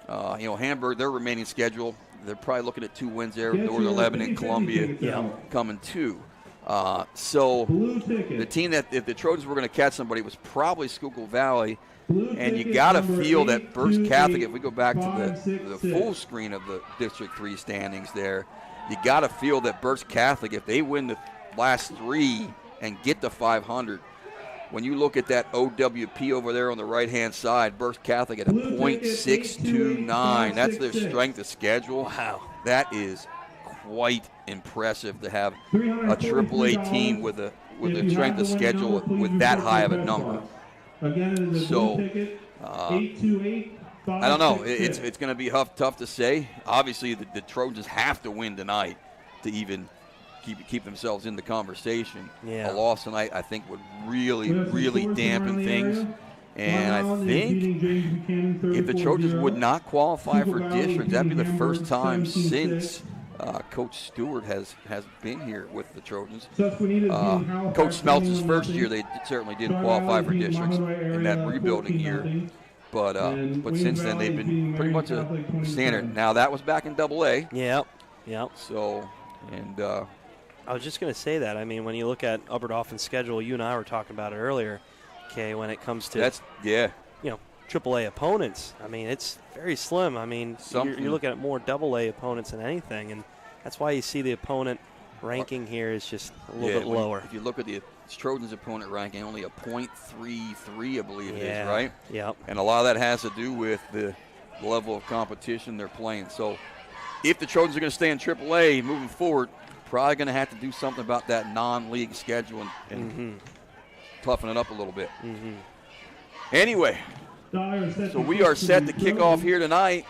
Hamburg, their remaining schedule, they're probably looking at 2 wins there, Northern Lebanon and Columbia coming 2. So the team that, if the Trojans were going to catch somebody, was probably Schuylkill Valley. And you got to feel that Berks Catholic, if we go back to the full screen of the District 3 standings there, you got to feel that Berks Catholic, if they win the last 3 and get to 500, when you look at that OWP over there on the right-hand side, Berks Catholic at a .629. That's their strength of schedule. Wow. That is quite impressive to have a AAA team with a strength of schedule with that high of a number. So 828. I don't know. It's going to be tough to say. Obviously, the Trojans have to win tonight to even keep themselves in the conversation. Yeah. A loss tonight, I think, would really dampen things. And I think if the Trojans would not qualify for districts, that'd be the first time since Coach Stewart has been here with the Trojans. Coach Smeltz's first year, they certainly didn't qualify for districts in that rebuilding year. But since then, they've been pretty much a standard. Now, that was back in AA. Yep. So, and I was just going to say that. I mean, when you look at Upper Dauphin's schedule, you and I were talking about it earlier, okay, when it comes to AAA opponents. I mean, it's very slim. I mean, you're looking at more AA opponents than anything, and that's why you see the opponent ranking here is just a little bit lower. If you look at the Trojans' opponent ranking, only a .33, I believe it is, right? Yep. And a lot of that has to do with the level of competition they're playing. So if the Trojans are going to stay in AAA moving forward, probably going to have to do something about that non-league schedule and toughen it up a little bit. Anyway, so we are set to kick off here tonight.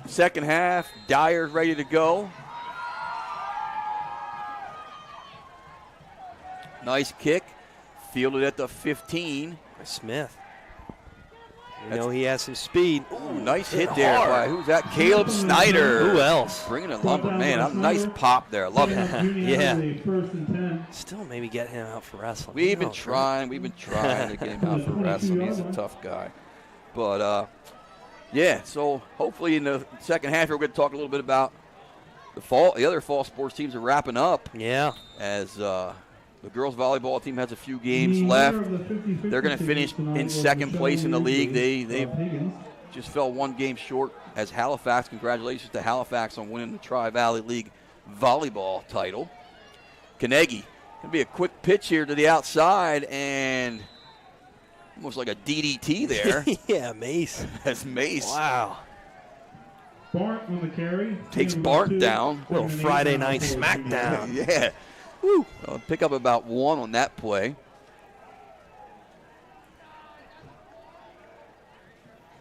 Second half, Dyer's ready to go. Nice kick, fielded at the 15. Smith. You know he has some speed. Ooh, nice hit there by, who's that? Caleb Snyder. Who else? Bringing it lumber. Man, a nice pop there. Love it. Yeah. Still maybe get him out for wrestling. We've been trying to get him out for wrestling. He's a tough guy. But, so hopefully in the second half we're going to talk a little bit about the other fall sports teams are wrapping up. Yeah. As the girls volleyball team has a few games left. They're going to finish in second place in the league. They just fell one game short as Halifax. Congratulations to Halifax on winning the Tri-Valley League volleyball title. Carnegie, going to be a quick pitch here to the outside and almost like a DDT there. Yeah, Mace. That's Mace. Wow. Bart on the carry. Takes Bart down. A little Friday night smackdown. Yeah. Woo. Pick up about one on that play.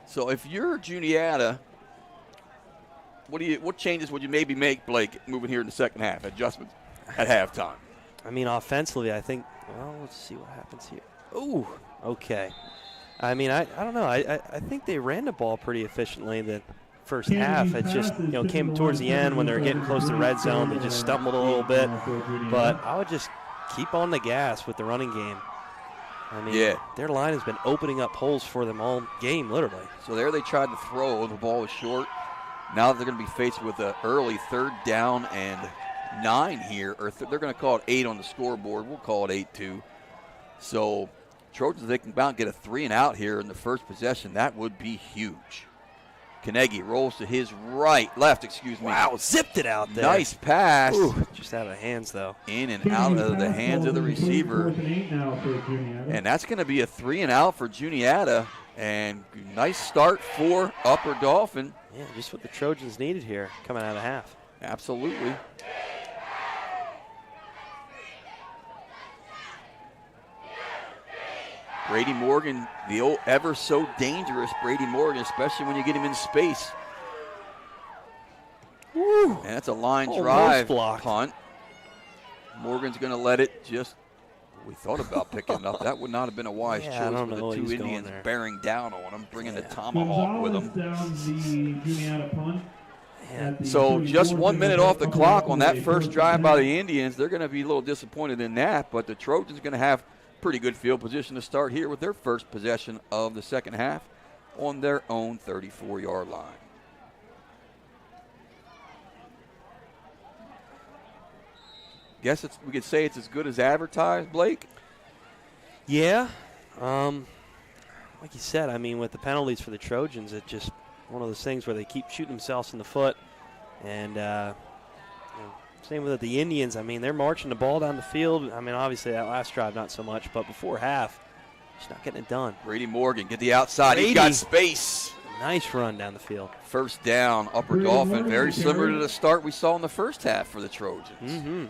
So if you're Juniata, what changes would you maybe make, Blake, moving here in the second half? Adjustments at halftime. I mean, offensively, I think. Well, let's see what happens here. Ooh, okay. I mean, I don't know. I think they ran the ball pretty efficiently the first half. It just came towards the end when they were getting close to the red zone. They just stumbled a little bit. But I would just keep on the gas with the running game. I mean, their line has been opening up holes for them all game, literally. So there they tried to throw. The ball was short. Now they're going to be faced with an early 3rd down and 9 here. Or they're going to call it 8 on the scoreboard. We'll call it 8-2. So Trojans, they can about get a 3 and out here in the first possession. That would be huge. Carnegie rolls to his left. Wow, zipped it out there. Nice pass. Ooh, just out of hands, though. In and out of the hands of the receiver. And that's going to be a 3 and out for Juniata. And nice start for Upper Dauphin. Yeah, just what the Trojans needed here coming out of half. Absolutely. Brady Morgan, the old ever so dangerous Brady Morgan, especially when you get him in space. Woo. And that's a line drive punt. Morgan's going to let it just, we thought about picking it up. That would not have been a wise choice with the two Indians bearing down on him, bringing the tomahawk with them. So just 1 minute off the clock on that first drive by the Indians. They're going to be a little disappointed in that, but the Trojans going to have pretty good field position to start here with their first possession of the second half on their own 34-yard line. Guess we could say it's as good as advertised, Blake? Yeah. Like you said, I mean, with the penalties for the Trojans, it's just one of those things where they keep shooting themselves in the foot. And same with the Indians. I mean, they're marching the ball down the field. I mean, obviously that last drive not so much, but before half, just not getting it done. Brady Morgan, get the outside. He's got space. Nice run down the field. First down, Upper Dauphin. Very similar to the start we saw in the first half for the Trojans.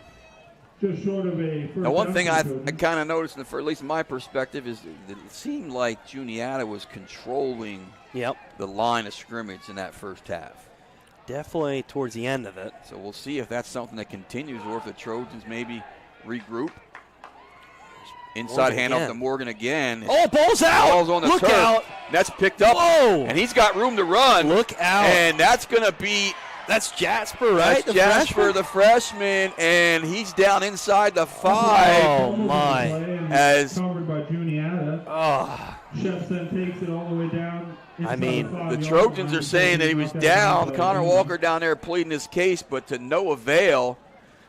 Just short of a first Now, one down thing for I Trojan. kind of noticed, at least in my perspective, is that it seemed like Juniata was controlling the line of scrimmage in that first half. Definitely towards the end of it. So we'll see if that's something that continues or if the Trojans maybe regroup. Inside Morgan handoff again. to Morgan again. Oh, ball's out. Ball's on the Look turf. out. That's picked up. Whoa. And he's got room to run. Look out. And that's going to be. That's Jasper, right? That's Jasper, the freshman, and he's down inside the 5. Oh, my. As covered by Juniata. Oh. Shepson takes it all the way down. I mean, the Trojans are saying that he was down. Connor Walker down there pleading his case, but to no avail.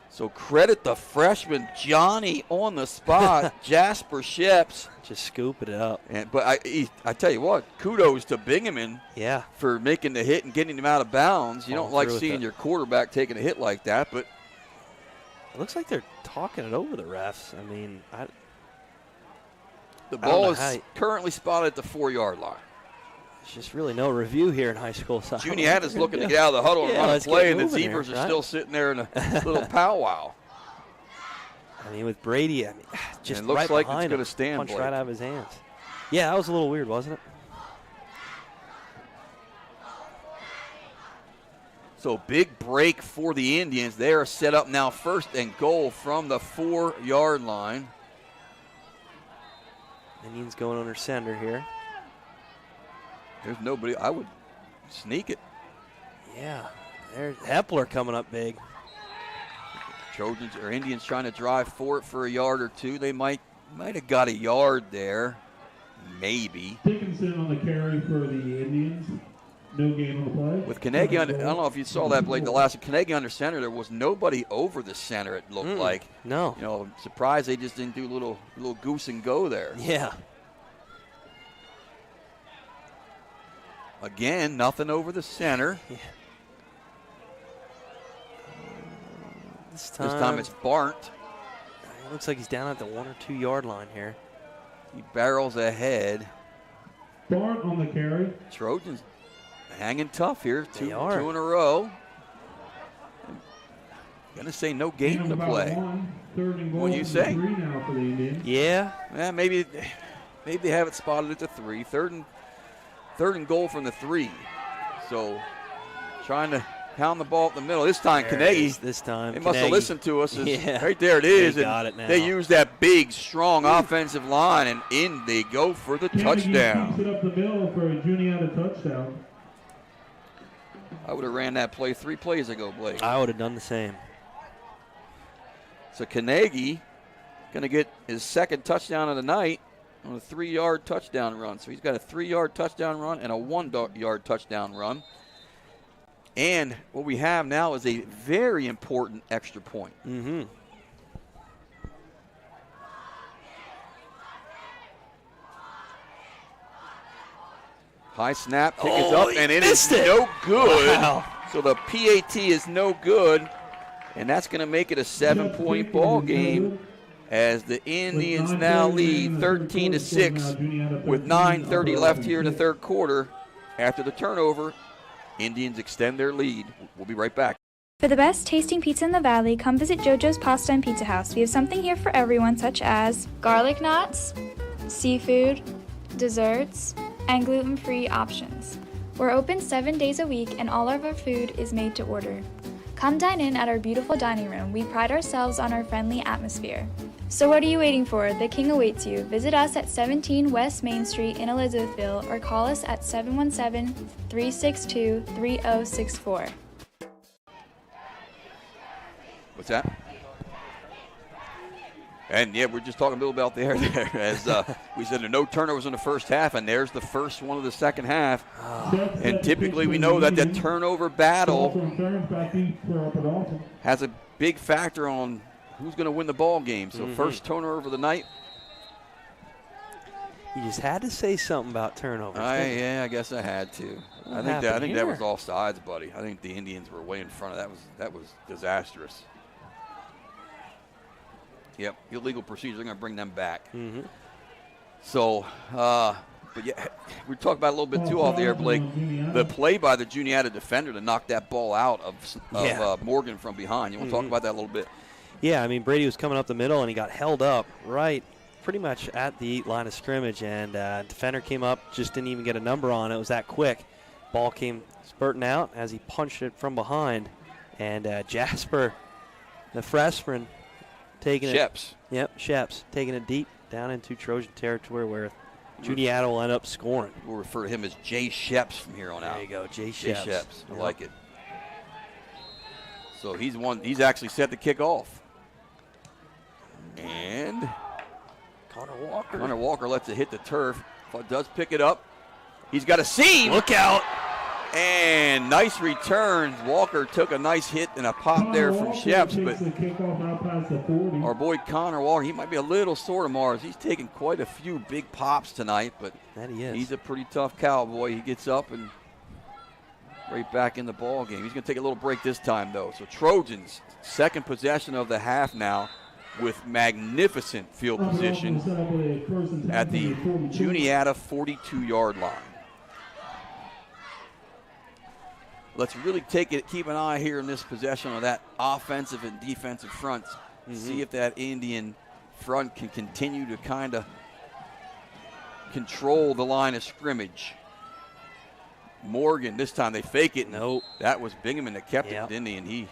So credit the freshman Johnny on the spot, Jasper Sheps. Just scooping it up. But I tell you what, kudos to Bingaman for making the hit and getting him out of bounds. You don't like seeing your quarterback taking a hit like that, but it looks like they're talking it over the refs. I mean, the ball is currently spotted at the 4-yard line. There's just really no review here in high school. So Juniata's looking to get out of the huddle and run a play, and the Zebras are still sitting there in a little powwow. I mean, with Brady, just and it looks right like behind it's going him, to stand. punch Blake. right out of his hands. Yeah, that was a little weird, wasn't it? So big break for the Indians. They are set up now 1st and goal from the 4-yard line. Indians going under center here. There's nobody. I would sneak it. Yeah, there's Hepler coming up big. Trojans or Indians trying to drive for it for a yard or two. They might have got a yard there, maybe. Dickinson on the carry for the Indians. No gain on the play. With Carnegie under, I don't know if you saw that, Blake. The last Carnegie under center, there was nobody over the center. It looked like. No. You know, surprised they just didn't do a little goose and go there. Yeah. Again, nothing over the center. Yeah. This time it's Barnt. It looks like he's down at the 1 or 2 yard line here. He barrels ahead. Barnt on the carry. Trojans hanging tough here. Two are. in a row. I'm gonna say no game to play. What do you say? Now for the Indians. Yeah. Maybe they have it spotted at the 3. Third and goal from the 3. So trying to pound the ball up the middle. This time, Carnegie. This time, they must have listened to us. Yeah. Right there it is. They got it now. They use that big, strong offensive line, and in they go for the touchdown. Pumps it up the middle for a Juniata touchdown. I would have ran that play 3 plays ago, Blake. I would have done the same. So Carnegie going to get his 2nd touchdown of the night on a 3-yard touchdown run. So he's got a 3-yard touchdown run and a 1-yard touchdown run. And what we have now is a very important extra point. Mm-hmm. High snap, kick is up, and it is no good. Wow. So the PAT is no good, and that's going to make it a 7-point ball game as the Indians now lead 13-6 with 9:30 left here in the 3rd quarter. After the turnover, Indians extend their lead. We'll be right back. For the best tasting pizza in the valley, come visit JoJo's Pasta and Pizza House. We have something here for everyone, such as garlic knots, seafood, desserts, and gluten-free options. We're open 7 days a week, and all of our food is made to order. Come dine in at our beautiful dining room. We pride ourselves on our friendly atmosphere. So what are you waiting for? The King awaits you. Visit us at 17 West Main Street in Elizabethville or call us at 717-362-3064. What's that? And, yeah, we're just talking a little about there as we said there are no turnovers in the first half, and there's the first one of the second half. And typically we know that the turnover battle has a big factor on who's going to win the ball game. So first turnover of the night. You just had to say something about turnovers. Yeah, I guess I had to. I think that was all sides, buddy. I think the Indians were way in front of that. That was disastrous. Yep, illegal procedures are going to bring them back. Mm-hmm. So, but yeah, we talked about it a little bit too off the air, Blake. The play by the Juniata defender to knock that ball out of Morgan from behind. You want to talk about that a little bit? Yeah, I mean, Brady was coming up the middle, and he got held up right pretty much at the line of scrimmage, and defender came up, just didn't even get a number on it. It was that quick. Ball came spurting out as he punched it from behind, and Jasper, the freshman, taking Sheps. it. Yep, Sheps, taking it deep down into Trojan territory where Juniata will end up scoring. We'll refer to him as Jay Sheps from here on out. There you go, Jay Jay Sheps. Sheps. I Yep. like it. So he's actually set to kick off. And Connor Walker lets it hit the turf. Does pick it up. He's got a seam. Look out. And nice return. Walker took a nice hit and a pop there from Sheps, but our boy Connor Walker, he might be a little sore tomorrow. He's taking quite a few big pops tonight, but that he is. He's a pretty tough cowboy. He gets up and right back in the ball game. He's going to take a little break this time, though. So Trojans, second possession of the half now, with magnificent field position at the Juniata 42-yard line. Let's really keep an eye here in this possession on that offensive and defensive fronts. See if that Indian front can continue to kind of control the line of scrimmage. Morgan, this time they fake it. Nope. That was Bingaman that kept it, didn't he? And he.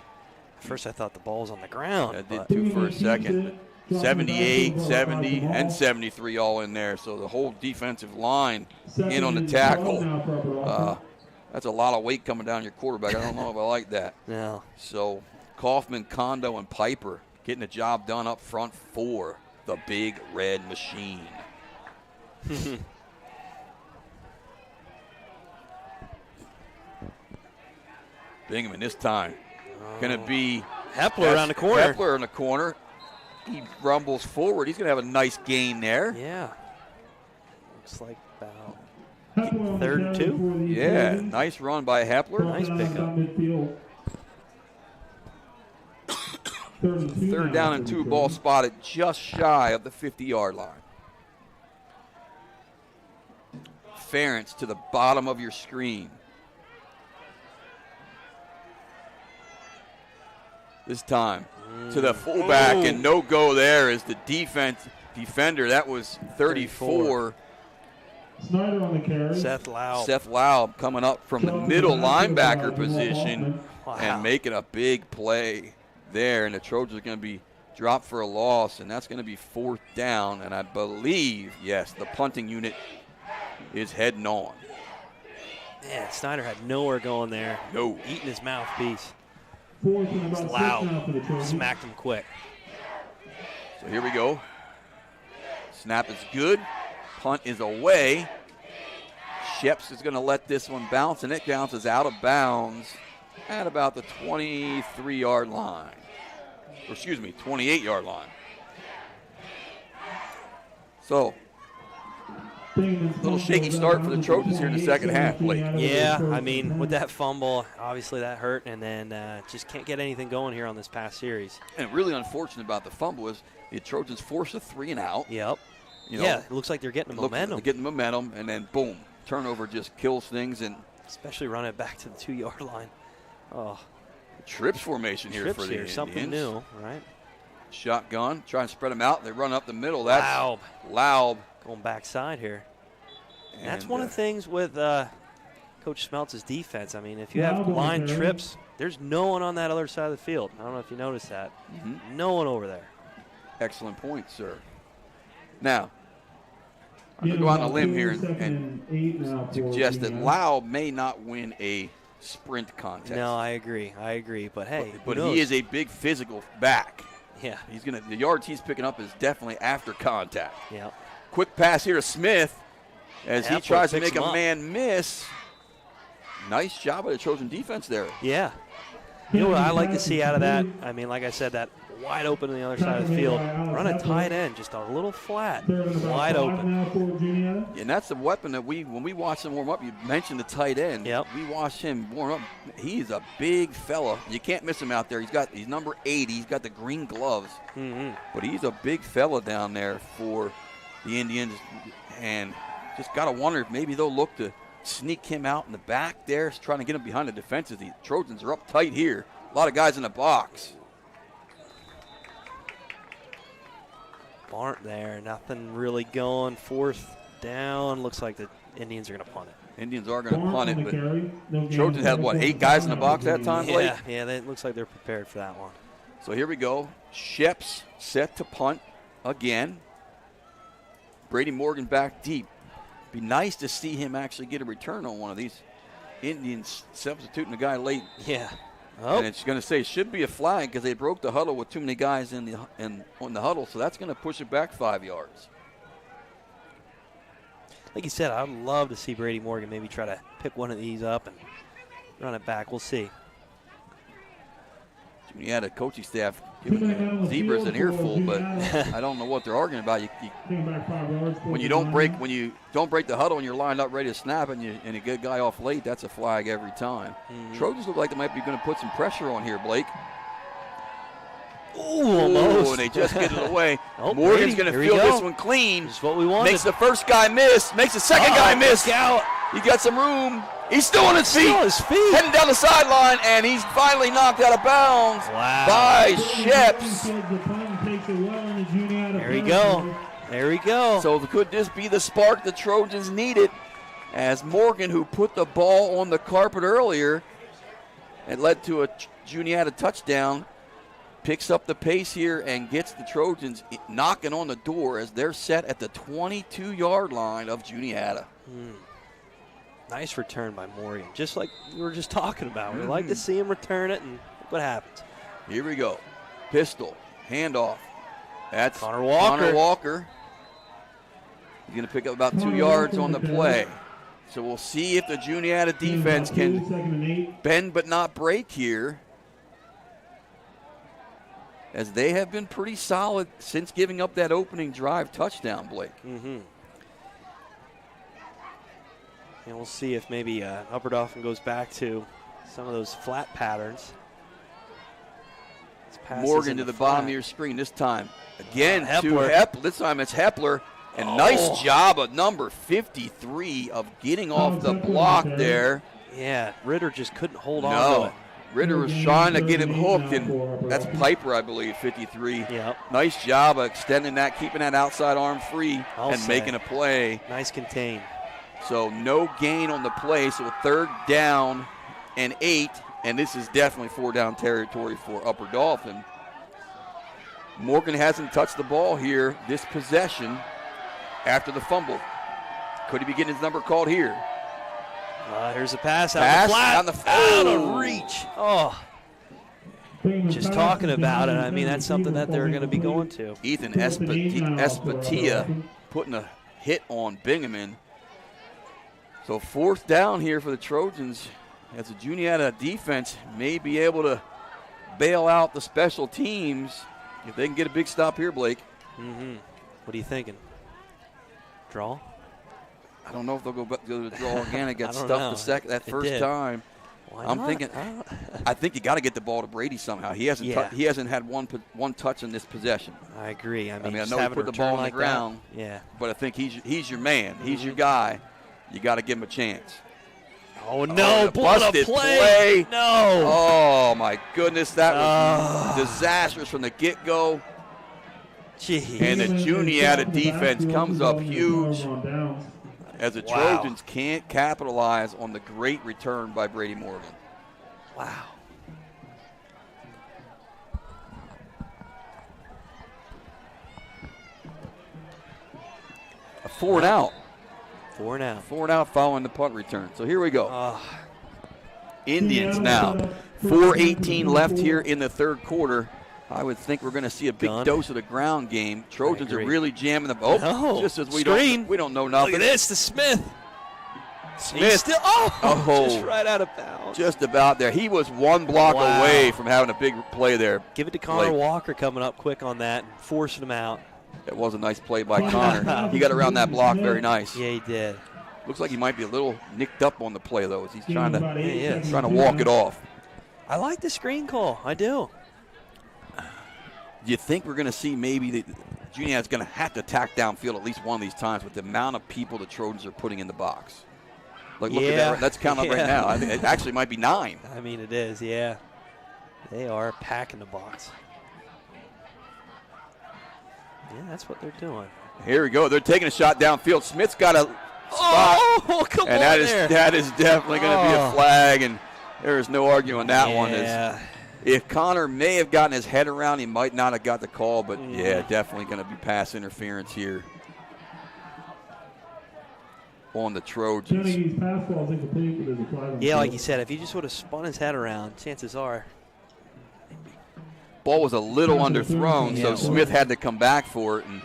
First I thought the ball was on the ground. That did too for a second. 78, 70, and 73 all in there. So the whole defensive line in on the tackle. That's a lot of weight coming down your quarterback. I don't know if I like that. No. So Kaufman, Kondo, and Piper getting the job done up front for the Big Red Machine. Bingaman this time. Going to be Hepler around the corner. Hepler in the corner. He rumbles forward. He's going to have a nice gain there. Yeah. Looks like about 3rd and 2. Yeah, nice run by Hepler. Nice pickup. Third down and 2, ball spotted just shy of the 50-yard line. Ferentz to the bottom of your screen. This time to the fullback, and no go there is the defender. That was 34. Snyder on the carry. Seth Laub coming up from the middle linebacker position and making a big play there. And the Trojans are going to be dropped for a loss, and that's going to be 4th down. And I believe, yes, the punting unit is heading on. Man, Snyder had nowhere going there. No. Eating his mouthpiece. It's loud. Smacked him quick. So here we go. Snap is good. Punt is away. Sheps is going to let this one bounce, and it bounces out of bounds at about the 23-yard line. Or excuse me, 28-yard line. So, a little shaky start for the Trojans here in the second half, Blake. Yeah, I mean, with that fumble, obviously that hurt, and then just can't get anything going here on this past series. And really unfortunate about the fumble is the Trojans forced a 3-and-out. Yep. You know, yeah, it looks like they're getting the momentum. They're getting momentum, and then boom, turnover just kills things. And especially running it back to the 2-yard line. Oh, trips formation here trips for the here, Indians. something new, right? Shotgun, trying to spread them out. They run up the middle. That's Laub going backside here. And that's one of the things with Coach Smeltz's defense. I mean, if you have line trips, there's no one on that other side of the field. I don't know if you noticed that. No one over there. Excellent point, sir. Now, I'm going to go out on a limb here and suggest that Laub may not win a sprint contest. No, I agree. But hey, but he is a big physical back. Yeah. The yards he's picking up is definitely after contact. Yeah. Quick pass here to Smith as he tries to make a man miss. Nice job by the Trojan defense there. Yeah. You know what I like to see out of that? I mean, like I said, that wide open on the other side of the field. Run a tight end, just a little flat, wide open. And that's the weapon that when we watch him warm up, you mentioned the tight end. Yep. We watched him warm up. He's a big fella. You can't miss him out there. He's number 80. He's got the green gloves. But he's a big fella down there for the Indians. And just got to wonder if maybe they'll look to sneak him out in the back there, trying to get him behind the defenses. The Trojans are up tight here. A lot of guys in the box. aren't there. Nothing really going. 4th down. Looks like the Indians are going to punt it. Indians are going to punt it, but Trojans had, what, 8 guys in the box that time, Blake? Yeah, it looks like they're prepared for that one. So here we go. Sheps set to punt again. Brady Morgan back deep. Be nice to see him actually get a return on one of these. Indians substituting a guy late. Yeah. And it's going to say it should be a flag because they broke the huddle with too many guys on the huddle, so that's going to push it back 5 yards. Like you said, I'd love to see Brady Morgan maybe try to pick one of these up and run it back. We'll see. Juniata coaching staff giving the Zebras an earful, but I don't know what they're arguing about. When you don't break the huddle and you're lined up ready to snap and you get a guy off late, that's a flag every time. Trojans look like they might be going to put some pressure on here, Blake. Ooh, almost. And they just get it away. Brady, Morgan's going to field this one clean. That's what we wanted. Makes the first guy miss. Makes the second guy miss. Out. He got some room. He's still on his feet. Heading down the sideline, and he's finally knocked out of bounds by Sheps. There we go. There we go. So could this be the spark the Trojans needed? As Morgan, who put the ball on the carpet earlier, it led to a Juniata touchdown, picks up the pace here and gets the Trojans knocking on the door as they're set at the 22-yard line of Juniata. Nice return by Morgan, just like we were just talking about. We like to see him return it, and look what happens. Here we go. Pistol, handoff. That's Connor Walker. He's going to pick up about 2 yards on the play. So we'll see if the Juniata defense can bend but not break here, as they have been pretty solid since giving up that opening drive touchdown, Blake. And we'll see if maybe Upper Dauphin goes back to some of those flat patterns. Morgan to the bottom of your screen this time. Again, to Hepler. This time it's Hepler. And nice job of number 53 of getting off the block there. Yeah, Ritter just couldn't hold on to it. Ritter was trying to get him hooked, and that's Piper, I believe, 53. Yep. Nice job of extending that, keeping that outside arm free, making a play. Nice contain. So no gain on the play, so 3rd down and 8, and this is definitely 4-down territory for Upper Dauphin. Morgan hasn't touched the ball here this possession after the fumble. Could he be getting his number called here? Here's a pass out the flat. Out of reach. Oh. Just talking about it, I mean, that's something that they're going to be going to. Ethan Espatia putting a hit on Bingaman. So 4th down here for the Trojans, as the Juniata defense may be able to bail out the special teams if they can get a big stop here, Blake. What are you thinking? Draw? I don't know if they'll go to the draw again. It got stuffed that first time. I'm thinking. I think you got to get the ball to Brady somehow. He hasn't. He hasn't had one touch in this possession. I agree. I mean, I know he put the ball on the ground. But I think he's your man. He's your guy. You got to give him a chance. Oh no! Busted play. No. Oh my goodness, that was disastrous from the get-go. Jeez. And the Juniata defense comes up huge, as the Trojans can't capitalize on the great return by Brady Morgan. Wow. A 4 and out. 4 and out. 4 and out following the punt return. So here we go. Indians now. 4:18 left here in the 3rd quarter. I would think we're going to see a big dose of the ground game. Trojans are really jamming the ball. Just as we don't know nothing. Look at this, to Smith. Smith still, just right out of bounds. Just about there. He was 1 block away from having a big play there. Give it to Connor Walker coming up quick on that and forcing him out. That was a nice play by Connor. He got around that block very nice. Yeah, he did. Looks like he might be a little nicked up on the play, though, as he's trying to walk it off. I like the screen call. I do. Do you think we're going to see maybe the Juniata's going to have to attack downfield at least one of these times with the amount of people the Trojans are putting in the box? Like, look at that. Let's count up right now. I mean, it actually might be 9. I mean, it is, yeah. They are packing the box. Yeah, that's what they're doing. Here we go. They're taking a shot downfield. Smith's got a spot. Oh, come and on that is definitely going to be a flag, and there is no arguing that one. If Connor may have gotten his head around, he might not have got the call, but yeah, definitely going to be pass interference here on the Trojans. Yeah, like you said, if he just would have spun his head around, chances are. Ball was a little underthrown, so Smith had to come back for it, and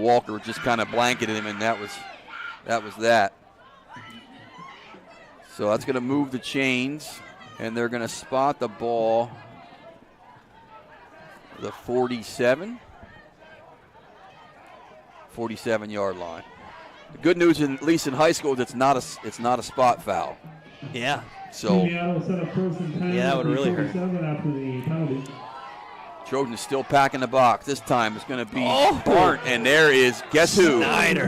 Walker just kind of blanketed him, and that was that. So that's going to move the chains, and they're going to spot the ball. The 47-yard line. The good news, at least in high school, is it's not a spot foul. Yeah. So Yeah, that would really hurt. After the penalty. Trojans still packing the box. This time it's going to be Bart, and there is, guess who? Snyder.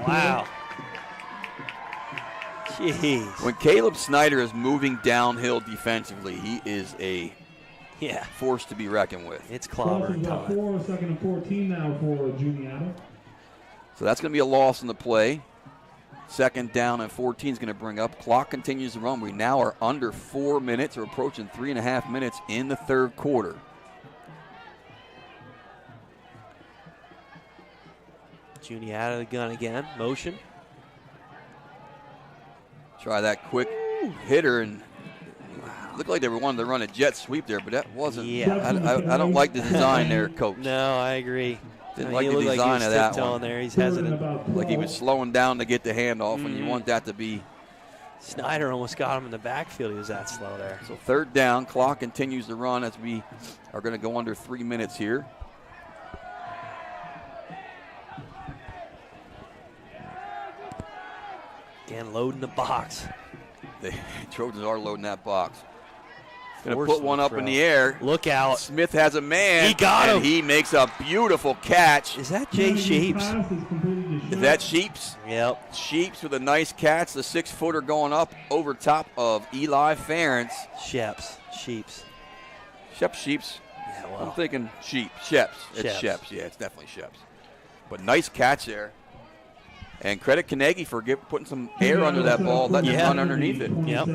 Wow. Jeez. When Caleb Snyder is moving downhill defensively, he is a force to be reckoned with. It's clobbering time. 2nd and 14 now for Juniata. So that's going to be a loss in the play. 2nd down and 14 is going to bring up. Clock continues to run. We now are under 4 minutes. We're approaching 3.5 minutes in the third quarter. Juniata the gun again. Motion. Try that quick hitter, and looked like they were wanting to run a jet sweep there, but that wasn't. Yeah. I don't like the design there, Coach. No, I agree. Didn't like the design of that one. There. He's hesitant. Like he was slowing down to get the handoff, and you want that to be. Snyder almost got him in the backfield. He was that slow there. So 3rd down, clock continues to run as we are going to go under 3 minutes here. Again, loading the box. The Trojans are loading that box. Going to Force put one the up throw. in the air. Look out. Smith has a man. He got him. And he makes a beautiful catch. Is that Jay Sheeps? Is that Sheeps? Yep. Sheeps with a nice catch. The 6-footer going up over top of Eli Ferentz. Sheeps. Sheeps. Yeah, well. I'm thinking Sheps. It's Sheps. Yeah, it's definitely Sheps. But nice catch there. And credit Carnegie for putting some air under that ball, letting it run underneath it. Yep.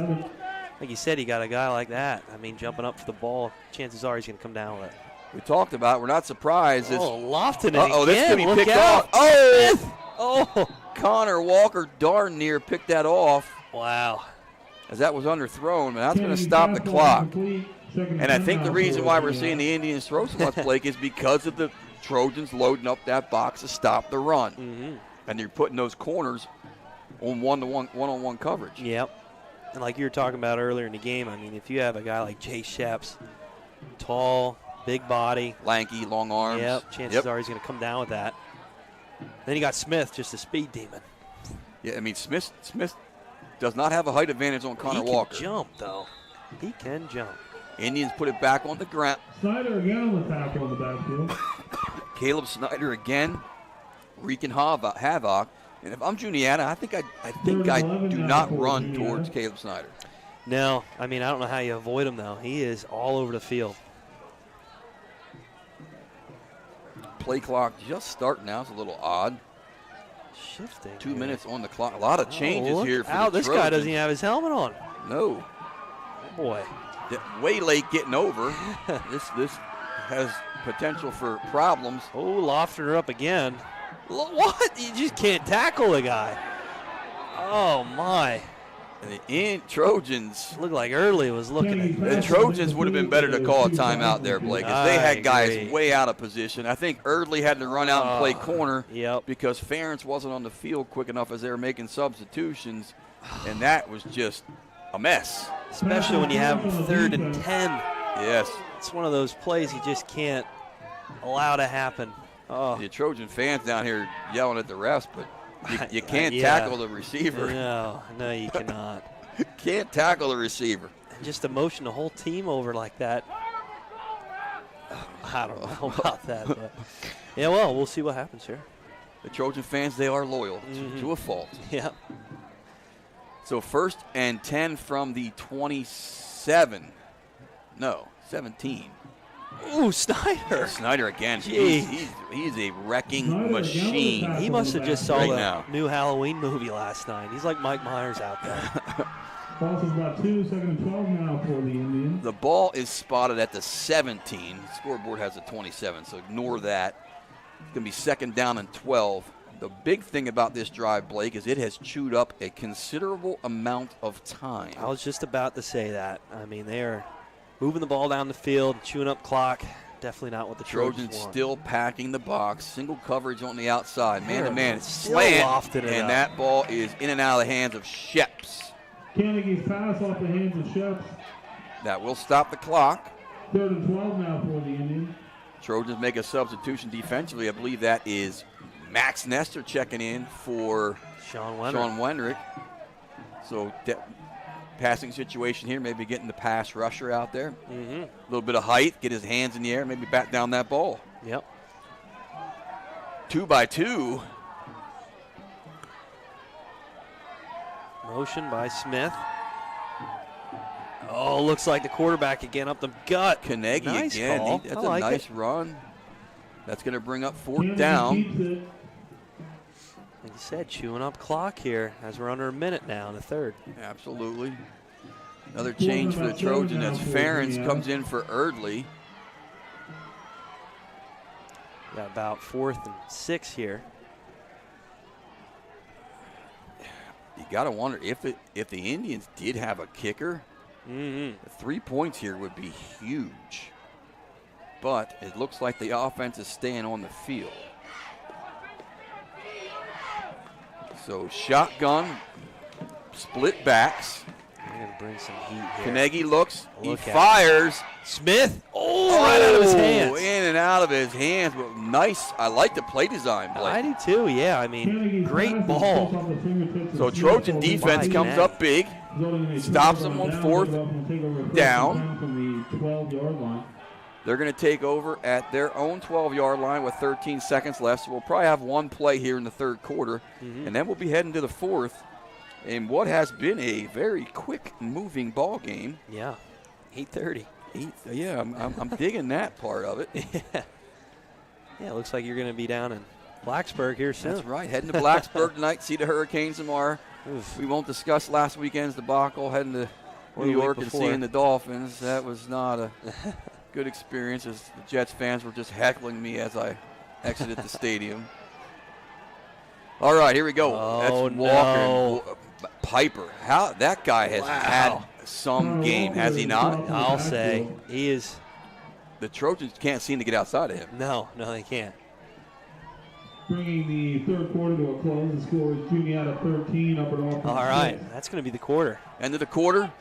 Like you said, you got a guy like that. I mean, jumping up for the ball, chances are he's going to come down with it. We talked about it. We're not surprised. Lofton it Uh-oh, this could be picked off. Connor Walker darn near picked that off. Wow. As that was underthrown, but that's going to stop the clock. And I think the reason why we're seeing the Indians throw so much, Blake, is because of the Trojans loading up that box to stop the run. Mm-hmm. And you're putting those corners on one-on-one coverage. Yep. And like you were talking about earlier in the game, I mean, if you have a guy like Jay Sheps, tall, big body. Lanky, long arms. Yep, chances are he's going to come down with that. Then you got Smith, just a speed demon. Yeah, I mean, Smith does not have a height advantage on Connor Walker. He can jump, though. He can jump. Indians put it back on the ground. Snyder again on the tackle on the backfield. Caleb Snyder again wreaking havoc. And if I'm Juniata, I think I do not run towards Caleb Snyder. No, I mean, I don't know how you avoid him, though. He is all over the field. Play clock just starting now. It's a little odd. Shifting. 2 minutes on the clock. A lot of changes here for the this Trojans. guy doesn't even have his helmet on. No. Oh boy. Way late getting over. This has potential for problems. Oh, Lofter up again. What? You just can't tackle the guy. Oh, my. And the Trojans. Looked like Early was looking at The Trojans would have been better to call a timeout there, Blake, if they had guys way out of position. I think Eardley had to run out and play corner because Ferentz wasn't on the field quick enough as they were making substitutions, and that was just a mess. Especially when you have 3rd and 10. Yes. It's one of those plays you just can't allow to happen. Oh. The Trojan fans down here yelling at the refs, but you can't tackle the receiver. No, you cannot. Can't tackle the receiver. And just to motion the whole team over like that. I don't know about that. But yeah, well, we'll see what happens here. The Trojan fans, they are loyal to a fault. Yeah. So 1st and 10 from the 17. Ooh, Snyder. Snyder again. Jeez. He's a wrecking machine. He must have just saw right the now. new Halloween movie last night. He's like Mike Myers out there. Falls is about 2, 2nd and 12 now for the Indians. The ball is spotted at the 17. The scoreboard has a 27, so ignore that. It's going to be 2nd down and 12. The big thing about this drive, Blake, is it has chewed up a considerable amount of time. I was just about to say that. I mean, they are moving the ball down the field, chewing up clock. Definitely not what the Trojans want. Still packing the box. Single coverage on the outside. Man-to-man. Still Slant. lofting it And up. that ball is in and out of the hands of Sheps. Carnegie's pass off the hands of Sheps. That will stop the clock. 3rd and 12 now for the Indians. Trojans make a substitution defensively. I believe that is Max Nestor checking in for Sean Wenrick. So passing situation here, maybe getting the pass rusher out there. Mm-hmm. A little bit of height, get his hands in the air, maybe bat down that ball. Yep. 2 by 2. Motion by Smith. Oh, looks like the quarterback again up the gut. Carnegie nice again. Call. That's I like a nice it. run. That's going to bring up 4th down. Like you said, chewing up clock here as we're under a minute now in the 3rd. Absolutely. Another change for the Trojans as Ferentz comes in for Erdley. Got about 4th and 6 here. You got to wonder if the Indians did have a kicker, Mm-hmm. 3 points here would be huge. But it looks like the offense is staying on the field. So shotgun, split backs. They're going to bring some heat here. Carnegie looks, he Look at fires. Smith, right out of his hands. In and out of his hands. But nice. I like the play design, Blake. I do too, yeah. I mean, great ball. So Trojan defense comes up big, stops them on 4th down. From the 12-yard line. They're going to take over at their own 12-yard line with 13 seconds left. So we'll probably have one play here in the 3rd quarter, and then we'll be heading to the 4th in what has been a very quick-moving ball game. Yeah, 8:30. Yeah, I'm digging that part of it. Yeah, it looks like you're going to be down in Blacksburg here soon. That's right. Heading to Blacksburg tonight, see the Hurricanes tomorrow. We won't discuss last weekend's debacle, heading to New York and seeing the Dolphins. That was not a good experience, as the Jets fans were just heckling me as I exited the stadium. All right, here we go. Oh, That's Walker. Piper. How that guy has had some game, has he not? I'll say he is. The Trojans can't seem to get outside of him. No, they can't. Bringing the 3rd quarter to a close. The score is Juniata 13, Upper Dauphin 6. All right, that's going to be the quarter. End of the quarter.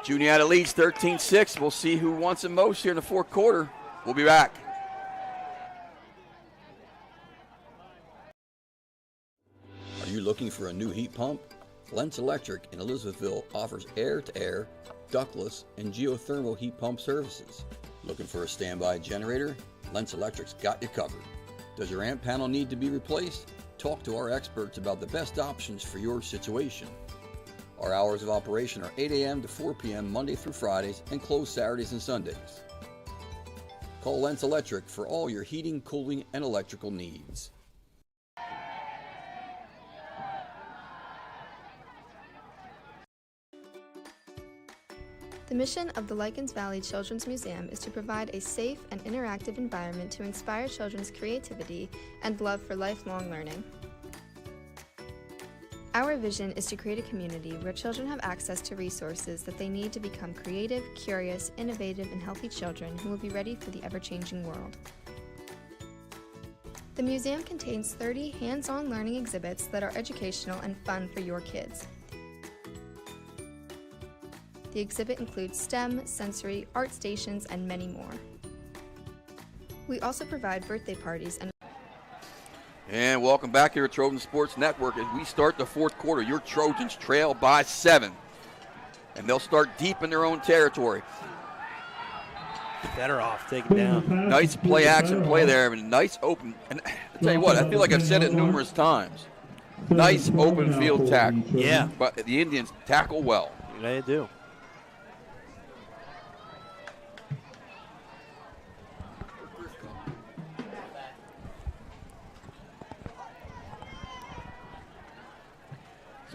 Juniata leads 13-6. We'll see who wants it most here in the 4th quarter. We'll be back. Are you looking for a new heat pump? Lentz Electric in Elizabethville offers air-to-air, ductless, and geothermal heat pump services. Looking for a standby generator? Lentz Electric's got you covered. Does your amp panel need to be replaced? Talk to our experts about the best options for your situation. Our hours of operation are 8 a.m. to 4 p.m. Monday through Fridays and closed Saturdays and Sundays. Call Lentz Electric for all your heating, cooling, and electrical needs. The mission of the Lycans Valley Children's Museum is to provide a safe and interactive environment to inspire children's creativity and love for lifelong learning. Our vision is to create a community where children have access to resources that they need to become creative, curious, innovative, and healthy children who will be ready for the ever-changing world. The museum contains 30 hands-on learning exhibits that are educational and fun for your kids. The exhibit includes STEM, sensory, art stations, and many more. We also provide birthday parties And welcome back here at Trojan Sports Network. As we start the 4th quarter, your Trojans trail by 7. And they'll start deep in their own territory. Better off taking down. Nice play action play there. I mean, nice open. And I'll tell you what, I feel like I've said it numerous times. Nice open field tackle. Yeah. But the Indians tackle well. They do.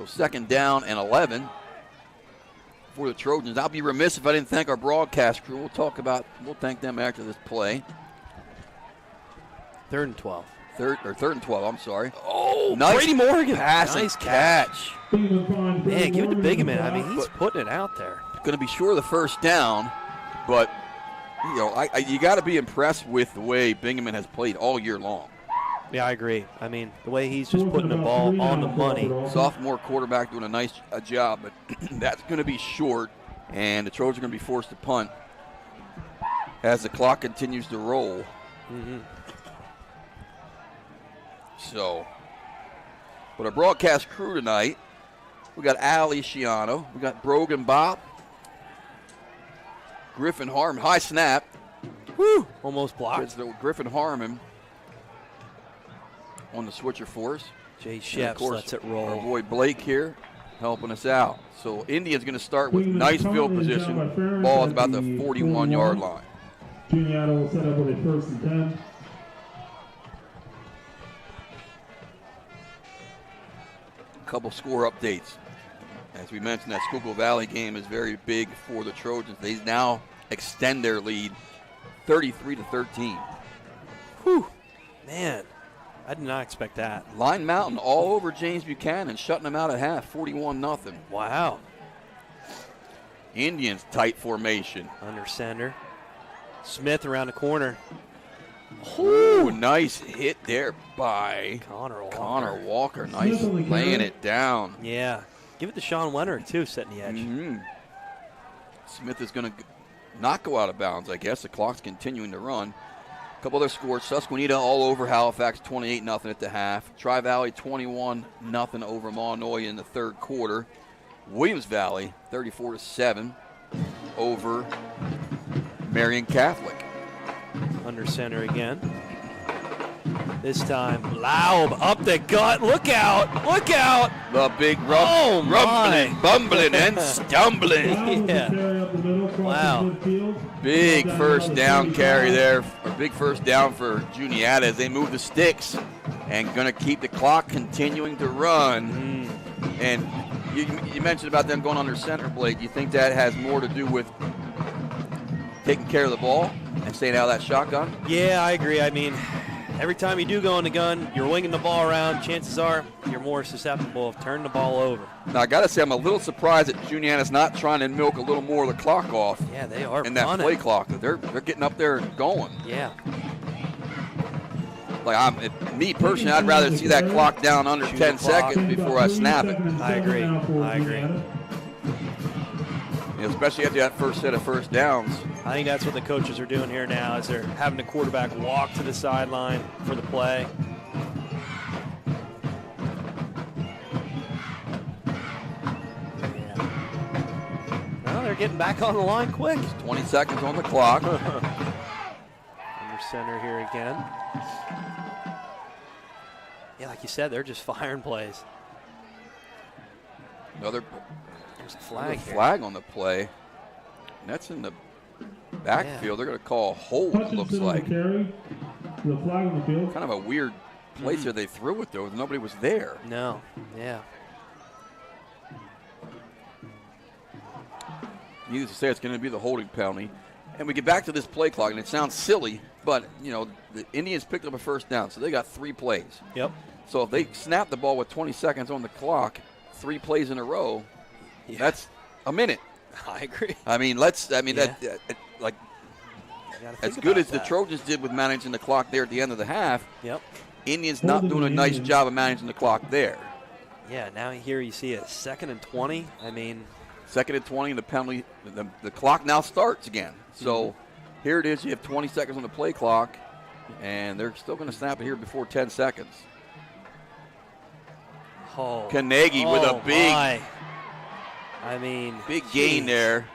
second down and 11 for the Trojans. I'll be remiss if I didn't thank our broadcast crew. We'll thank them after this play. 3rd and 12. Third and 12, I'm sorry. Oh, nice Brady Morgan. Pass Nice and catch. Man, give it to Pregame. I mean, he's putting it out there. Going to be sure of the first down, but you got to be impressed with the way Bingaman has played all year long. Yeah, I agree. I mean, the way he's just putting the ball on the money. Sophomore quarterback doing a nice job, but that's going to be short, and the Trojans are going to be forced to punt as the clock continues to roll. Mm-hmm. So, but our broadcast crew tonight, we got Ali Shiano, we got Brogan Bob, Griffin Harmon, high snap. Woo! Almost blocked. Griffin Harmon on the switcher for us. Jay Sheps lets it roll. Our boy Blake here helping us out. So Indians going to start with nice field position. Ball is about the 41-yard line. Juniata will set up with a 1st and 10. Couple score updates. As we mentioned, that Schuylkill Valley game is very big for the Trojans. They now extend their lead 33-13. Whew. Man, I did not expect that. Line Mountain all over James Buchanan, shutting them out at half, 41-0. Wow. Indians tight formation. Under center. Smith around the corner. Oh, nice hit there by Connor Walker. Nice laying it down. Yeah. Give it to Sean Leonard, too, setting the edge. Mm-hmm. Smith is going to not go out of bounds, I guess. The clock's continuing to run. A couple other scores. Susquehanna all over Halifax, 28-0 at the half. Tri-Valley, 21-0 over Monoy in the third quarter. Williams Valley, 34-7 over Marion Catholic. Under center again. This time, Laub up the gut. Look out! Look out! The big rumbling, bumbling, and stumbling. Yeah. Wow. Big first down carry there, or big first down for Juniata as they move the sticks and going to keep the clock continuing to run. And you mentioned about them going under center, Blake. You think that has more to do with taking care of the ball and staying out of that shotgun? Yeah, I agree. I mean, every time you do go in the gun, you're winging the ball around. Chances are you're more susceptible of turning the ball over. Now, I got to say, I'm a little surprised that Juniata's not trying to milk a little more of the clock off. Yeah, they are. In that play clock. They're getting up there and going. Yeah. Me personally, I'd rather see that clock down under 10 seconds before I snap it. I agree. Especially after that first set of first downs. I think that's what the coaches are doing here now, is they're having the quarterback walk to the sideline for the play. Yeah. Well, they're getting back on the line quick. 20 seconds on the clock. Under center here again. Yeah, like you said, they're just firing plays. There's a flag here. Flag on the play. And that's in the backfield. They're going to call a hold, it looks like. The flag on the field. Kind of a weird place where they threw it, though. Nobody was there. No. Yeah. Needless to say, it's going to be the holding penalty. And we get back to this play clock, and it sounds silly, but, the Indians picked up a first down, so they got 3 plays. Yep. So if they snap the ball with 20 seconds on the clock, 3 plays in a row, that's a minute. I agree. I mean, as good as the Trojans did with managing the clock there at the end of the half, Indians not doing a nice job of managing the clock there. Yeah, now here you see it, 2nd and 20. I mean, 2nd and 20, and the penalty, the clock now starts again. So here it is. You have 20 seconds on the play clock, and they're still going to snap it here before 10 seconds. Carnegie with a big, big gain there.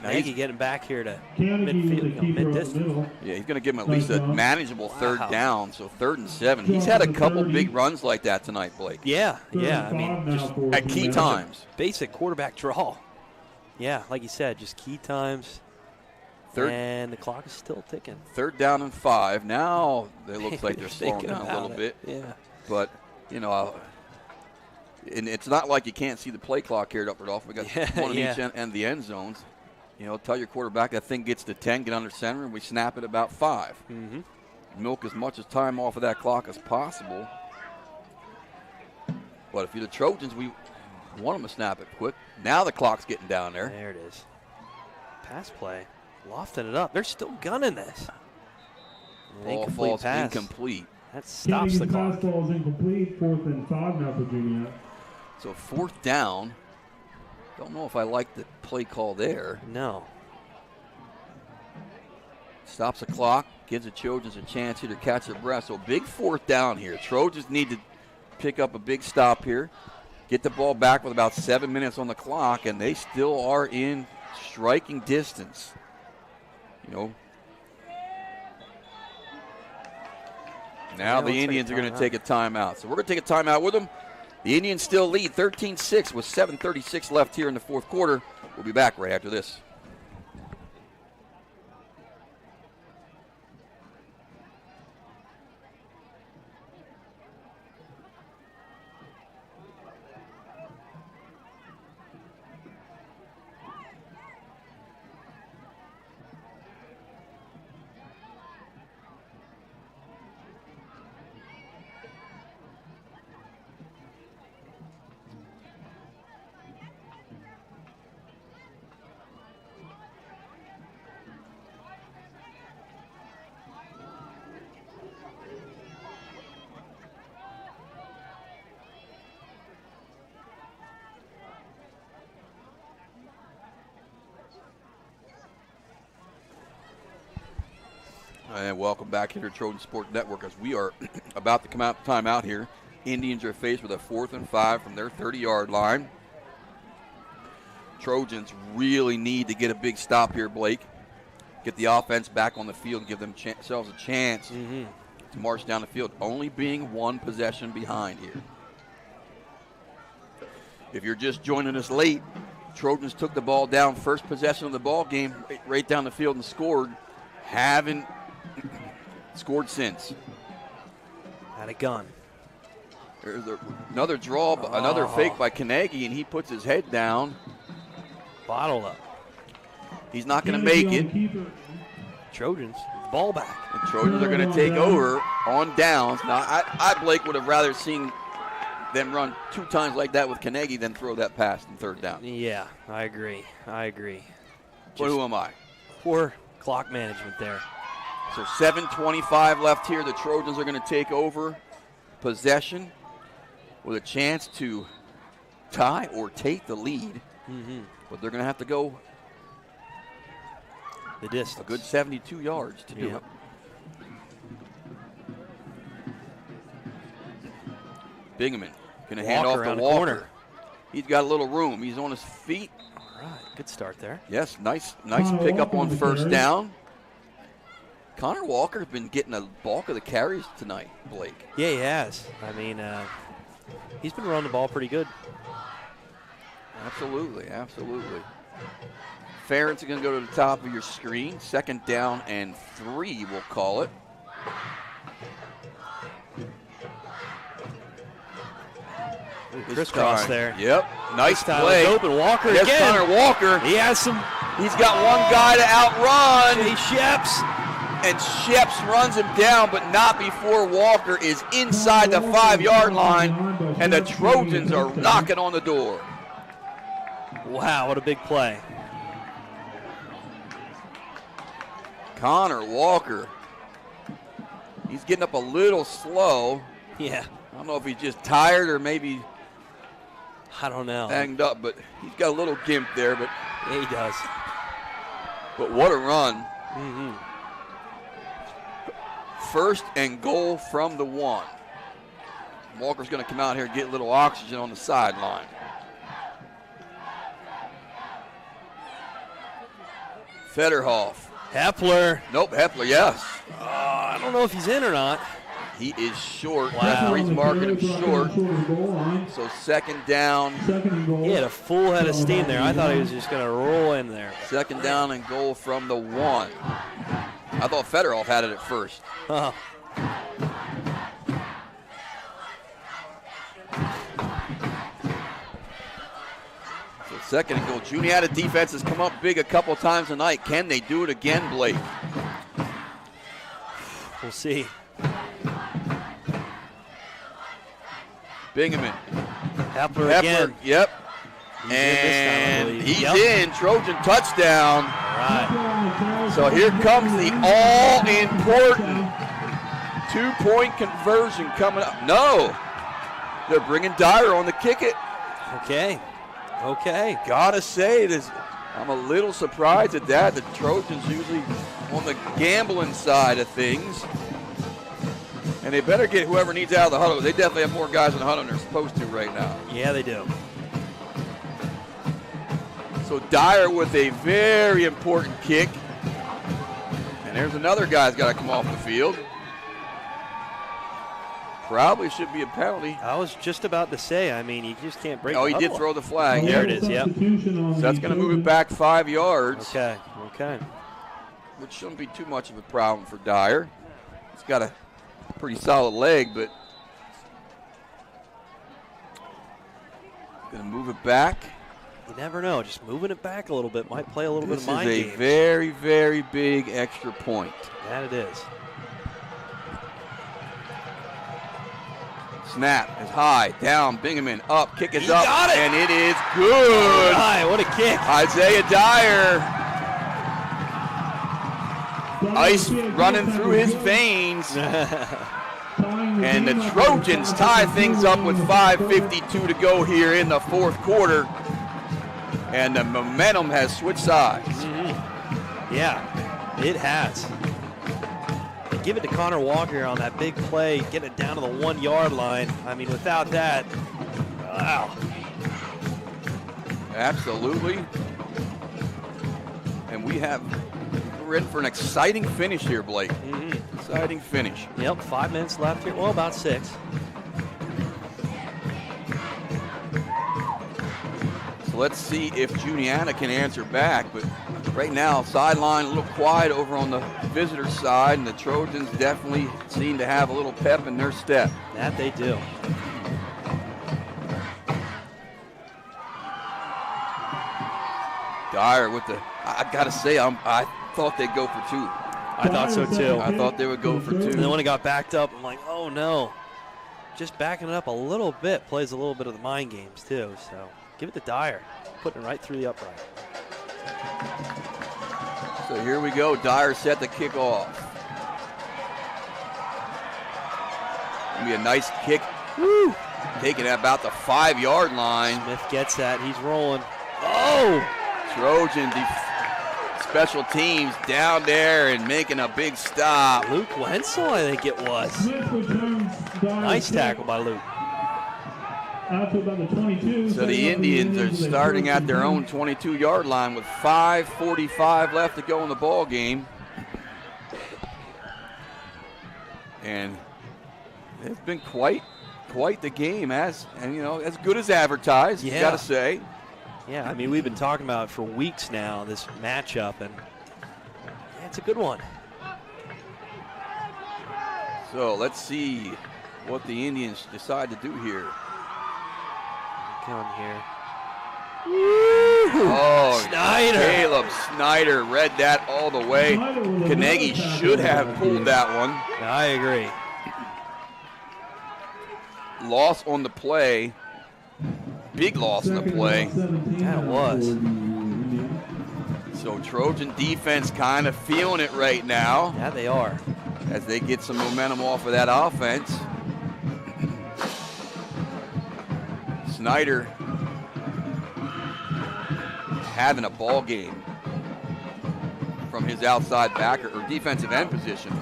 Carnegie getting back here to midfield, mid-distance. Yeah, he's going to give him at least a manageable third down, so 3rd and 7. He's had a couple big runs like that tonight, Blake. Yeah. I mean, just at key times. Basic quarterback draw. Yeah, like you said, just key times. And the clock is still ticking. 3rd down and 5. Now it looks like they're slowing down a little bit. Yeah. But, And it's not like you can't see the play clock here at Upper Dauphin. We got one in yeah. each end and the end zones. You know, tell your quarterback that thing gets to 10, get under center, and we snap it about 5. Mm-hmm. Milk as much as time off of that clock as possible. But if you're the Trojans, we want them to snap it quick. Now the clock's getting down there. There it is. Pass play. Lofting it up. They're still gunning this. Ball falls incomplete. That stops the clock. Pass ball is incomplete. 4th and 5 now for Juniata. So 4th down. Don't know if I like the play call there. No. Stops the clock. Gives the Trojans a chance here to catch their breath. So big 4th down here. Trojans need to pick up a big stop here. Get the ball back with about 7 minutes on the clock, and they still are in striking distance. You know. Now the Indians are going to take a timeout. So we're going to take a timeout with them. The Indians still lead 13-6 with 7:36 left here in the 4th quarter. We'll be back right after this. And welcome back here to Trojan Sports Network as we are about to come out timeout here. Indians are faced with a 4th and 5 from their 30-yard line. Trojans really need to get a big stop here, Blake. Get the offense back on the field and give themselves a chance to march down the field, only being 1 possession behind here. If you're just joining us late, Trojans took the ball down first possession of the ball game, right down the field and scored. Haven't scored since. Had a gun. There's another draw, another fake by Kanegi, and he puts his head down. Bottled up. He's not going to make it. Trojans, ball back. The Trojans are going to take over on downs. Now, I Blake, would have rather seen them run 2 times like that with Kanegi than throw that pass in 3rd down. Yeah, I agree. But who am I? Poor clock management there. So 7:25 left here. The Trojans are going to take over possession with a chance to tie or take the lead. But they're going to have to go the distance. A good 72 yards to do it. Bingaman going to hand off to Walker. Corner. He's got a little room. He's on his feet. All right, good start there. Yes, nice pickup on 1st down. Connor Walker's been getting a bulk of the carries tonight, Blake. Yeah, he has. I mean, he's been running the ball pretty good. Absolutely. Ferentz is going to go to the top of your screen. 2nd down and 3, we'll call it. Crisscross there. Yep. Nice play. Open Walker again. Connor Walker. He has some. He's got one guy to outrun. Jay Sheps. And Sheps runs him down, but not before Walker is inside the 5-yard line, and the Trojans are knocking on the door. Wow, what a big play. Connor Walker. He's getting up a little slow. Yeah. I don't know if he's just tired or maybe I don't know. Banged up, but he's got a little gimp there. But yeah, he does. But what a run. 1st and goal from the 1. Walker's going to come out here and get a little oxygen on the sideline. Federhoff. Hepler. Nope, Hepler, yes. I don't know if he's in or not. He is short. Wow. Referee's marking him short. So 2nd down. He had a full head of steam there. I thought he was just going to roll in there. 2nd down and goal from the 1. I thought Federhoff had it at first. Second and goal. Juniata defense has come up big a couple times tonight. Can they do it again, Blake? We'll see. Bingaman. Hepler again. Yep. He's in this time, I believe. He's Yep. in. Trojan touchdown. Right. So here comes the all-important two-point conversion coming up. No. They're bringing Dyer on to kick it. Okay. Gotta say, I'm a little surprised at that. The Trojans usually on the gambling side of things. And they better get whoever needs out of the huddle. They definitely have more guys in the huddle than they're supposed to right now. Yeah, they do. So Dyer with a very important kick. And there's another guy's got to come off the field. Probably should be a penalty. I was just about to say, I mean, you just can't break Oh, the he did huddle. throw the flag. There it is, yep. So that's going to move it back 5 yards. Okay. Which shouldn't be too much of a problem for Dyer. He's got a pretty solid leg, but going to move it back. You never know. Just moving it back a little bit might play a little bit of mind This is games. a very, very big extra point. That it is. Snap is high, down, Bingaman up, kick is He up, got it. and it is good. All right, what a kick. Isaiah Dyer. Ice running through his veins. And the Trojans tie things up with 5:52 to go here in the fourth quarter. And the momentum has switched sides. Mm-hmm. Yeah, it has. And give it to Connor Walker on that big play, getting it down to the 1 yard line. I mean, without that, wow. Absolutely. And we're in for an exciting finish here, Blake. Mm-hmm. Exciting finish. Yep, 5 minutes left here. Well, about 6. So let's see if Juniata can answer back. But right now, sideline a little quiet over on the visitor side, and the Trojans definitely seem to have a little pep in their step. That they do. Dyer with I got to say, I thought they'd go for 2. I thought so too. I thought they would go for 2. And then when it got backed up, I'm like, oh no. Just backing it up a little bit plays a little bit of the mind games too. So give it to Dyer, putting it right through the upright. So here we go. Dyer set the kick off. Gonna be a nice kick. Woo! Taking it about the 5 yard line. Smith gets that. He's rolling. Oh! Trojan special teams down there and making a big stop. Luke Wenzel, I think it was. Nice tackle by Luke. Out to about the 22. So the Indians are starting at their own 22-yard line with 5:45 left to go in the ball game. And it's been quite the game, as good as advertised. Yeah. You got to say. Yeah, I mean, we've been talking about it for weeks now, this matchup, and it's a good one. So let's see what the Indians decide to do here. Come here. Oh, Snyder. Caleb Snyder read that all the way. Carnegie should have pulled that one. I agree. Loss on the play. Big loss in the play. That was. So Trojan defense kind of feeling it right now. Yeah, they are. As they get some momentum off of that offense. Snyder having a ball game from his outside backer or defensive end position.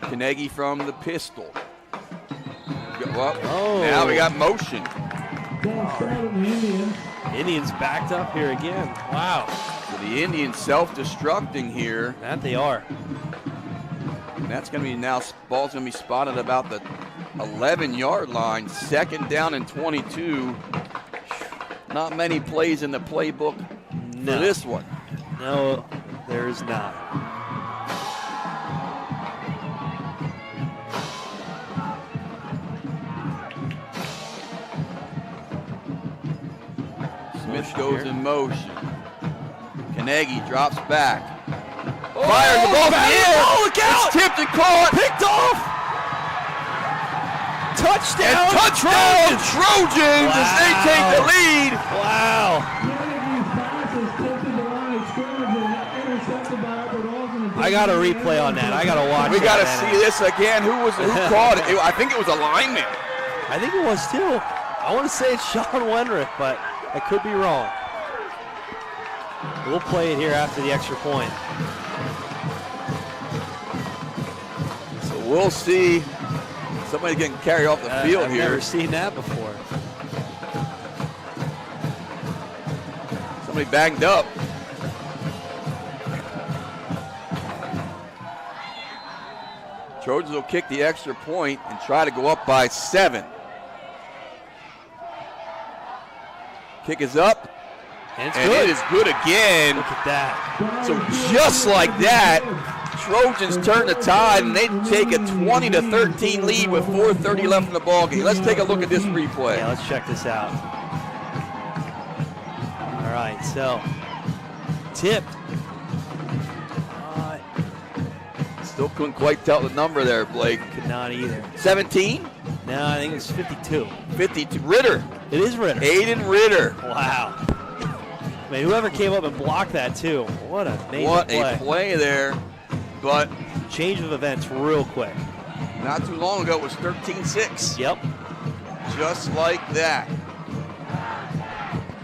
Carnegie from the pistol. Now we got motion. Indians backed up here again. Wow. So the Indians self-destructing here. That they are. And that's going to be now, ball's going to be spotted about the 11-yard line. Second down and 22. Not many plays in the playbook for this one. No, there's not. Smith goes in motion. Carnegie drops back. Fires the ball in the air. Look out! It's tipped and caught. Picked off. Touchdown! And touchdown Trojans as they take the lead. Wow. I got a replay on that. I got to watch it. We got to see this again. Who caught it? I think it was a lineman. I think it was too. I want to say it's Sean Wenrich, but I could be wrong. We'll play it here after the extra point. So we'll see. Somebody getting carried off the field here. I've never seen that before. Somebody banged up. Trojans will kick the extra point and try to go up by 7. Kick is up. And it is good again. Look at that. So just like that, Trojans turn the tide and they take a 20-13 lead with 4:30 left in the ballgame. Let's take a look at this replay. Yeah, let's check this out. All right, so tipped. Still couldn't quite tell the number there, Blake. Could not either. 17? No, I think it's 52. 52. Ritter. It is Ritter. Aiden Ritter. Wow. I mean, whoever came up and blocked that too. What a amazing play. What a play there. But change of events real quick. Not too long ago, it was 13-6. Yep. Just like that.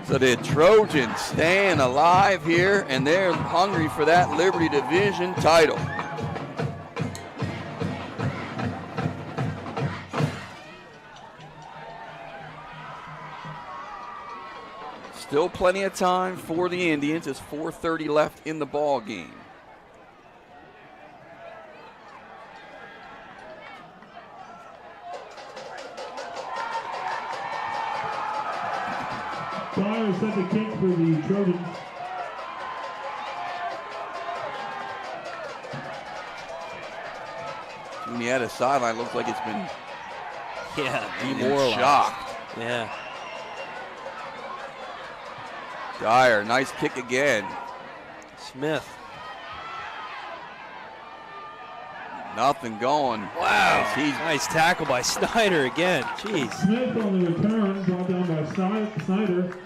So the Trojans staying alive here, and they're hungry for that Liberty Division title. Still plenty of time for the Indians. There's 4:30 left in the ball game. Fire set the kick for the Trojans. Juniata sideline looks like it's been demoralized. Shocked. Yeah. Dyer, nice kick again. Smith. Nothing going. Wow. Nice tackle by Snyder again. Jeez. Smith on the return, brought down by Snyder.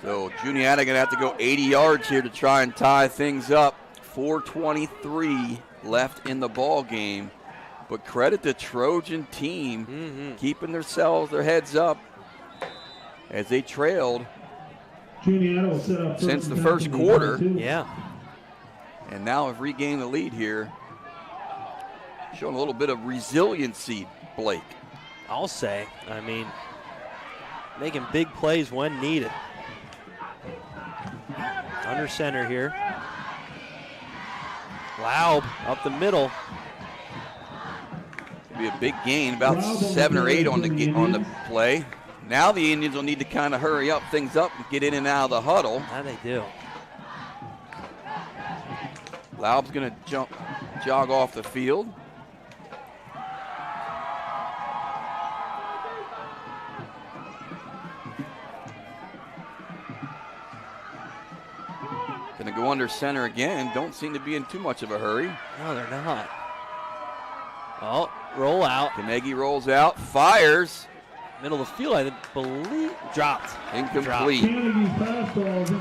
So Juniata going to have to go 80 yards here to try and tie things up. 4:23 left in the ball game. But credit the Trojan team keeping their heads up as they trailed since the first quarter. Yeah. And now have regained the lead here. Showing a little bit of resiliency, Blake. I'll say. I mean, making big plays when needed. Under center here. Laub up the middle. It'll be a big gain, about 7 or 8 on the play. Now the Indians will need to kind of hurry up things up and get in and out of the huddle. How they do. Laub's going to jog off the field. Going to go under center again. Don't seem to be in too much of a hurry. No, they're not. Oh, roll out. Carnegie rolls out, fires. Middle of the field, I believe. Dropped. Incomplete.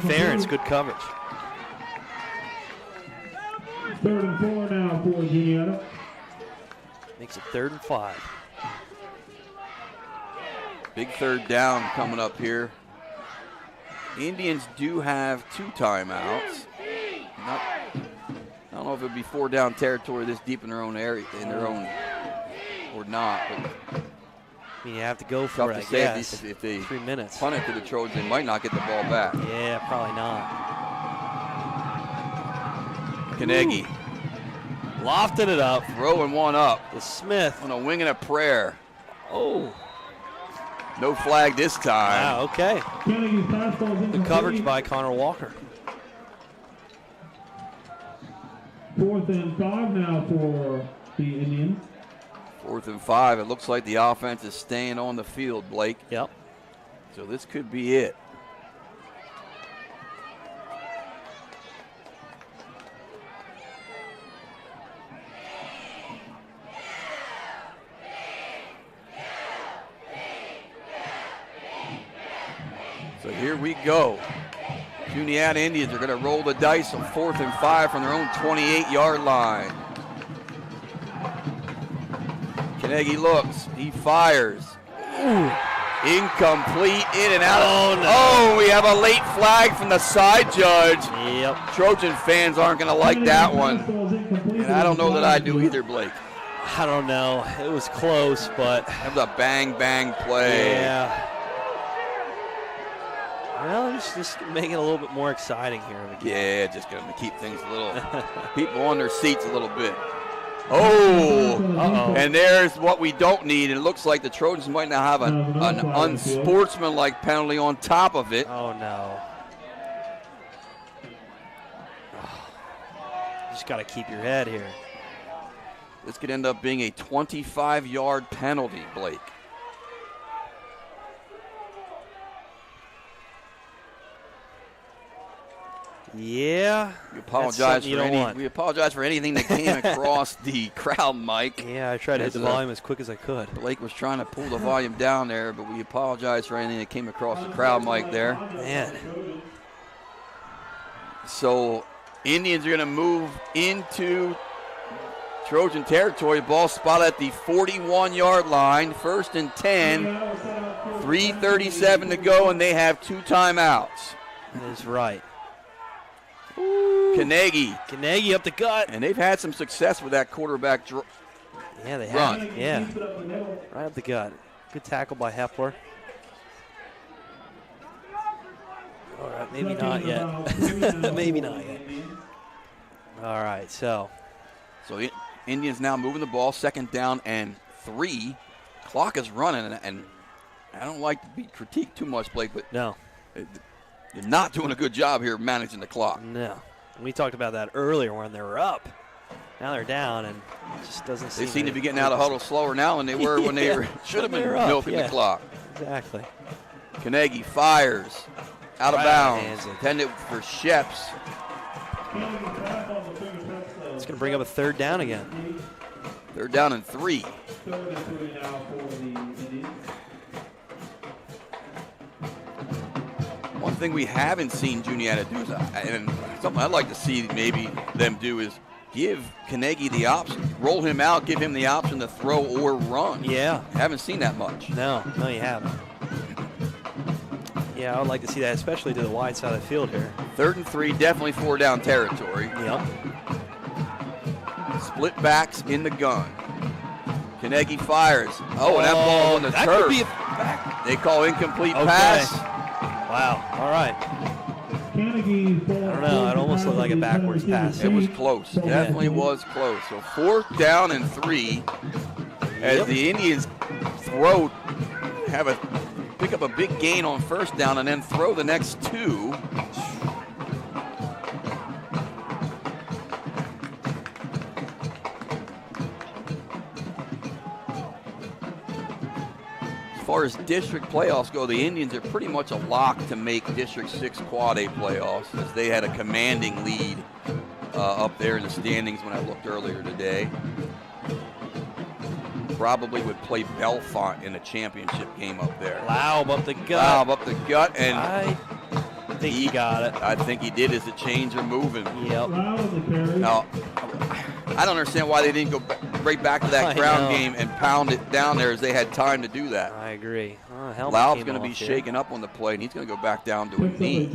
Ferentz, good coverage. 3rd and 4 now for Juniata. Makes it 3rd and 5. Big 3rd down coming up here. Indians do have 2 timeouts. I don't know if it'd be 4 down territory this deep in their own area, or not. But I mean, you have to go for it, I guess. If they 3 minutes. Punt it to the Trojans, they might not get the ball back. Yeah, probably not. Carnegie. Lofted it up. Throwing one up. To Smith. On a wing and a prayer. Oh. No flag this time. Wow, okay. Good coverage by Connor Walker. 4th and 5 now for the Indians. 4th and 5. It looks like the offense is staying on the field, Blake. Yep. So this could be it. here we go. Juniata Indians are going to roll the dice on 4th and 5 from their own 28-yard line. Carnegie looks, he fires. Ooh. Incomplete, in and out. Oh, no. Oh, we have a late flag from the side judge. Yep. Trojan fans aren't going to like that one. And I don't know that I do either, Blake. I don't know. It was close, but that was a bang play. Yeah. Well, just make it a little bit more exciting here. Yeah, just going to keep things a little, people on their seats a little bit. Oh, and there's what we don't need. It looks like the Trojans might now have an unsportsmanlike penalty on top of it. Oh, no. Just got to keep your head here. This could end up being a 25-yard penalty, Blake. Yeah. We apologize for anything that came across the crowd mic. Yeah, I tried to hit the volume as quick as I could. Blake was trying to pull the volume down there, but we apologize for anything that came across the crowd mic there. Man. So Indians are going to move into Trojan territory. Ball spotted at the 41-yard line. 1st and 10. 3:37 to go, and they have 2 timeouts. That is right. Carnegie up the gut. And they've had some success with that quarterback Yeah, they run. have. Yeah. Right up the gut. Good tackle by Hepler. All right, maybe not yet. Maybe not yet. All right, so Indians now moving the ball, 2nd down and 3. Clock is running, and I don't like to be critiqued too much, Blake, but no, you're not doing a good job here managing the clock. No. We talked about that earlier when they were up. Now they're down, and it just doesn't seem. They seem to be getting out of huddle slower now than they were when they should have been milking the clock. Exactly. Carnegie fires out of bounds, intended for Sheps. It's going to bring up a 3rd down again. 3rd down and 3. One thing we haven't seen Juniata do, and something I'd like to see maybe them do, is give Carnegie the option. Roll him out, give him the option to throw or run. Yeah. Haven't seen that much. No, you haven't. Yeah, I would like to see that, especially to the wide side of the field here. 3rd and 3, definitely 4-down territory. Yep. Split backs in the gun. Carnegie fires. Oh, and that ball on the turf. Could be they call incomplete pass. Wow. All right. I don't know. It almost looked like a backwards pass. It was close. Definitely was close. So 4th down and 3 as the Indians pick up a big gain on 1st down and then throw the next 2. As far as district playoffs go, the Indians are pretty much a lock to make District 6 Quad A playoffs, as they had a commanding lead up there in the standings when I looked earlier today. Probably would play Belfont in a championship game up there. Laub up the gut. Laub up the gut, and I think he got it. I think he did, as the chains are moving. Yep. Now, I don't understand why they didn't go right back to that ground game and pound it down there, as they had time to do that. I agree. Laub's going to be shaken up on the play, and he's going to go back down to a knee.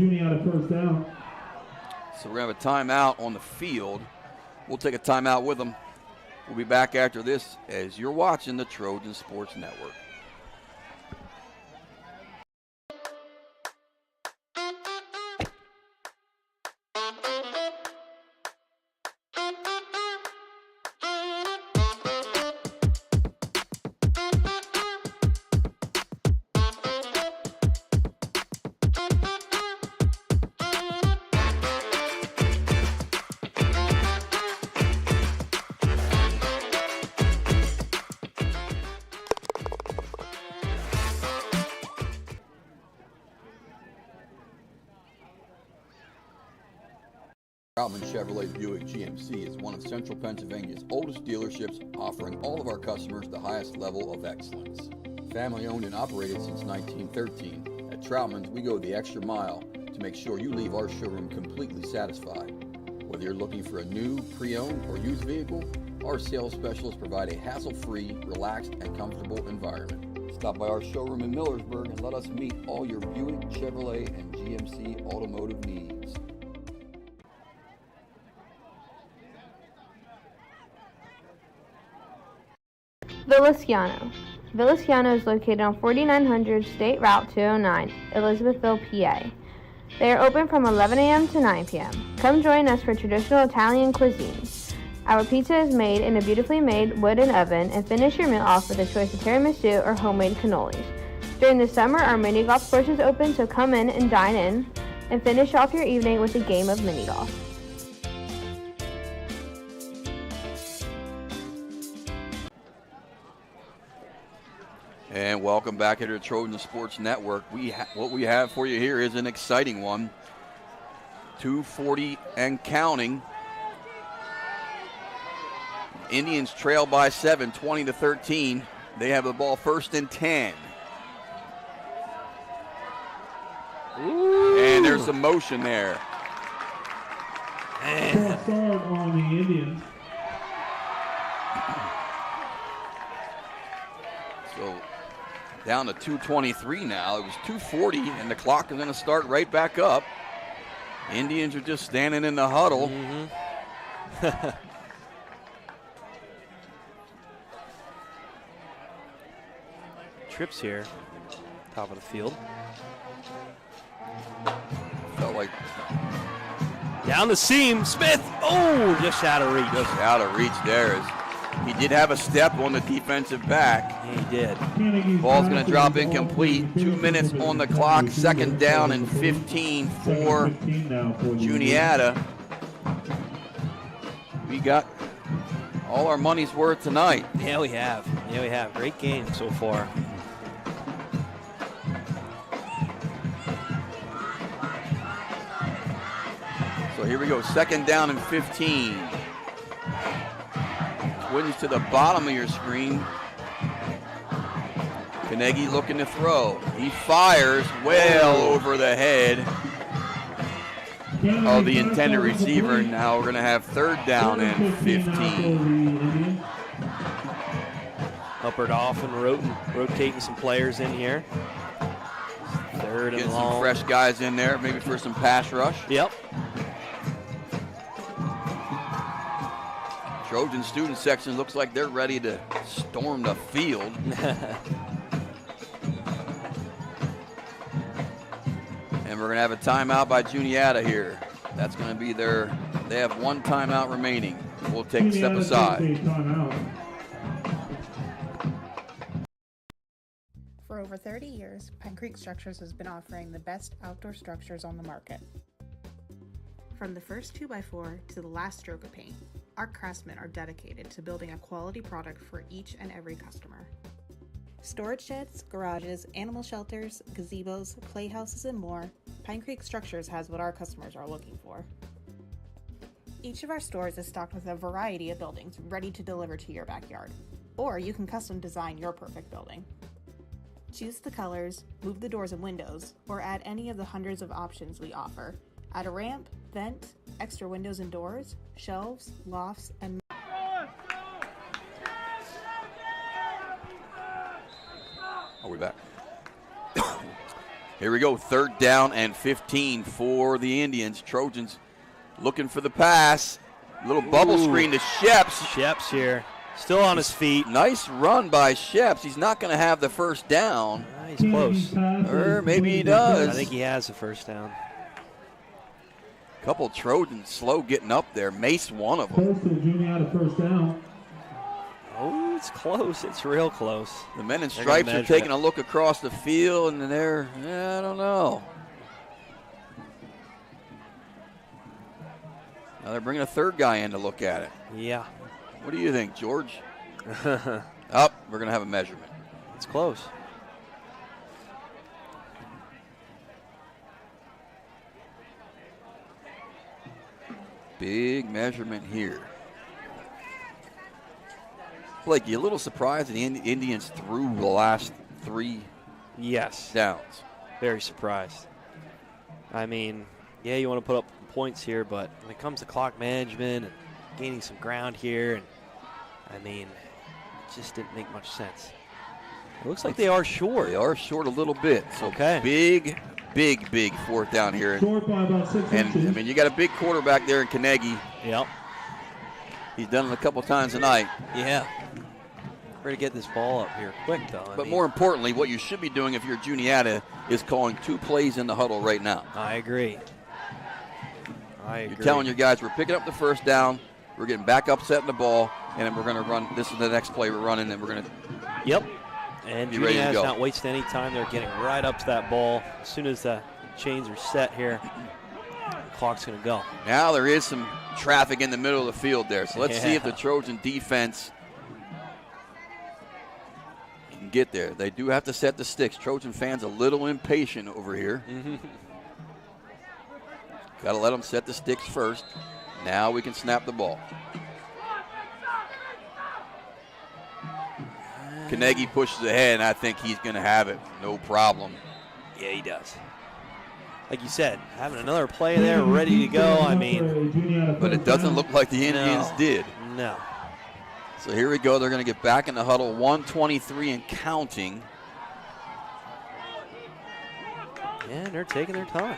So we're going to have a timeout on the field. We'll take a timeout with them. We'll be back after this, as you're watching the Trojan Sports Network. Troutman Chevrolet Buick GMC is one of Central Pennsylvania's oldest dealerships, offering all of our customers the highest level of excellence. Family owned and operated since 1913, at At Troutman's, we go the extra mile to make sure you leave our showroom completely satisfied. Whether you're looking for a new, pre-owned, or used vehicle, our sales specialists provide a hassle-free, relaxed, and comfortable environment. Stop by our showroom in Millersburg and let us meet all your Buick, Chevrolet, and GMC automotive needs. Villasciano. Villasciano is located on 4900 State Route 209, Elizabethville, PA. They are open from 11 a.m. to 9 p.m. Come join us for traditional Italian cuisine. Our pizza is made in a beautifully made wooden oven, and finish your meal off with a choice of tiramisu or homemade cannolis. During the summer, our mini golf course is open, so come in and dine in, and finish off your evening with a game of mini golf. And welcome back here to the Trojan Sports Network. What we have for you here is an exciting one. 2:40 and counting. Indians trail by 7, 20-13. They have the ball first and 10. Ooh. And there's some motion there. False start on the Indians. So down to 2:23 now. It was 2:40, and the clock is going to start right back up. Indians are just standing in the huddle. Mm-hmm. Trips here, top of the field. Felt like down the seam, Smith. Oh, just out of reach. Just out of reach there. He did have a step on the defensive back. He did. Ball's going to drop incomplete. 2 minutes on the clock. Second down and 15 for Juniata. We got all our money's worth tonight. Yeah, we have. Yeah, we have. Great game so far. So here we go. Second down and 15. Twins to the bottom of your screen. Carnegie looking to throw. He fires well over the head of the intended receiver. Now we're going to have third down and 15. Upper Dauphin rotating some players in here. Third and Getting long. some fresh guys in there, maybe for some pass rush. Yep. Trojan student section looks like they're ready to storm the field. And we're going to have a timeout by Juniata here. That's going to be they have one timeout remaining. We'll take a step aside. For over 30 years, Pine Creek Structures has been offering the best outdoor structures on the market. From the first 2x4 to the last stroke of paint, our craftsmen are dedicated to building a quality product for each and every customer. Storage sheds, garages, animal shelters, gazebos, playhouses, and more, Pine Creek Structures has what our customers are looking for. Each of our stores is stocked with a variety of buildings ready to deliver to your backyard, or you can custom design your perfect building. Choose the colors, move the doors and windows, or add any of the hundreds of options we offer. Add a ramp, vent, extra windows and doors, shelves, lofts, and Are we back? Here we go, third down and 15 for the Indians. Trojans looking for the pass. Little bubble screen to Sheps. Sheps here, still on his feet. Nice run by Sheps. He's not going to have the first down. He's close. Or maybe he does. I think he has the first down. Couple Trojans slow getting up there. Mace one of them. Close to Juniata first down. Oh, it's close. It's real close. The men in stripes are taking a look across the field, and they're, I don't know. Now they're bringing a third guy in to look at it. Yeah. What do you think, George? Up, we're going to have a measurement. It's close. Big measurement here. Blake, you a little surprised that the Indians threw the last three yes. downs? very surprised. I mean, yeah, you want to put up points here, but when it comes to clock management and gaining some ground here, and I mean, it just didn't make much sense. It looks like they are short. They are short a little bit. So okay. Big fourth down here. Short by about 6 And, inches. I mean, you got a big quarterback there in Carnegie. Yep. He's done it a couple times tonight. Yeah. Ready to get this ball up here quick, though. But more importantly, what you should be doing if you're Juniata is calling 2 plays in the huddle right now. I agree. You're telling your guys we're picking up the first down, we're getting back up, setting the ball, and then we're going to run. This is the next play we're running, and we're going to And be ready to Juniata's go. not wasting any time. They're getting right up to that ball. As soon as the chains are set here, the clock's going to go. Now there is some traffic in the middle of the field there. So let's see if the Trojan defense can get there. They do have to set the sticks. Trojan fans a little impatient over here. Got to let them set the sticks first. Now we can snap the ball. Carnegie pushes ahead, and I think he's going to have it. No problem. Yeah, he does. Like you said, having another play there ready to go, I mean. But it doesn't look like the Indians did. No. So here we go. They're going to get back in the huddle. 1:23 and counting. Yeah, they're taking their time.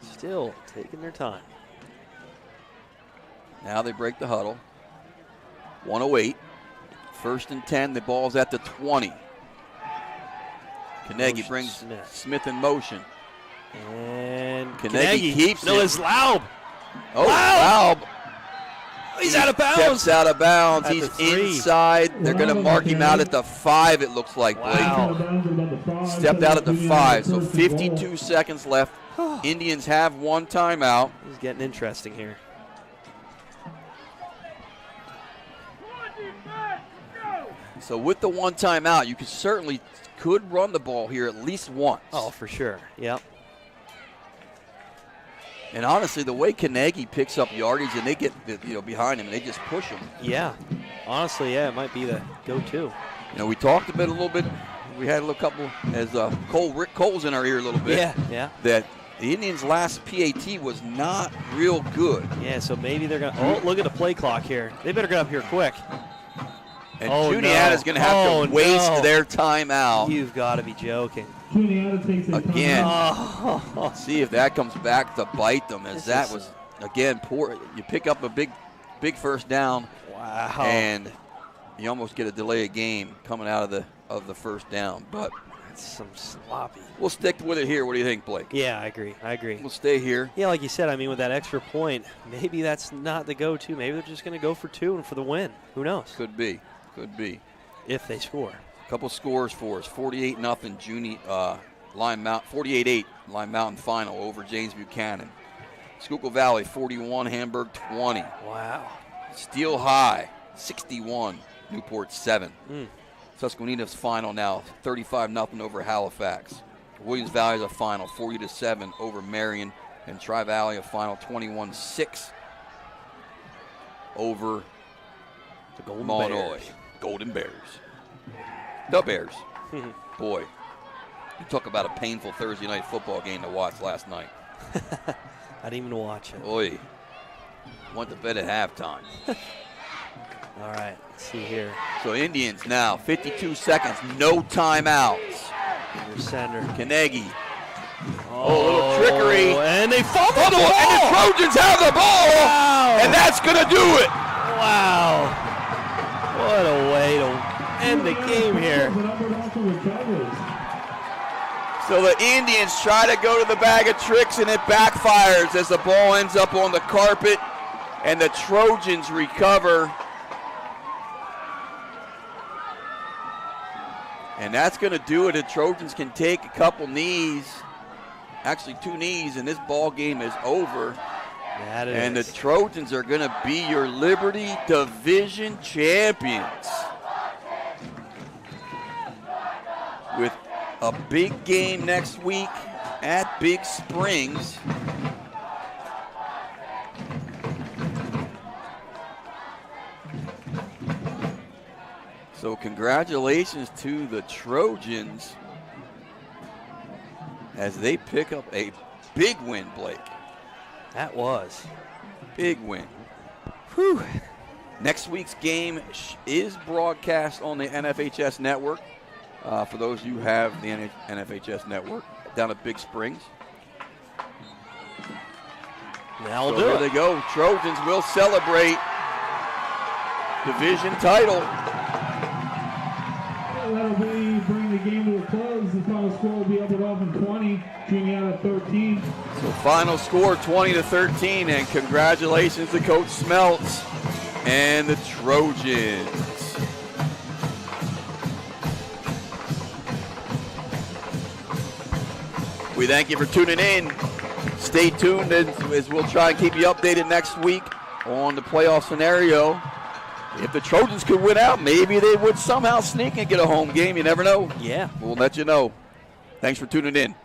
Still taking their time. Now they break the huddle. 1:08. 1st and 10. The ball's at the 20. Carnegie brings Smith in motion. And Carnegie keeps no, it. it's Laub. Oh, Laub. He's out of bounds. Steps out of bounds. At He's the 3. inside. They're going to mark him out at the 5, it looks like, Blake. Wow. Stepped out at the 5. So 52 seconds left. Indians have 1 timeout. This is getting interesting here. So with the 1 timeout, you could run the ball here at least once. Oh, for sure. Yep. And honestly, the way Carnegie picks up yardage and they get behind him and they just push him. Yeah. Honestly, yeah, it might be the go-to. We talked a little bit. We had a little couple as Rick Cole's in our ear a little bit. Yeah. That the Indians' last PAT was not real good. Yeah, so maybe they're going to. Oh, look at the play clock here. They better get up here quick. And Juniata's going to have to waste their timeout. You've got to be joking. Juniata takes a Again, Oh. see if that comes back to bite them. As that was again poor. You pick up a big first down. Wow. And you almost get a delay of game coming out of the first down. But that's some sloppy. We'll stick with it here. What do you think, Blake? Yeah, I agree. We'll stay here. Yeah, like you said, I mean, with that extra point, maybe that's not the go-to. Maybe they're just going to go for 2 and for the win. Who knows? Could be. If they score. Couple scores for us. 48-0 Lime Mountain. 48-8 Lime Mountain final over James Buchanan. Schuylkill Valley 41, Hamburg 20. Wow. Steel High 61, Newport 7. Susquehanna's final now 35-0 over Halifax. Williams Valley is a final 40-7 over Marion, and Tri Valley a final 21-6 over the Golden Illinois. Bears. Golden Bears. The Bears. Boy, you talk about a painful Thursday night football game to watch last night. I didn't even watch it. Boy, went to bed at halftime. All right, let's see here. So Indians now, 52 seconds, no timeouts. Under center. Carnegie. Oh, a little trickery. And they fumble the ball. And the Trojans have the ball. Wow. And that's going to do it. Wow. What a way to end the game here. So the Indians try to go to the bag of tricks, and it backfires as the ball ends up on the carpet, and the Trojans recover. And that's going to do it. The Trojans can take a couple knees, actually 2 knees, and this ball game is over. And the Trojans are going to be your Liberty Division champions. With a big game next week at Big Springs. So congratulations to the Trojans. as they pick up a big win, Blake. That was. Big win. Whew. Next week's game is broadcast on the NFHS network. For those of you who have the NFHS network down at Big Springs. Now so there they go. Trojans will celebrate division title. That'll bring the game to a close. The final score will be Upper Dauphin 20, Juniata 13. So final score 20-13, and congratulations to Coach Smeltz and the Trojans. We thank you for tuning in. Stay tuned as we'll try and keep you updated next week on the playoff scenario. If the Trojans could win out, maybe they would somehow sneak and get a home game. You never know. Yeah. We'll let you know. Thanks for tuning in.